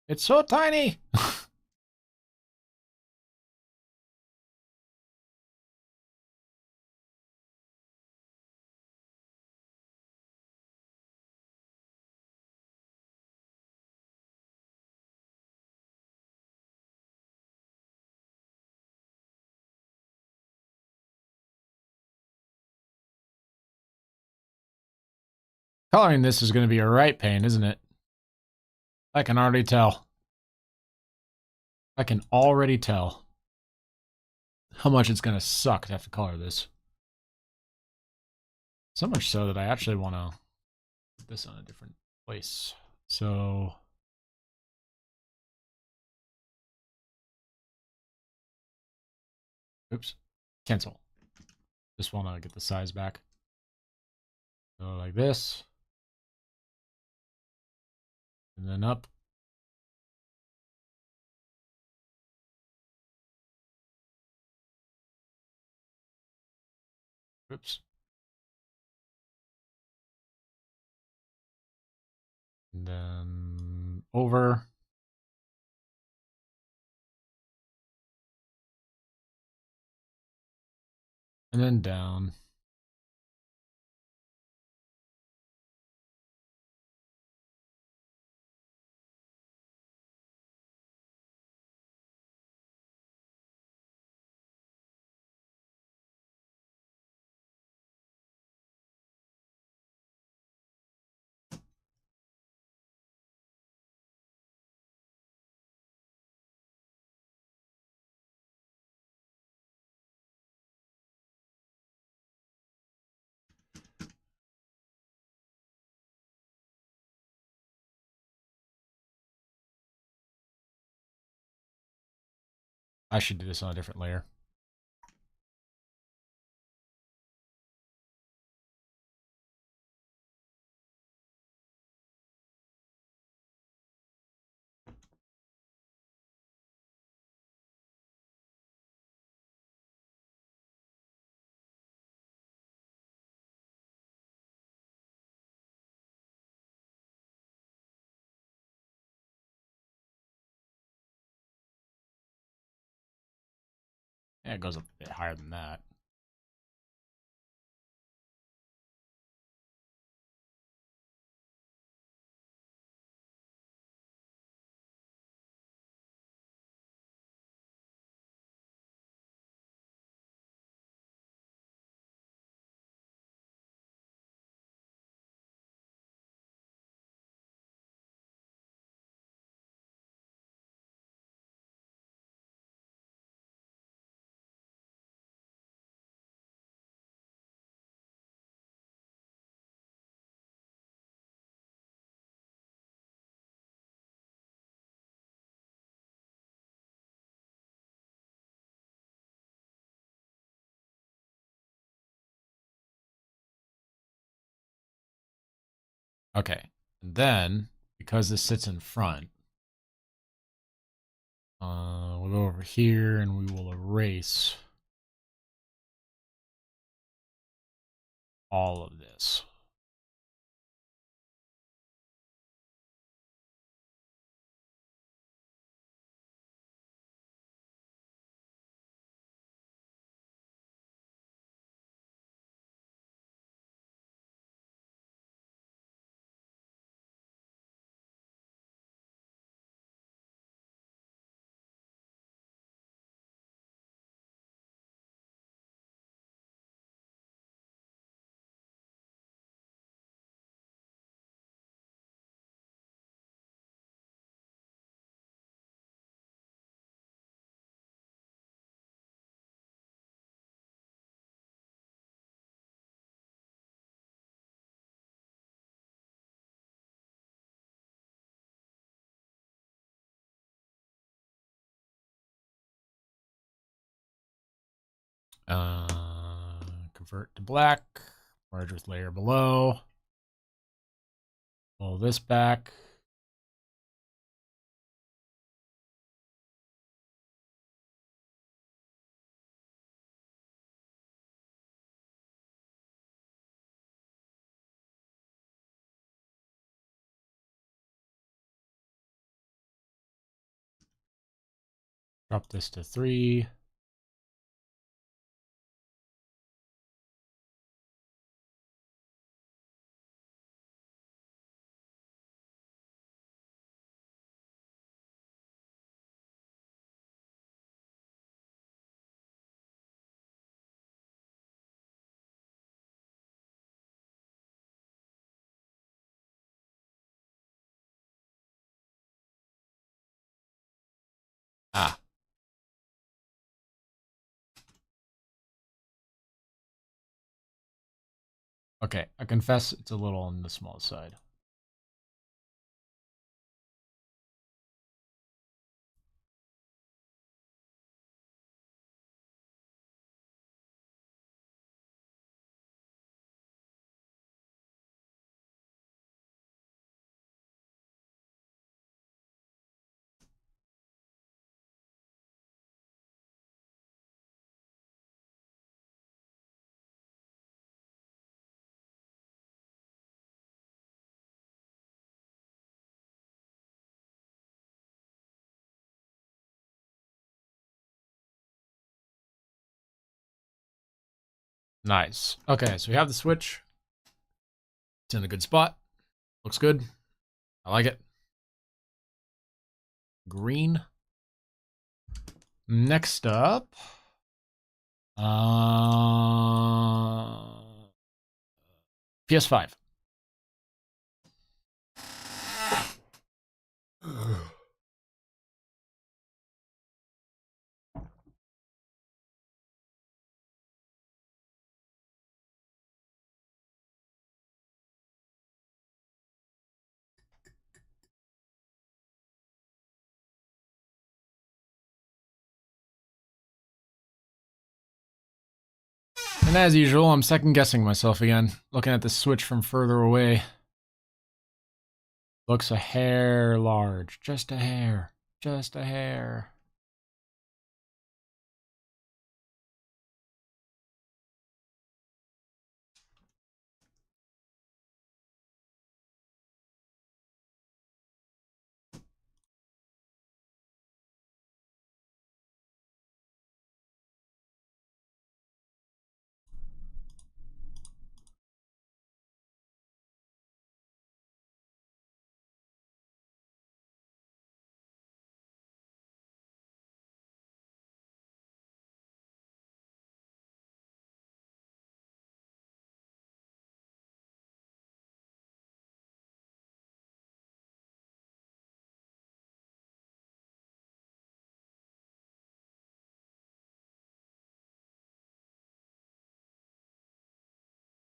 It's so tiny. Coloring this is going to be a right pain, isn't it? I can already tell. I can already tell how much it's going to suck to have to color this. So much so that I actually want to put this on a different place. So oops, cancel. Just want to get the size back. So like this. And then up. Oops. And then over. And then down. I should do this on a different layer. Yeah, it goes a bit higher than that. Okay. And then, because this sits in front, we'll go over here and we will erase all of this. Convert to black. Merge with layer below. Pull this back. Drop this to 3. Ah. Okay, I confess it's a little on the small side. Nice. Okay, so we have the switch. It's in a good spot. Looks good. I like it. Green. Next up. PS5. And as usual, I'm second guessing myself again, looking at the switch from further away. Looks a hair large. Just a hair. Just a hair.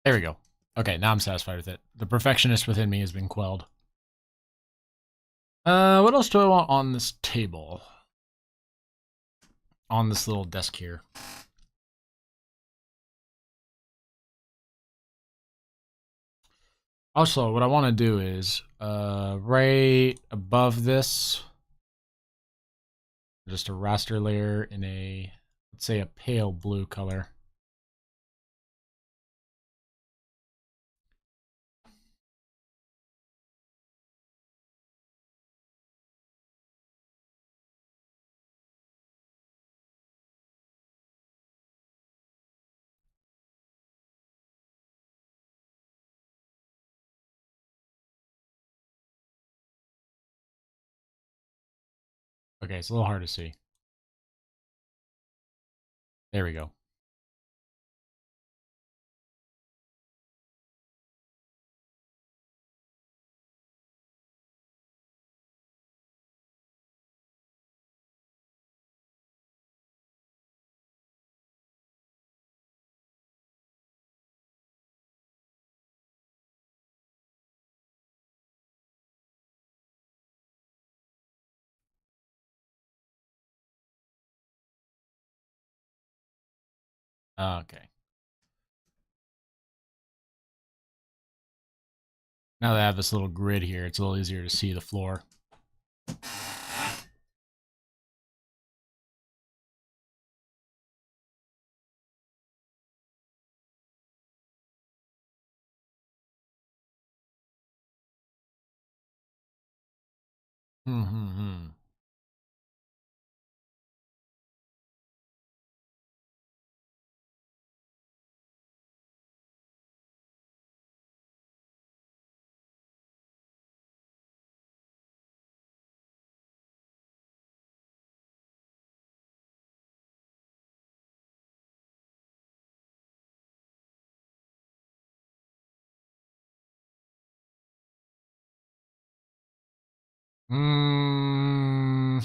There we go. Okay, now I'm satisfied with it. The perfectionist within me has been quelled. What else do I want on this table? On this little desk here. Also, what I want to do is, right above this, just a raster layer in a, let's say, a pale blue color. Okay, it's a little hard to see. There we go. Okay. Now that I have this little grid here, it's a little easier to see the floor. Hmm. Mm,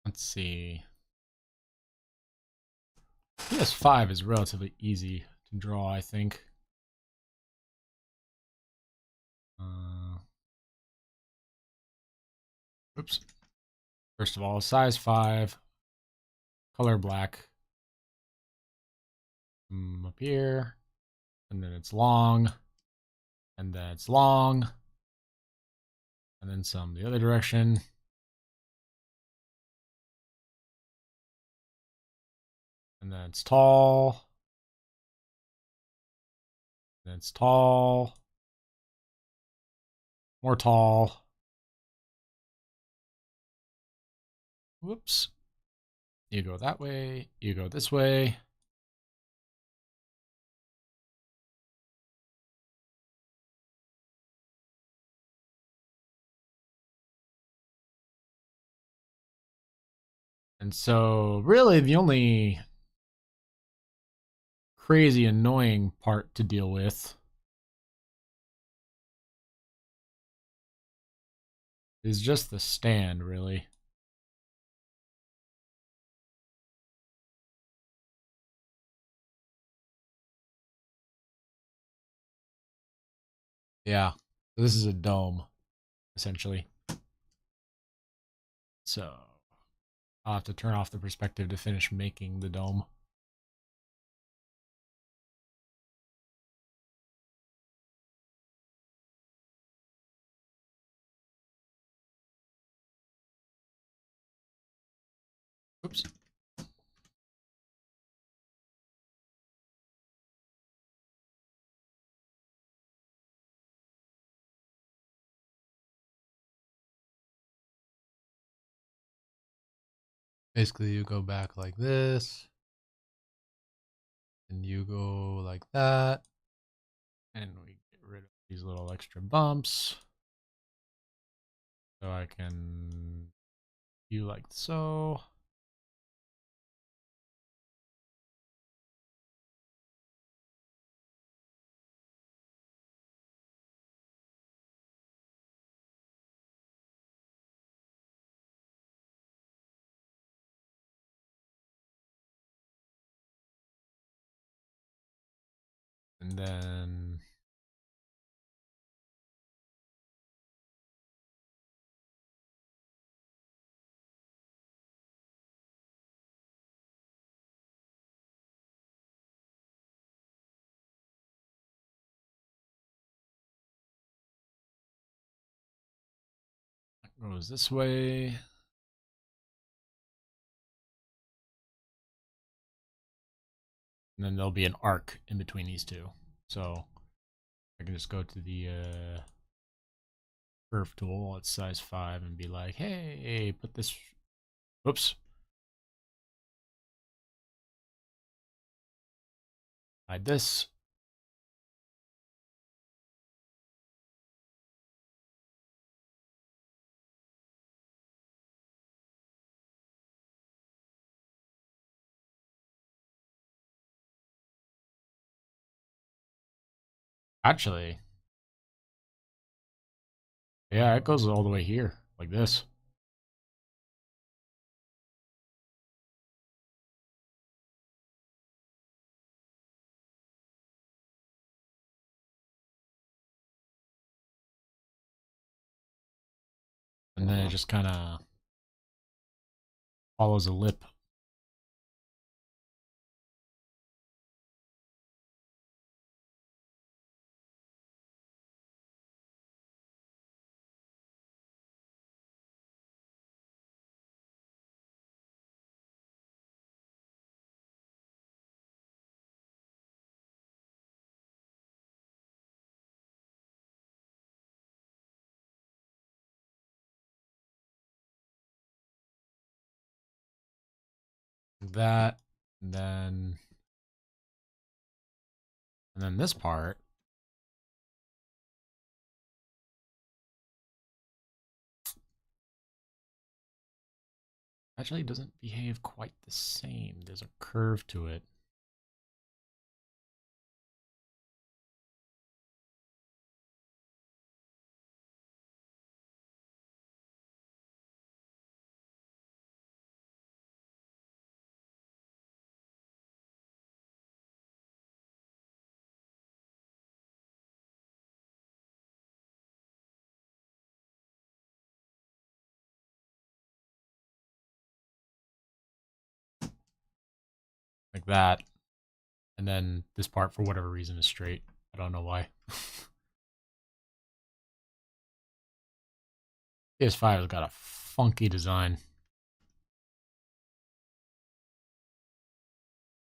let's see. PS5 is relatively easy to draw, I think. Uh, oops. First of all, size 5, color black. Up here. And then it's long. And then it's long. And then some the other direction. And then it's tall. And it's tall. More tall. Whoops. You go that way. You go this way. And so, really, the only crazy annoying part to deal with is just the stand, really. Yeah. This is a dome, essentially. So, I'll have to turn off the perspective to finish making the dome. Oops. Basically, you go back like this, and you go like that, and we get rid of these little extra bumps. So I can view like so. And then it goes this way. And then there'll be an arc in between these two. So I can just go to the curve tool at size 5 and be like, hey, put this. Whoops. Hide this. Actually, yeah, it goes all the way here, like this. And then it just kind of follows a lip. That, and then this part actually doesn't behave quite the same. There's a curve to it. Like that. And then this part, for whatever reason, is straight. I don't know why. PS5 has got a funky design.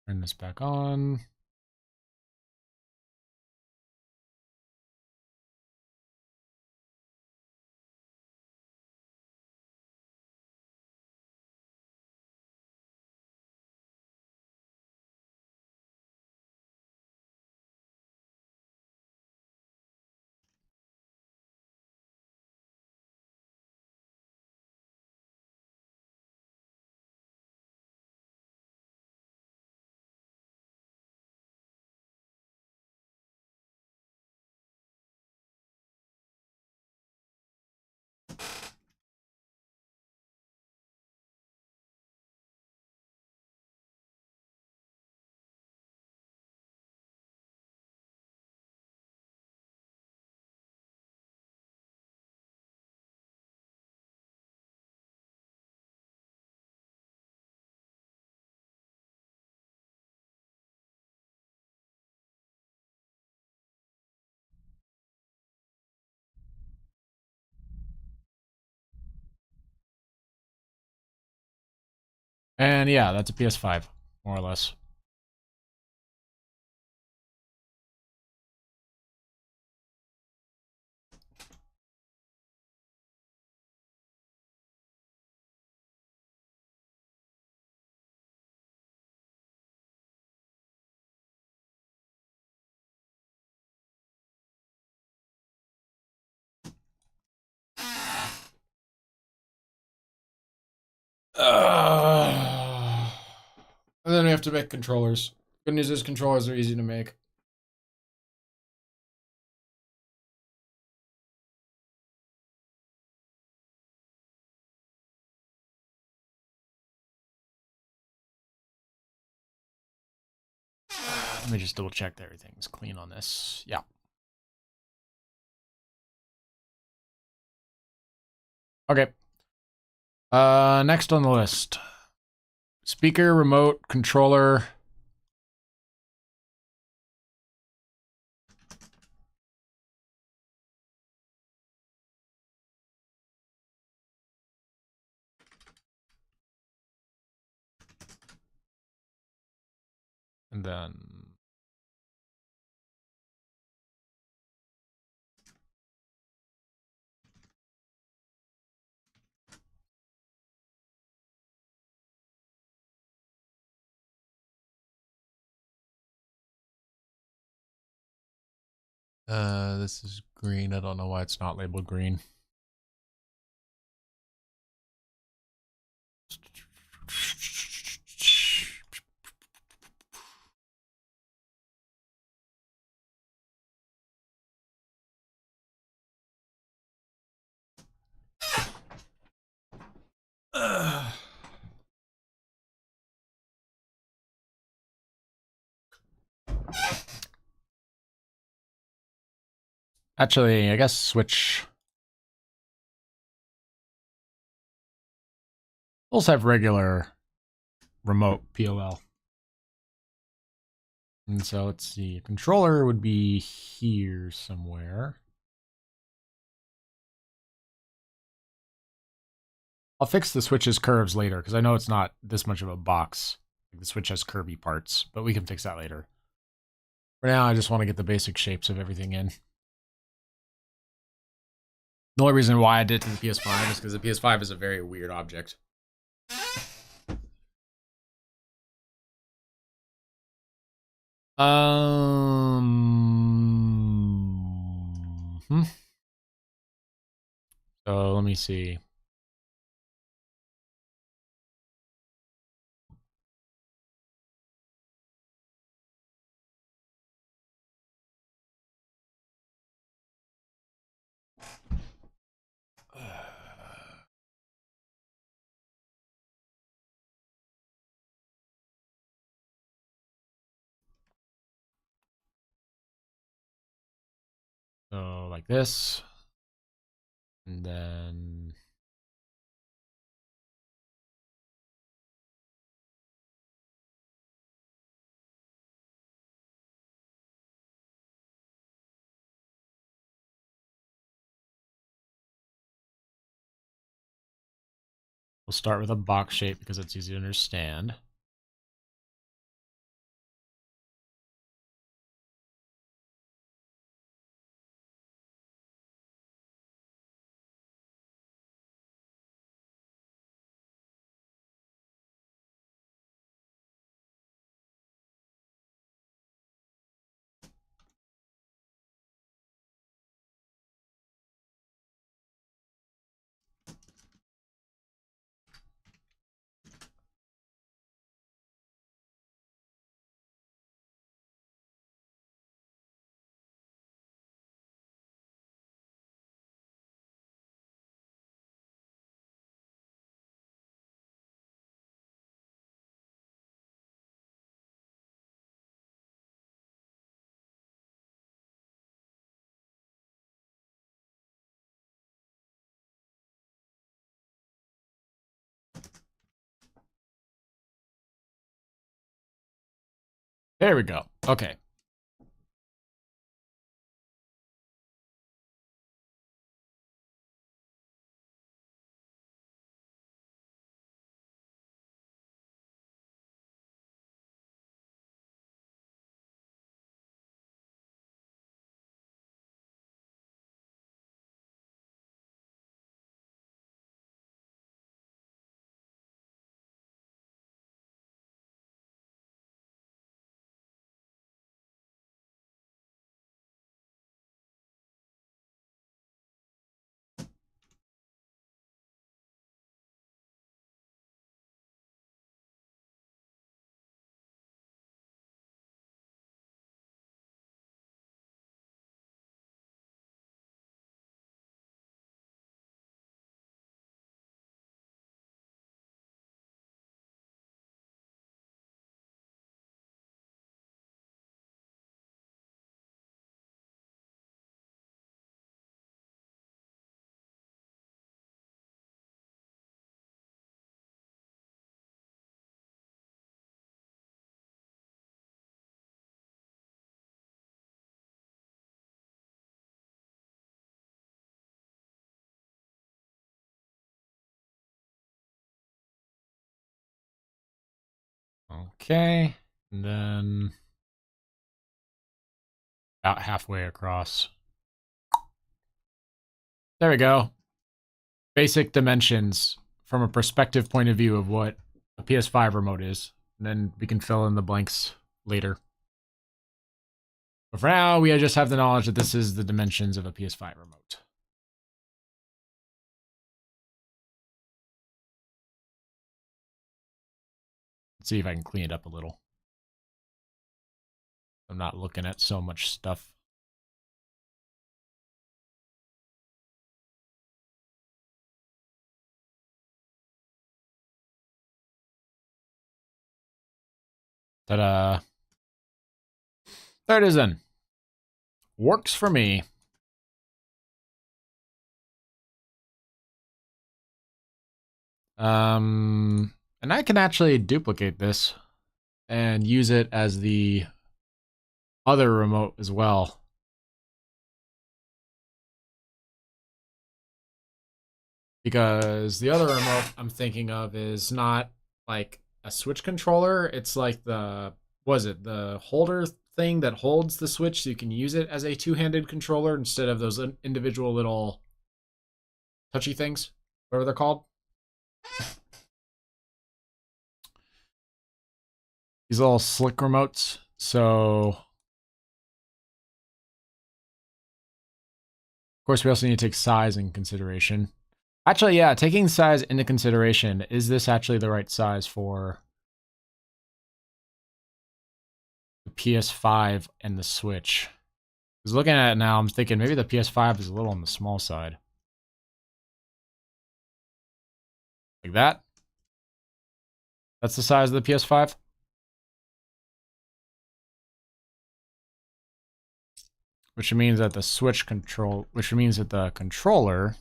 Turn this back on. And yeah, that's a PS5, more or less. And then we have to make controllers. Good news is controllers are easy to make. Let me just double check that everything's clean on this. Yeah. Okay. Next on the list. Speaker, remote, controller. And then This is green. I don't know why it's not labeled green. Actually, I guess switch. Also have regular remote POL. And so let's see. Controller would be here somewhere. I'll fix the switch's curves later because I know it's not this much of a box. The switch has curvy parts, but we can fix that later. For now, I just want to get the basic shapes of everything in. The only reason why I did it to the PS5 is because the PS5 is a very weird object. So let me see. So like this. And then we'll start with a box shape because it's easy to understand. There we go. Okay. Okay. And then about halfway across. There we go. Basic dimensions from a perspective point of view of what a PS5 remote is. And then we can fill in the blanks later. But for now, we just have the knowledge that this is the dimensions of a PS5 remote. Let's see if I can clean it up a little. I'm not looking at so much stuff. Ta-da. There it is then. Works for me. And I can actually duplicate this and use it as the other remote as well. Because the other remote I'm thinking of is not like a Switch controller. It's like the, was it the holder thing that holds the Switch so you can use it as a two-handed controller instead of those individual little touchy things, whatever they're called. These little slick remotes. So, of course, we also need to take size in consideration. Actually, yeah, taking size into consideration, is this actually the right size for the PS5 and the Switch? Because looking at it now, I'm thinking maybe the PS5 is a little on the small side. Like that? That's the size of the PS5? Which means that the Switch control, which means that the controller,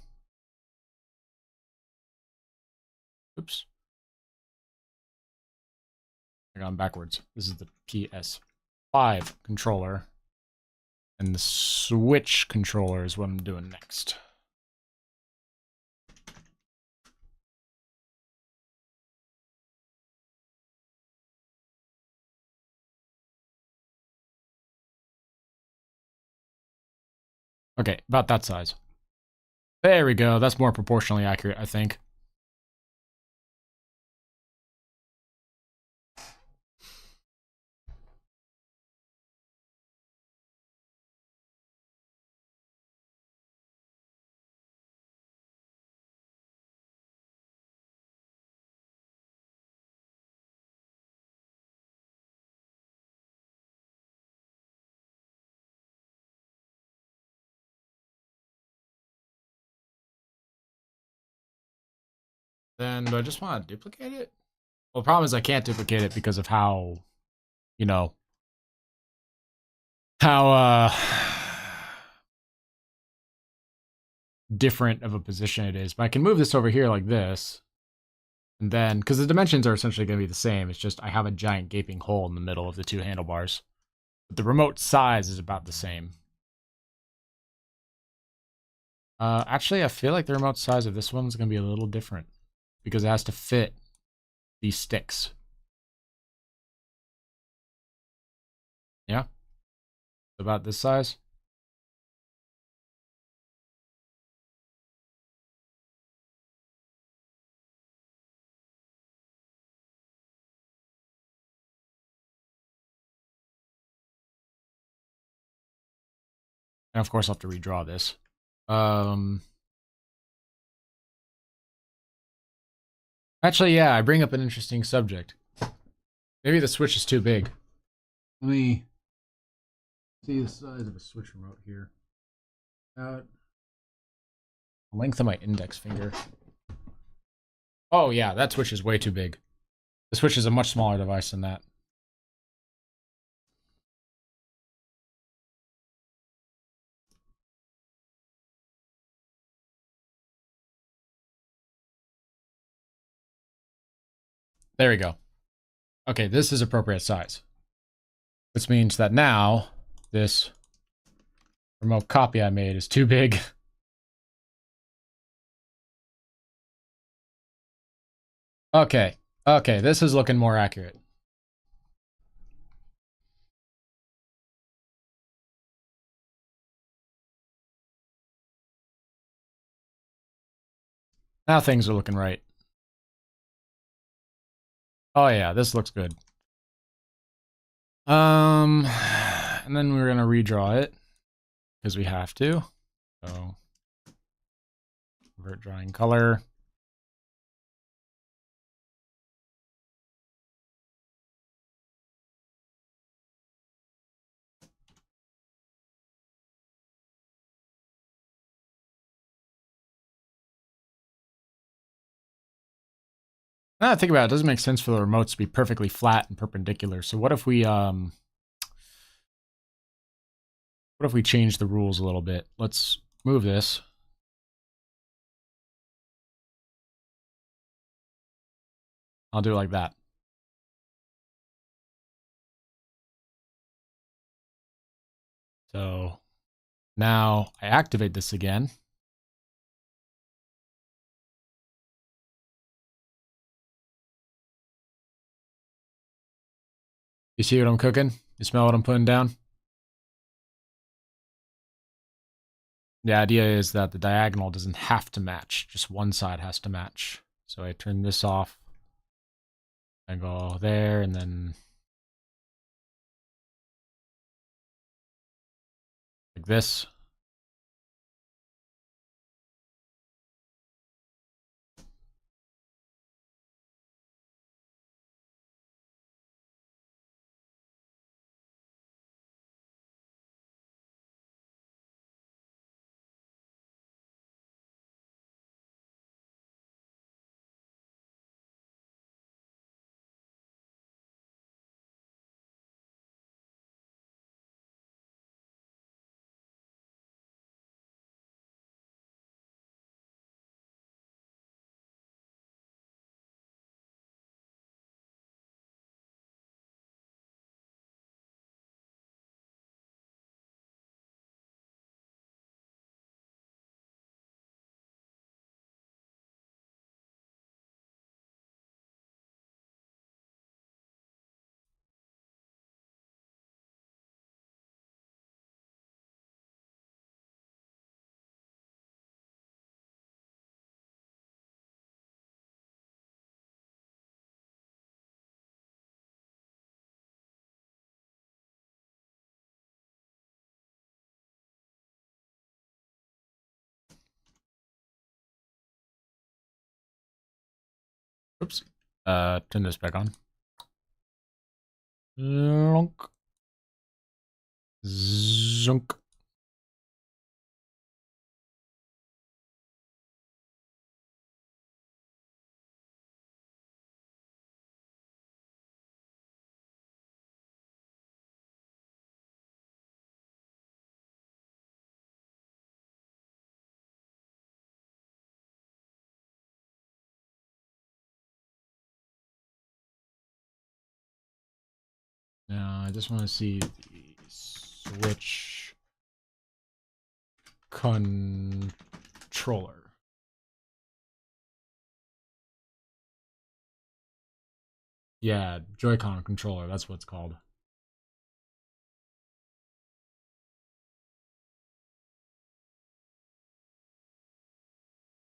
oops, I got backwards. This is the PS5 controller, and the Switch controller is what I'm doing next. Okay, about that size. There we go. That's more proportionally accurate, I think. Then do I just want to duplicate it? Well, the problem is I can't duplicate it because of how, you know, how different of a position it is. But I can move this over here like this. And then, because the dimensions are essentially going to be the same, it's just I have a giant gaping hole in the middle of the two handlebars. But the remote size is about the same. Actually, I feel like the remote size of this one's going to be a little different because it has to fit these sticks. Yeah? About this size. And of course, I'll have to redraw this. Actually, yeah, I bring up an interesting subject. Maybe the Switch is too big. Let me see the size of a Switch remote here. The length of my index finger. Oh, yeah, that Switch is way too big. The Switch is a much smaller device than that. There we go. Okay, this is appropriate size. Which means that now, this remote copy I made is too big. Okay, okay, this is looking more accurate. Now things are looking right. Oh yeah, this looks good. and then we're going to redraw it because we have to. So invert drawing color. Now that I think about it, it doesn't make sense for the remotes to be perfectly flat and perpendicular. So what if we change the rules a little bit? Let's move this. I'll do it like that. So now I activate this again. You see what I'm cooking? You smell what I'm putting down? The idea is that the diagonal doesn't have to match. Just one side has to match. So I turn this off. I go there and then like this. Oops. Turn this back on. Zonk. Zonk. Now I just want to see the Switch controller. Yeah, Joy-Con controller, that's what it's called.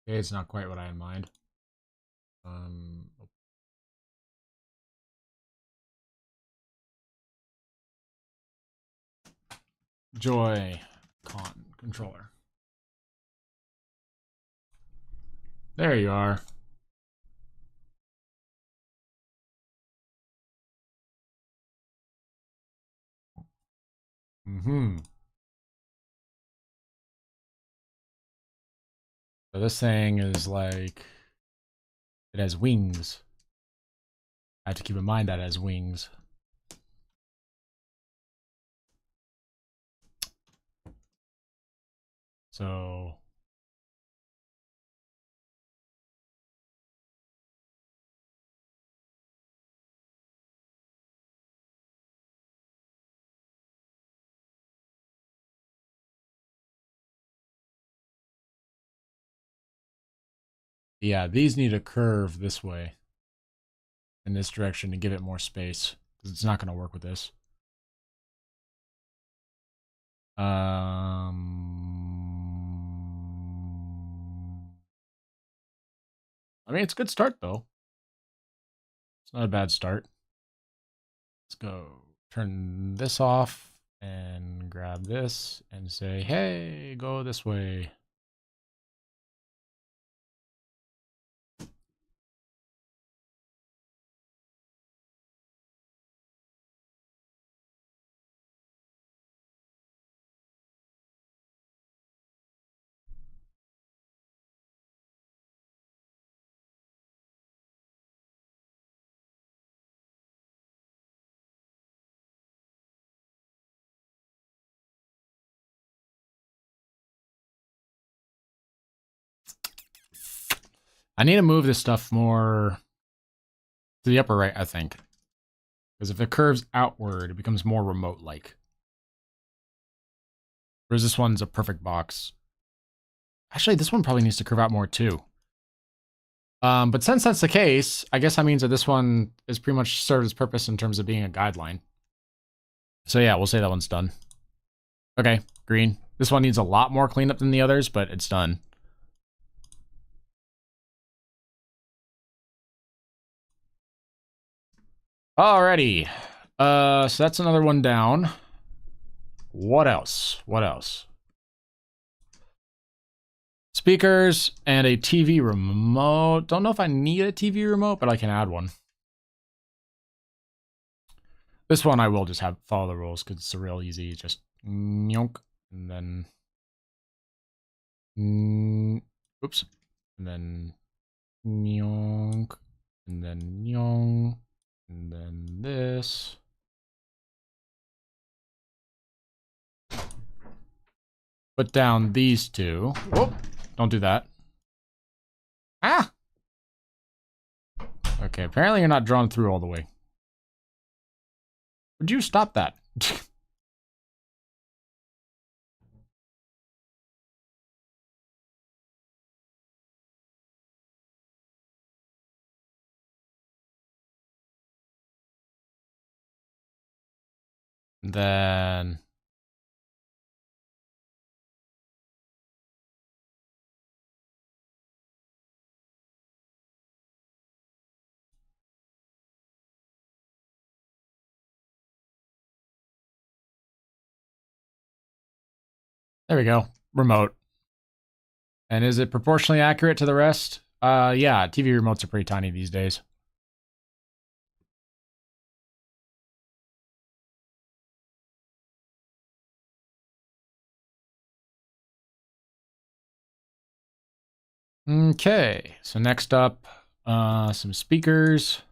Okay, it's not quite what I had in mind. Joy-Con controller. There you are. So this thing is like, it has wings. I have to keep in mind that it has wings. So yeah, these need a curve this way in this direction to give it more space because it's not going to work with this. I mean, it's a good start though. It's not a bad start. Let's go turn this off. and grab this and say, hey, go this way. I need to move this stuff more to the upper right, I think. Because if it curves outward, it becomes more remote-like. Whereas this one's a perfect box. Actually, this one probably needs to curve out more too. But since that's the case, I guess that means that this one is pretty much served its purpose in terms of being a guideline. So yeah, we'll say that one's done. Okay, green. This one needs a lot more cleanup than the others, but it's done. Alrighty. So that's another one down. What else? What else? Speakers and a TV remote. Don't know if I need a TV remote, but I can add one. This one I will just have follow the rules because it's real easy. Just nyonk and then oops, and then nyonk and then nyonk and then this. Put down these two. Whoop! Don't do that. Ah! Okay, apparently you're not drawn through all the way. Would you stop that? Then there we go. Remote. And is it proportionally accurate to the rest? Yeah, TV remotes are pretty tiny these days. Okay, so next up, some speakers.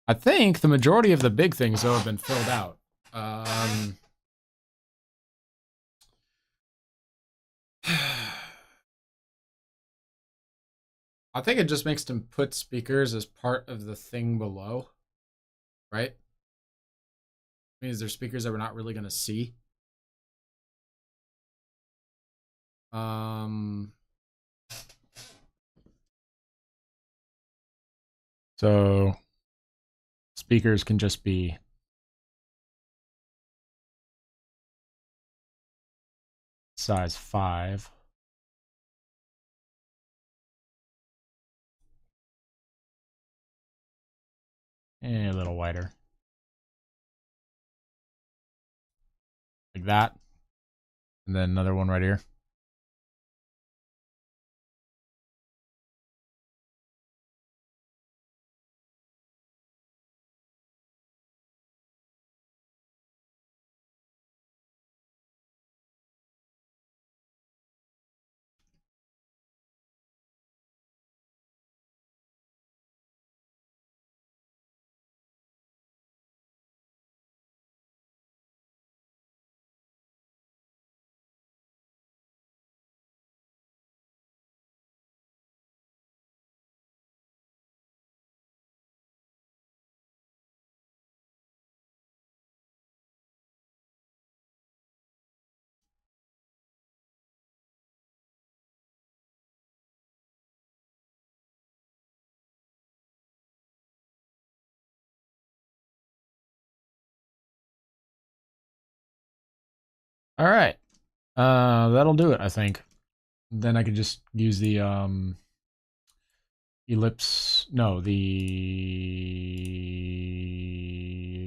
I think the majority of the big things, though, have been filled out. I think it just makes them put speakers as part of the thing below, right? Means there's speakers that we're not really going to see. So speakers can just be size 5. And a little wider. Like that. And then another one right here. All right. That'll do it, I think. Then I could just use the ellipse. No, the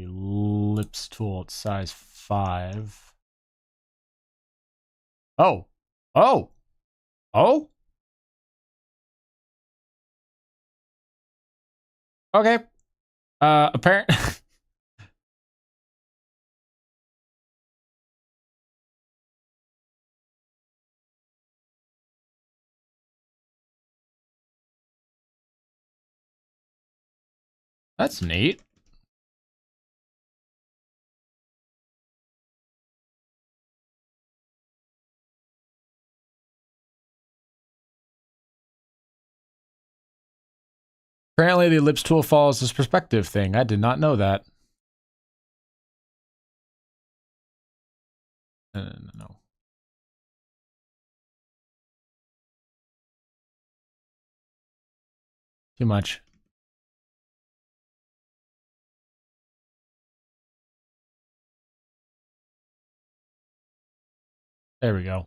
ellipse tool. It's size 5. Oh. Oh. Oh. Okay. Apparent. That's neat. Apparently the ellipse tool follows this perspective thing. I did not know that. No. Too much. There we go.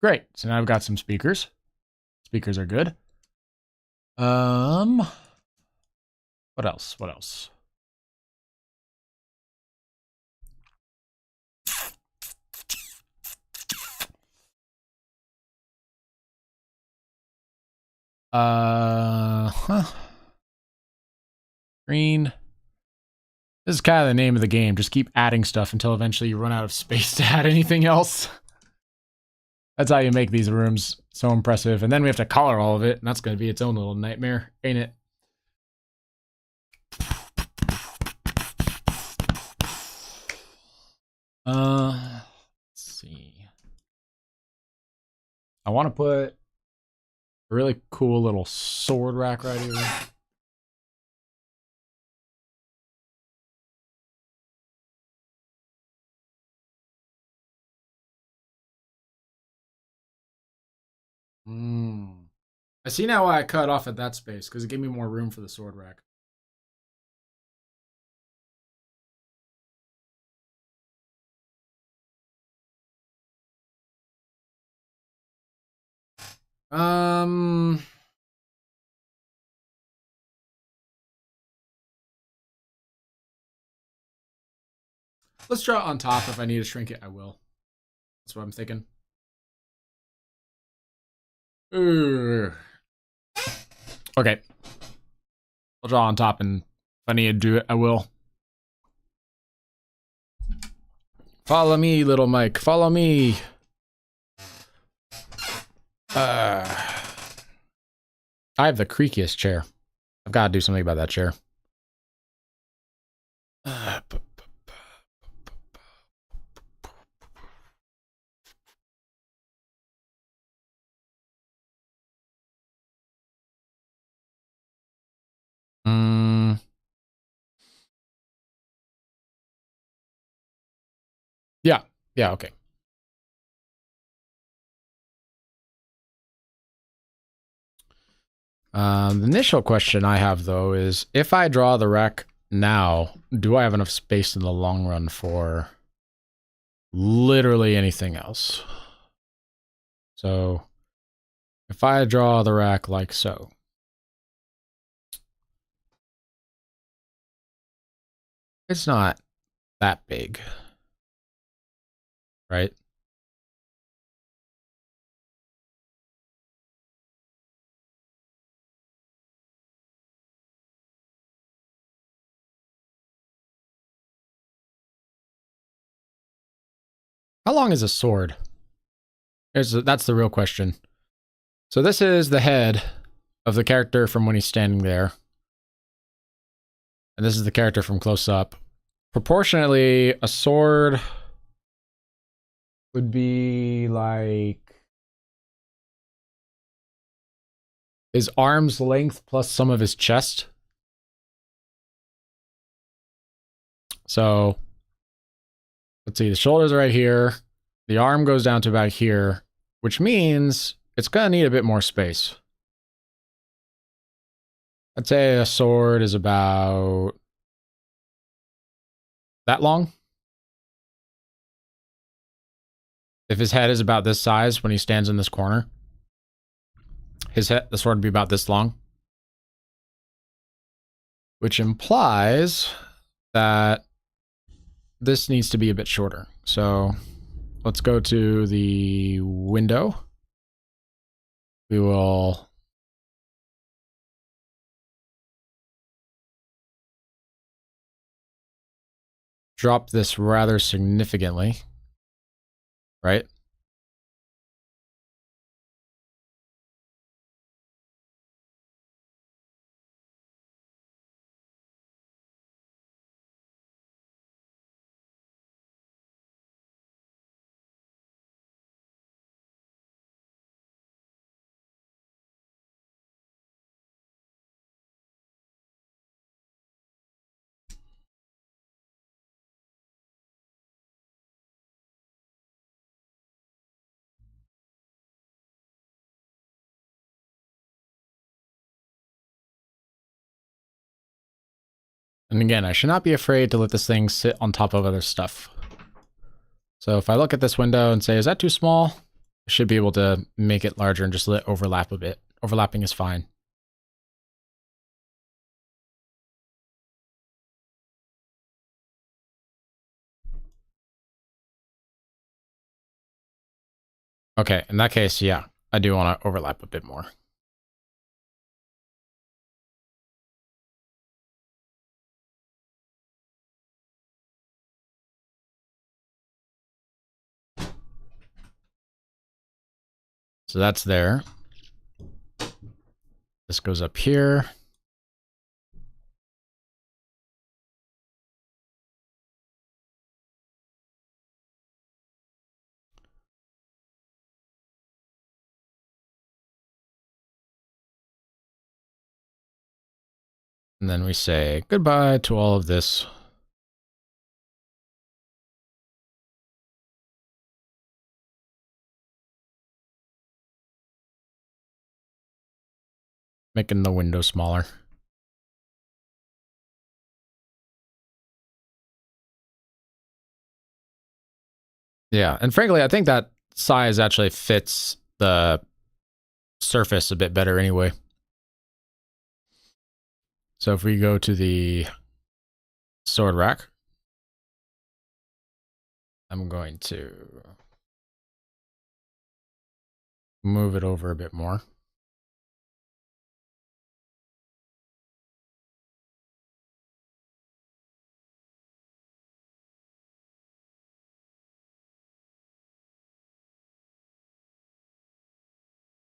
Great. So now I've got some speakers. Speakers are good. What else? What else? Green. This is kind of the name of the game. Just keep adding stuff until eventually you run out of space to add anything else. That's how you make these rooms so impressive. And then we have to color all of it, and that's going to be its own little nightmare, ain't it? Let's see. I want to put a really cool little sword rack right here. I see now why I cut off at that space, because it gave me more room for the sword rack. Let's draw it on top. If I need to shrink it, I will. That's what I'm thinking. Okay. I'll draw on top, and if I need to do it, I will. Follow me, little Mike. Follow me. I have the creakiest chair. I've got to do something about that chair. Yeah. Yeah, okay. The initial question I have, though, is if I draw the wreck now, do I have enough space in the long run for literally anything else? So, if I draw the rack like so, it's not that big, right? How long is a sword? That's the real question. So this is the head of the character from when he's standing there. And this is the character from close up. Proportionately, a sword would be like his arm's length plus some of his chest. So let's see, the shoulders are right here. The arm goes down to about here, which means it's going to need a bit more space. I'd say a sword is about that long. If his head is about this size when he stands in this corner, the sword would be about this long. Which implies that this needs to be a bit shorter. So let's go to the window. We will drop this rather significantly, right? And again, I should not be afraid to let this thing sit on top of other stuff. So if I look at this window and say, is that too small? I should be able to make it larger and just let it overlap a bit. Overlapping is fine. Okay, in that case, yeah, I do want to overlap a bit more. So that's there. This goes up here. And then we say goodbye to all of this. Making the window smaller. Yeah, and frankly, I think that size actually fits the surface a bit better anyway. So if we go to the sword rack, I'm going to move it over a bit more.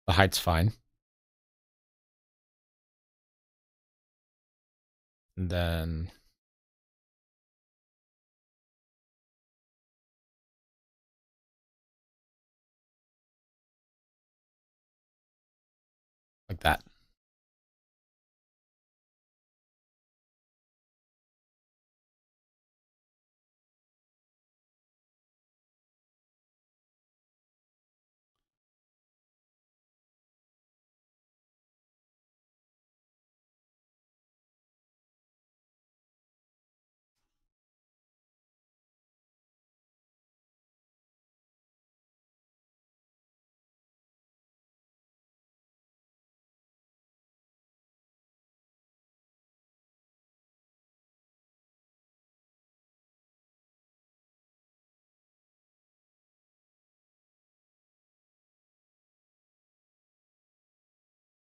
The height's fine. And then like that.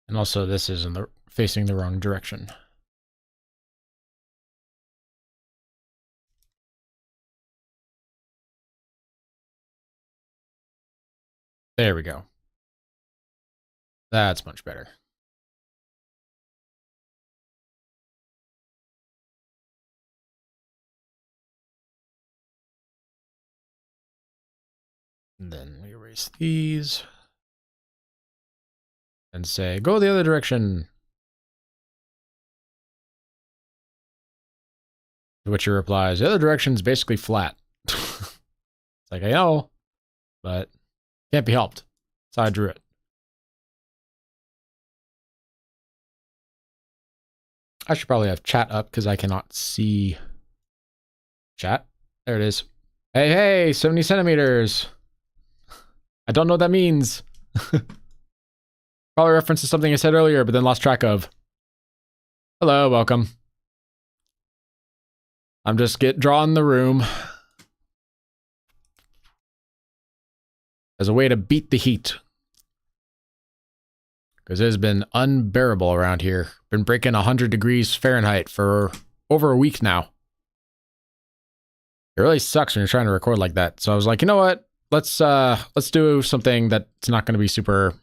And also this is facing the wrong direction. There we go. That's much better. And then we erase these and say, go the other direction. To which he replies, the other direction's basically flat. It's like, I know, but can't be helped. That's how I drew it. I should probably have chat up because I cannot see chat. There it is. Hey, hey, 70 centimeters. I don't know what that means. Probably reference to something I said earlier, but then lost track of. Hello, welcome. I'm just drawing the room. as a way to beat the heat. Because it has been unbearable around here. Been breaking 100 degrees Fahrenheit for over a week now. It really sucks when you're trying to record like that. So I was like, you know what? Let's do something that's not going to be super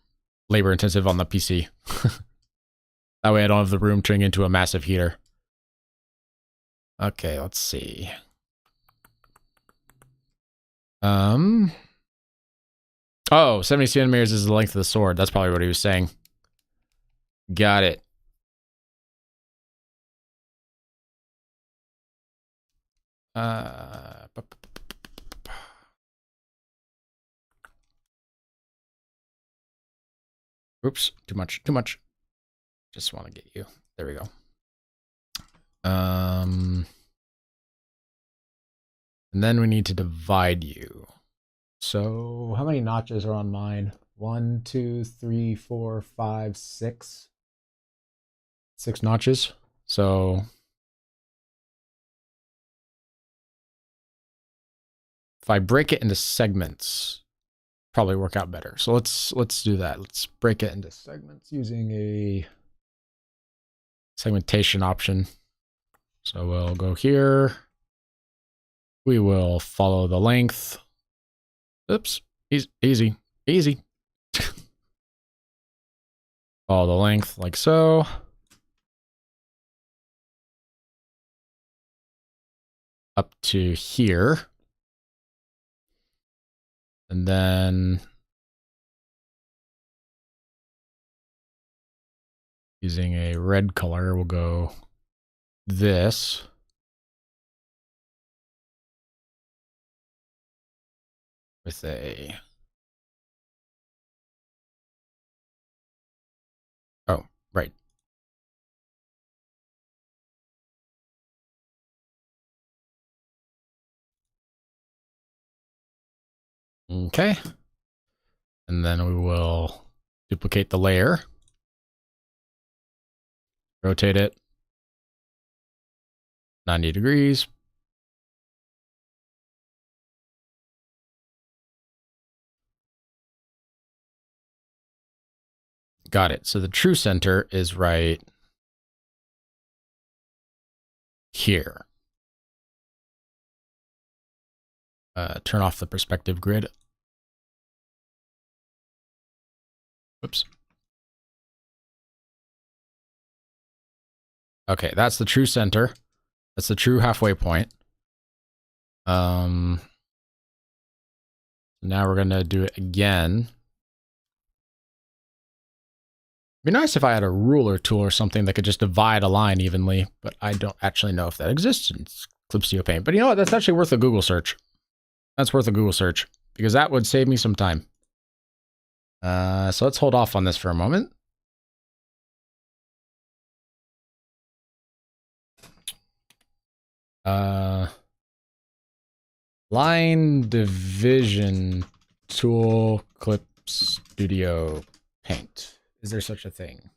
labor intensive on the PC. That way I don't have the room turning into a massive heater. Okay, let's see. Oh, 70 centimeters is the length of the sword. That's probably what he was saying. Got it. Oops, too much. Just want to get you. There we go. And then we need to divide you. So how many notches are on mine? 1, 2, 3, 4, 5, 6. 6 notches. So if I break it into segments, probably work out better. So let's do that. Let's break it into segments using a segmentation option. So we'll go here. We will follow the length. Oops, easy. Follow the length like so. Up to here. And then using a red color, we'll go this. With a... Oh, right. Okay. And then we will duplicate the layer. Rotate it 90 degrees. Got it. So the true center is right here. Turn off the perspective grid. Oops. Okay, that's the true center. That's the true halfway point. Now we're going to do it again. It'd be nice if I had a ruler tool or something that could just divide a line evenly, but I don't actually know if that exists in Clip Studio Paint. But you know what? That's actually worth a Google search. That's worth a Google search because that would save me some time. So let's hold off on this for a moment. Line division tool, Clip Studio Paint. Is there such a thing?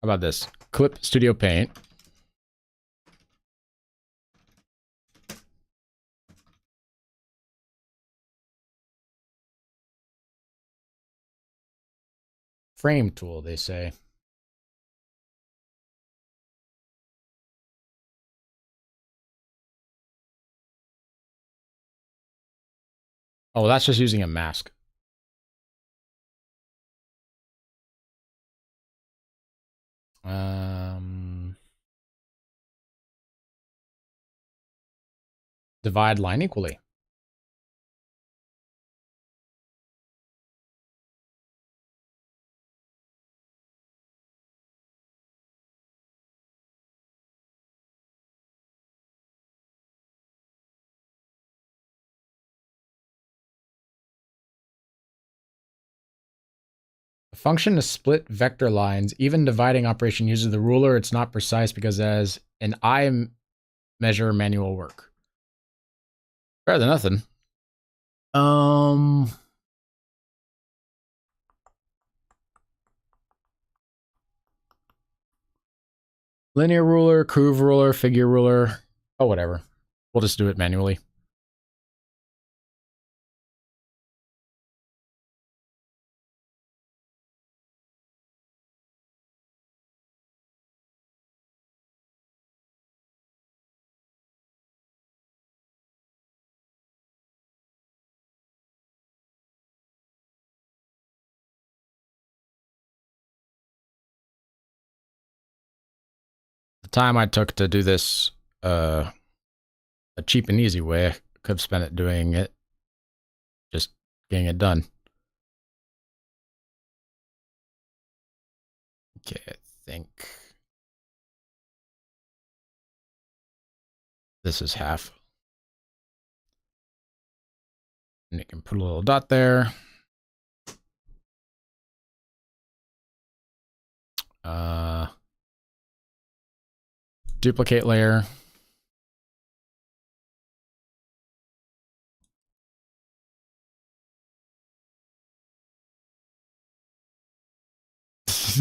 How about this? Clip Studio Paint. Frame tool, they say. Oh, that's just using a mask. Divide line equally. The function to split vector lines, even dividing operation uses the ruler. It's not precise because as an eye measure manual work. Better than nothing. Linear ruler, curve ruler, figure ruler. Oh, whatever. We'll just do it manually. The time I took to do this a cheap and easy way, I could have spent it doing it, just getting it done. Okay, I think this is half. And you can put a little dot there. Duplicate layer.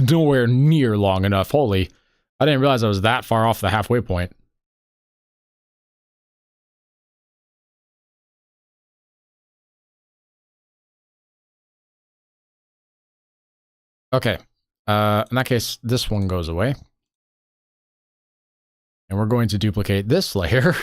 Nowhere near long enough. Holy. I didn't realize I was that far off the halfway point. Okay. In that case, this one goes away. And we're going to duplicate this layer.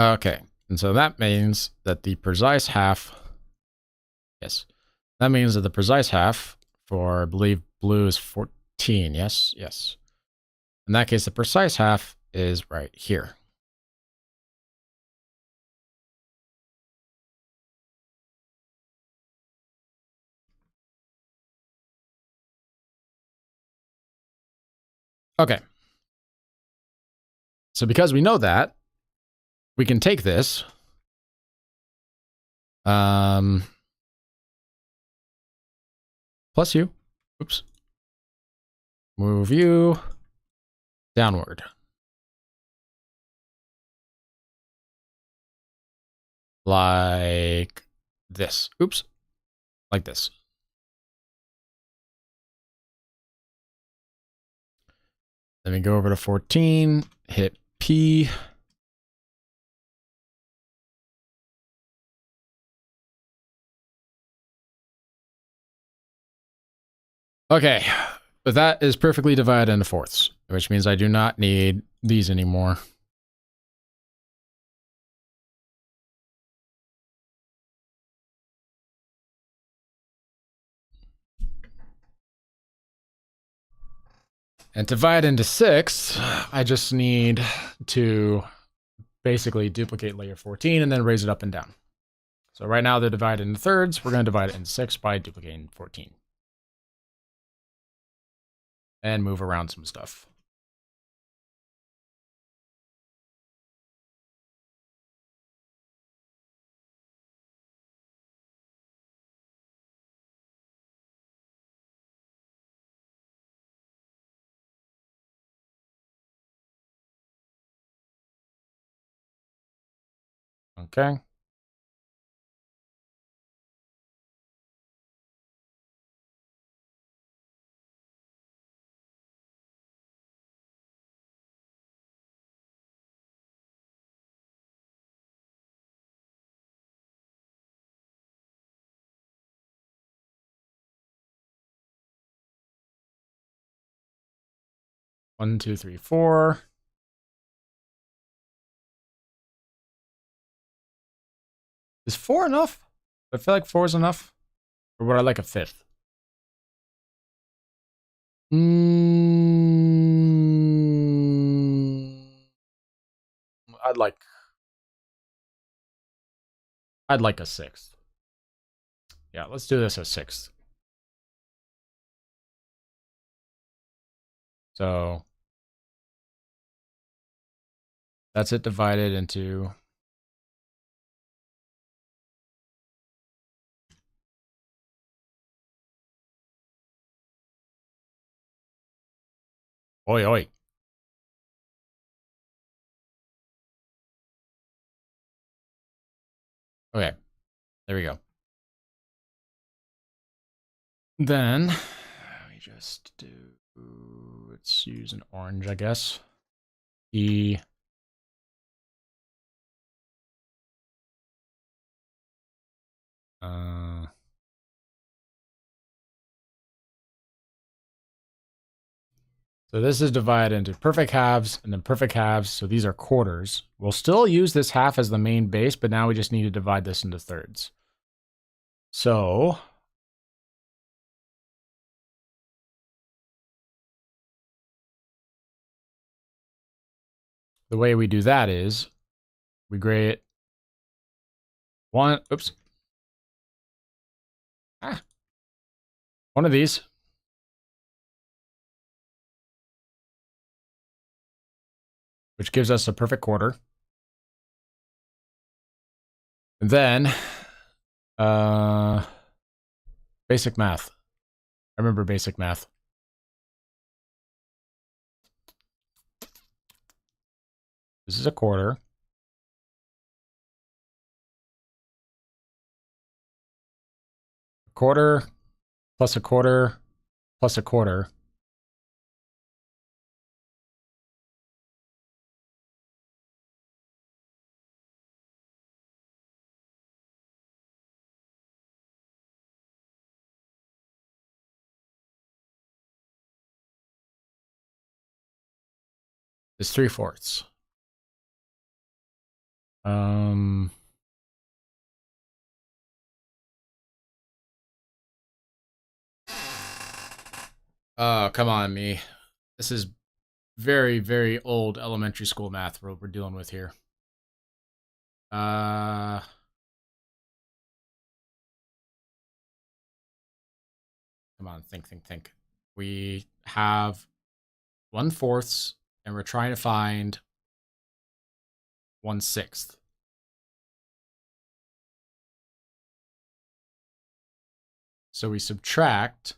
Okay. And so that means that the precise half, yes, that means that the precise half for, I believe, blue is 14. Yes, yes. In that case, the precise half is right here. Okay. So because we know that, we can take this. Plus you. Oops. Move you downward. Like this. Oops. Like this. Then we go over to 14, hit P. Okay, but that is perfectly divided into fourths, which means I do not need these anymore. And to divide into sixths, I just need to basically duplicate layer 14 and then raise it up and down. So right now they're divided into thirds. We're going to divide it into 6 by duplicating 14. And move around some stuff. Okay. One, two, three, four. Is 4 enough? I feel like 4 is enough. Or would I like a fifth? I'd like a sixth. Yeah, let's do this as sixth. So that's it divided into Oi, oi. Okay, there we go. Then we just do, let's use an orange, I guess. E. So this is divided into perfect halves and then perfect halves. So these are quarters. We'll still use this half as the main base, but now we just need to divide this into thirds. So the way we do that is we grade one, oops. One of these. Which gives us a perfect quarter. And then, basic math. I remember basic math. This is a quarter. A quarter plus a quarter plus a quarter. Is 3/4. Oh, come on, me. This is very, very old elementary school math we're dealing with here. Come on, think. We have 1/4, and we're trying to find 1/6. So we subtract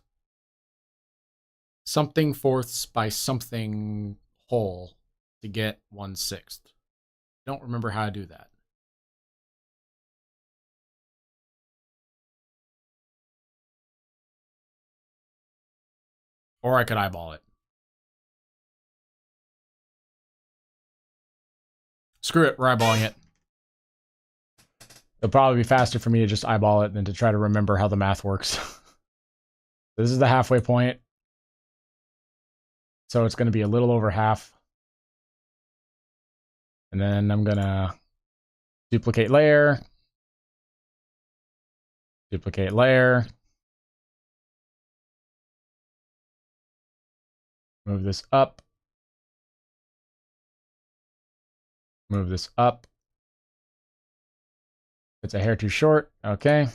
something fourths by something whole to get 1/6. Don't remember how to do that. Or I could eyeball it. Screw it, we're eyeballing it. It'll probably be faster for me to just eyeball it than to try to remember how the math works. This is the halfway point. So it's going to be a little over half. And then I'm going to duplicate layer. Duplicate layer. Move this up. Move this up. It's a hair too short. Okay.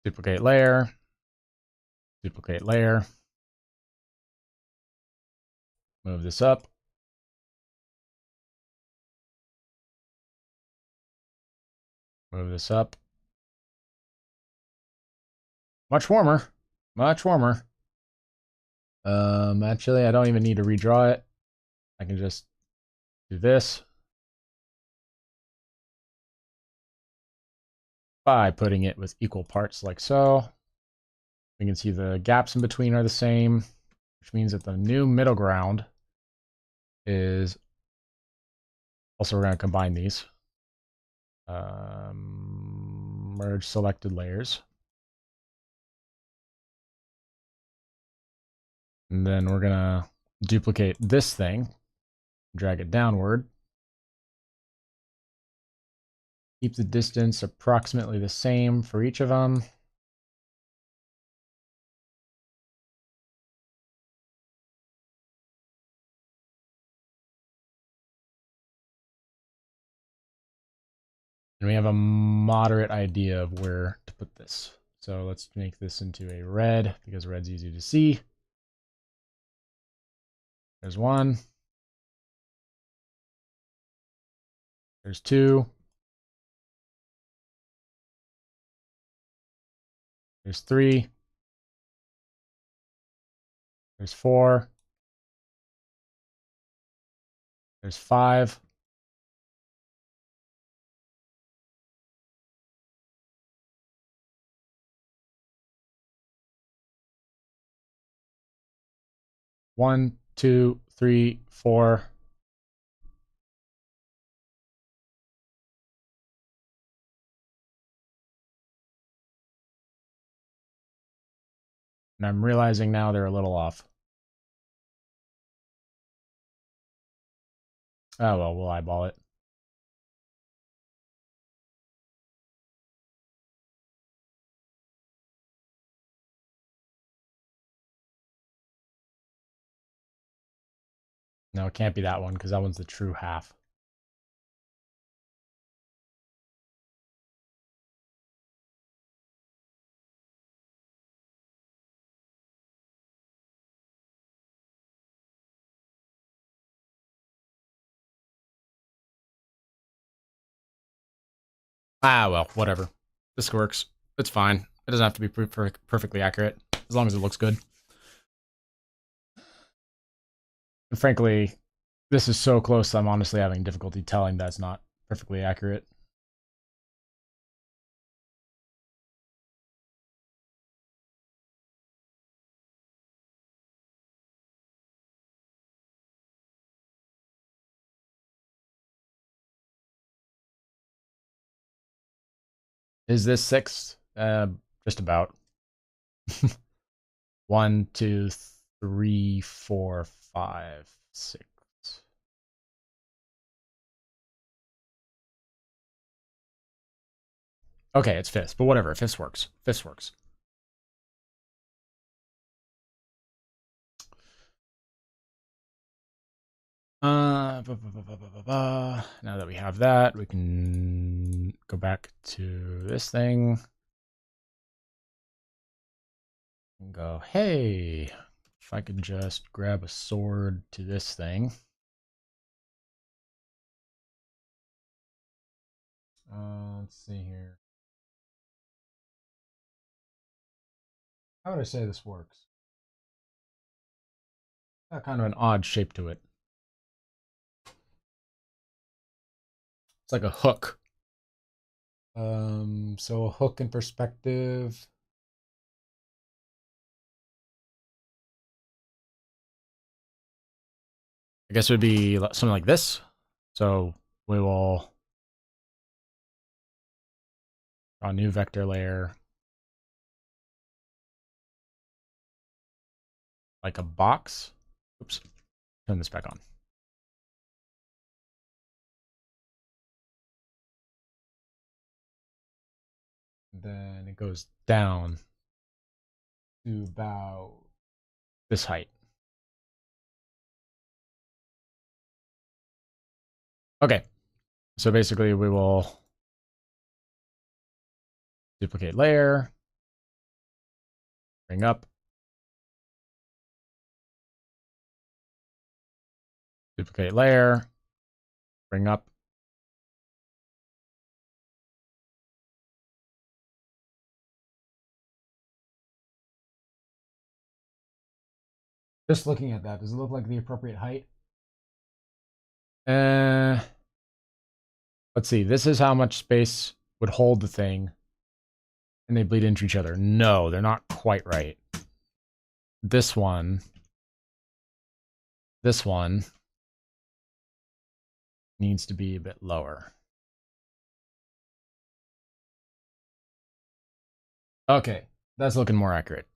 Duplicate layer. Duplicate layer. Move this up. Move this up. Much warmer. Much warmer. Actually, I don't even need to redraw it. I can just do this by putting it with equal parts like so. We can see the gaps in between are the same, which means that the new middle ground is also, we're going to combine these. Merge selected layers. And then we're going to duplicate this thing, drag it downward. Keep the distance approximately the same for each of them. And we have a moderate idea of where to put this. So let's make this into a red because red's easy to see. There's one. There's 2. There's 3. There's 4. There's 5. One, 2, 3, 4. And I'm realizing now they're a little off. Oh, well, we'll eyeball it. No, it can't be that one because that one's the true half. Ah, well, whatever. This works. It's fine. It doesn't have to be perfectly accurate, as long as it looks good. And frankly, this is so close, I'm honestly having difficulty telling that's not perfectly accurate. Is this 6? Just about. 1, 2, 3, 4, 5, 6. Okay, it's 5th, but whatever. 5th works. 5th works. Now that we have that, we can go back to this thing and go, hey, if I could just grab a sword to this thing. Let's see here. How would I say this works? Got kind of an odd shape to it. It's like a hook. So a hook in perspective. I guess it would be something like this. So we will draw a new vector layer. Like a box. Oops. Turn this back on. Then it goes down to about this height. Okay. So basically we will duplicate layer, bring up, duplicate layer, bring up. Just looking at that, does it look like the appropriate height? Let's see. This is how much space would hold the thing. And they bleed into each other. No, they're not quite right. This one needs to be a bit lower. Okay, that's looking more accurate.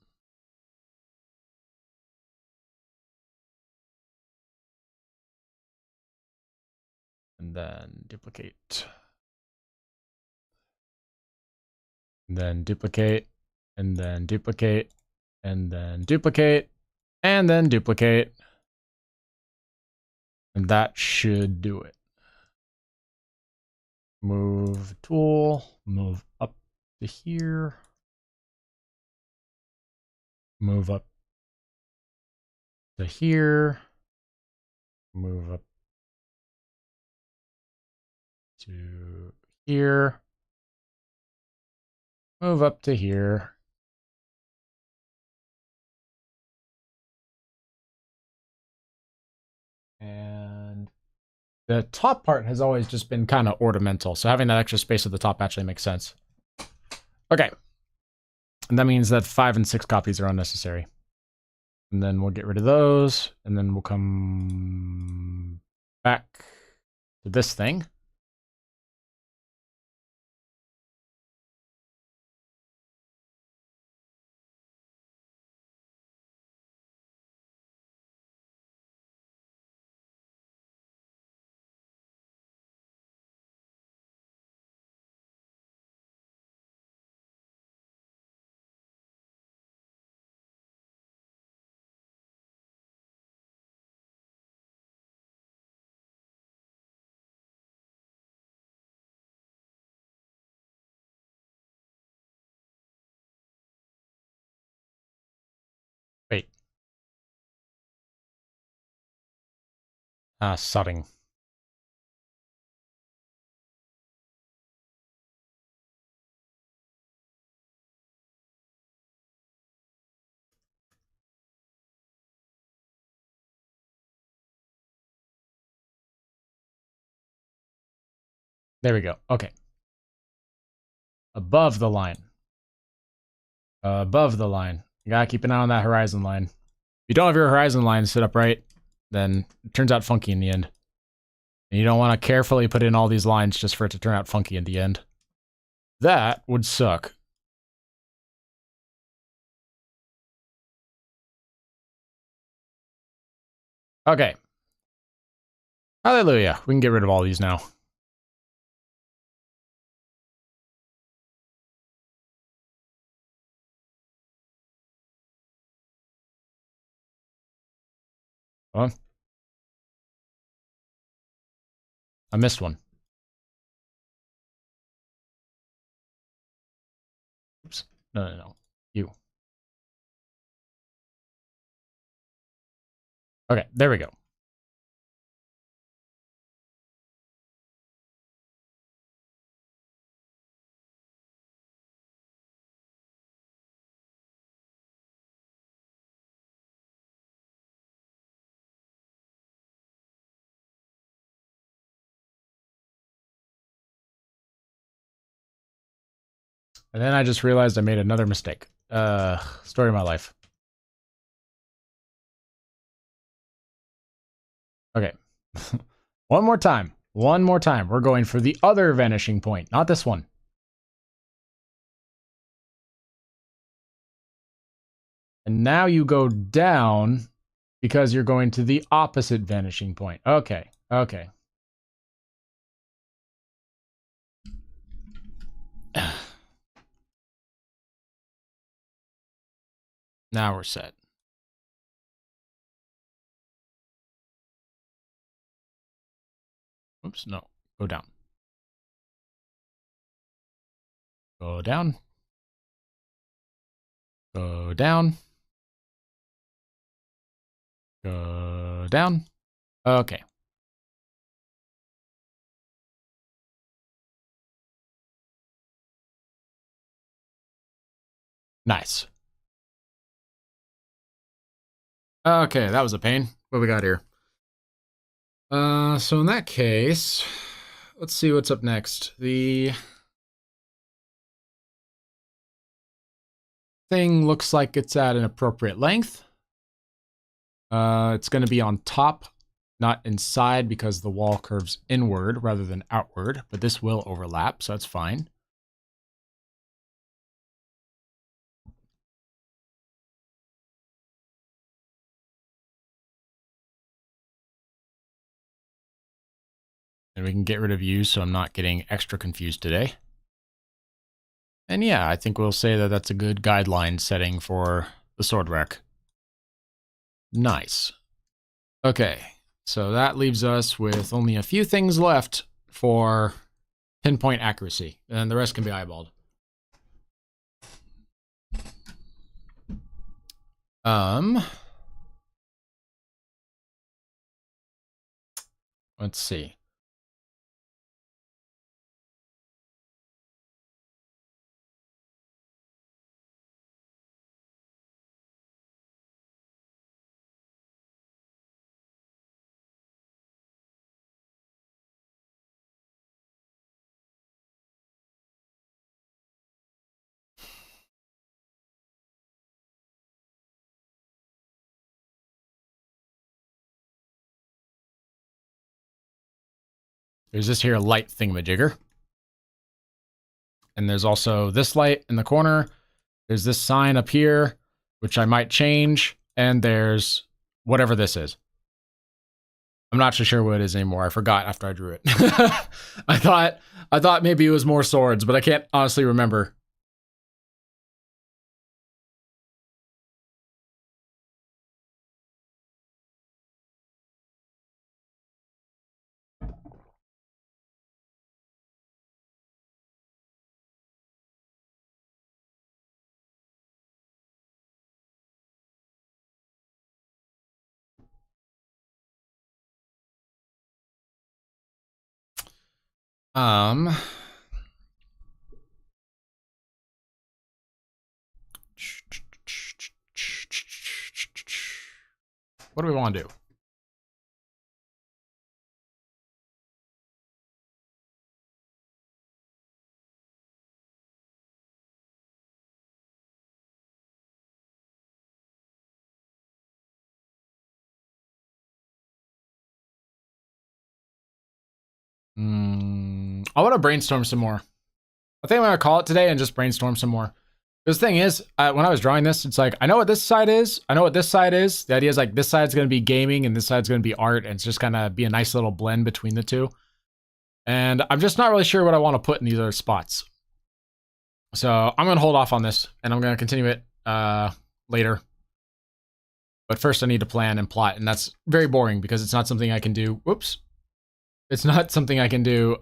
And then duplicate. And then duplicate. And then duplicate. And then duplicate. And then duplicate. And that should do it. Move tool. Move up to here. Move up to here. Move up to here. Move up to here. And the top part has always just been kind of ornamental, so having that extra space at the top actually makes sense. Okay. And that means that 5 and 6 copies are unnecessary. And then we'll get rid of those, and then we'll come back to this thing. Wait. Sodding. There we go. Okay. Above the line. Above the line. You gotta keep an eye on that horizon line. If you don't have your horizon line set up right, then it turns out funky in the end. And you don't want to carefully put in all these lines just for it to turn out funky in the end. That would suck. Okay. Hallelujah. We can get rid of all these now. Huh? I missed one. Oops. No. You. Okay, there we go. And then I just realized I made another mistake. Story of my life. Okay. One more time. One more time. We're going for the other vanishing point, not this one. And now you go down because you're going to the opposite vanishing point. Okay. Okay. Now we're set. Oops, no. Go down. Go down. Go down. Go down. Okay. Nice. Okay, that was a pain. What we got here? So in that case, let's see what's up next. The thing looks like it's at an appropriate length. It's going to be on top, not inside, because the wall curves inward rather than outward, but this will overlap, so that's fine. And we can get rid of you so I'm not getting extra confused today. And yeah, I think we'll say that that's a good guideline setting for the sword rack. Nice. Okay, so that leaves us with only a few things left for pinpoint accuracy, and the rest can be eyeballed. Let's see. There's this here light thingamajigger. And there's also this light in the corner. There's this sign up here, which I might change. And there's whatever this is. I'm not so sure what it is anymore. I forgot after I drew it. I thought maybe it was more swords, but I can't honestly remember. What do we want to do? I want to brainstorm some more. I think I'm going to call it today and just brainstorm some more. Because the thing is, when I was drawing this, it's like, I know what this side is. I know what this side is. The idea is like this side's going to be gaming and this side's going to be art. And it's just going to be a nice little blend between the two. And I'm just not really sure what I want to put in these other spots. So I'm going to hold off on this and I'm going to continue it later. But first I need to plan and plot. And that's very boring because it's not something I can do. Whoops. It's not something I can do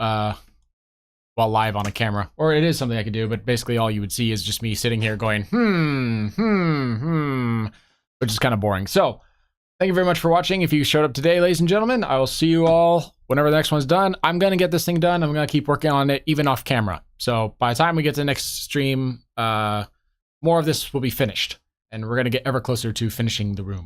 while live on a camera. Or it is something I can do, but basically all you would see is just me sitting here going, which is kind of boring. So, thank you very much for watching. If you showed up today, ladies and gentlemen, I will see you all whenever the next one's done. I'm going to get this thing done. I'm going to keep working on it, even off camera. So, by the time we get to the next stream, more of this will be finished. And we're going to get ever closer to finishing the room.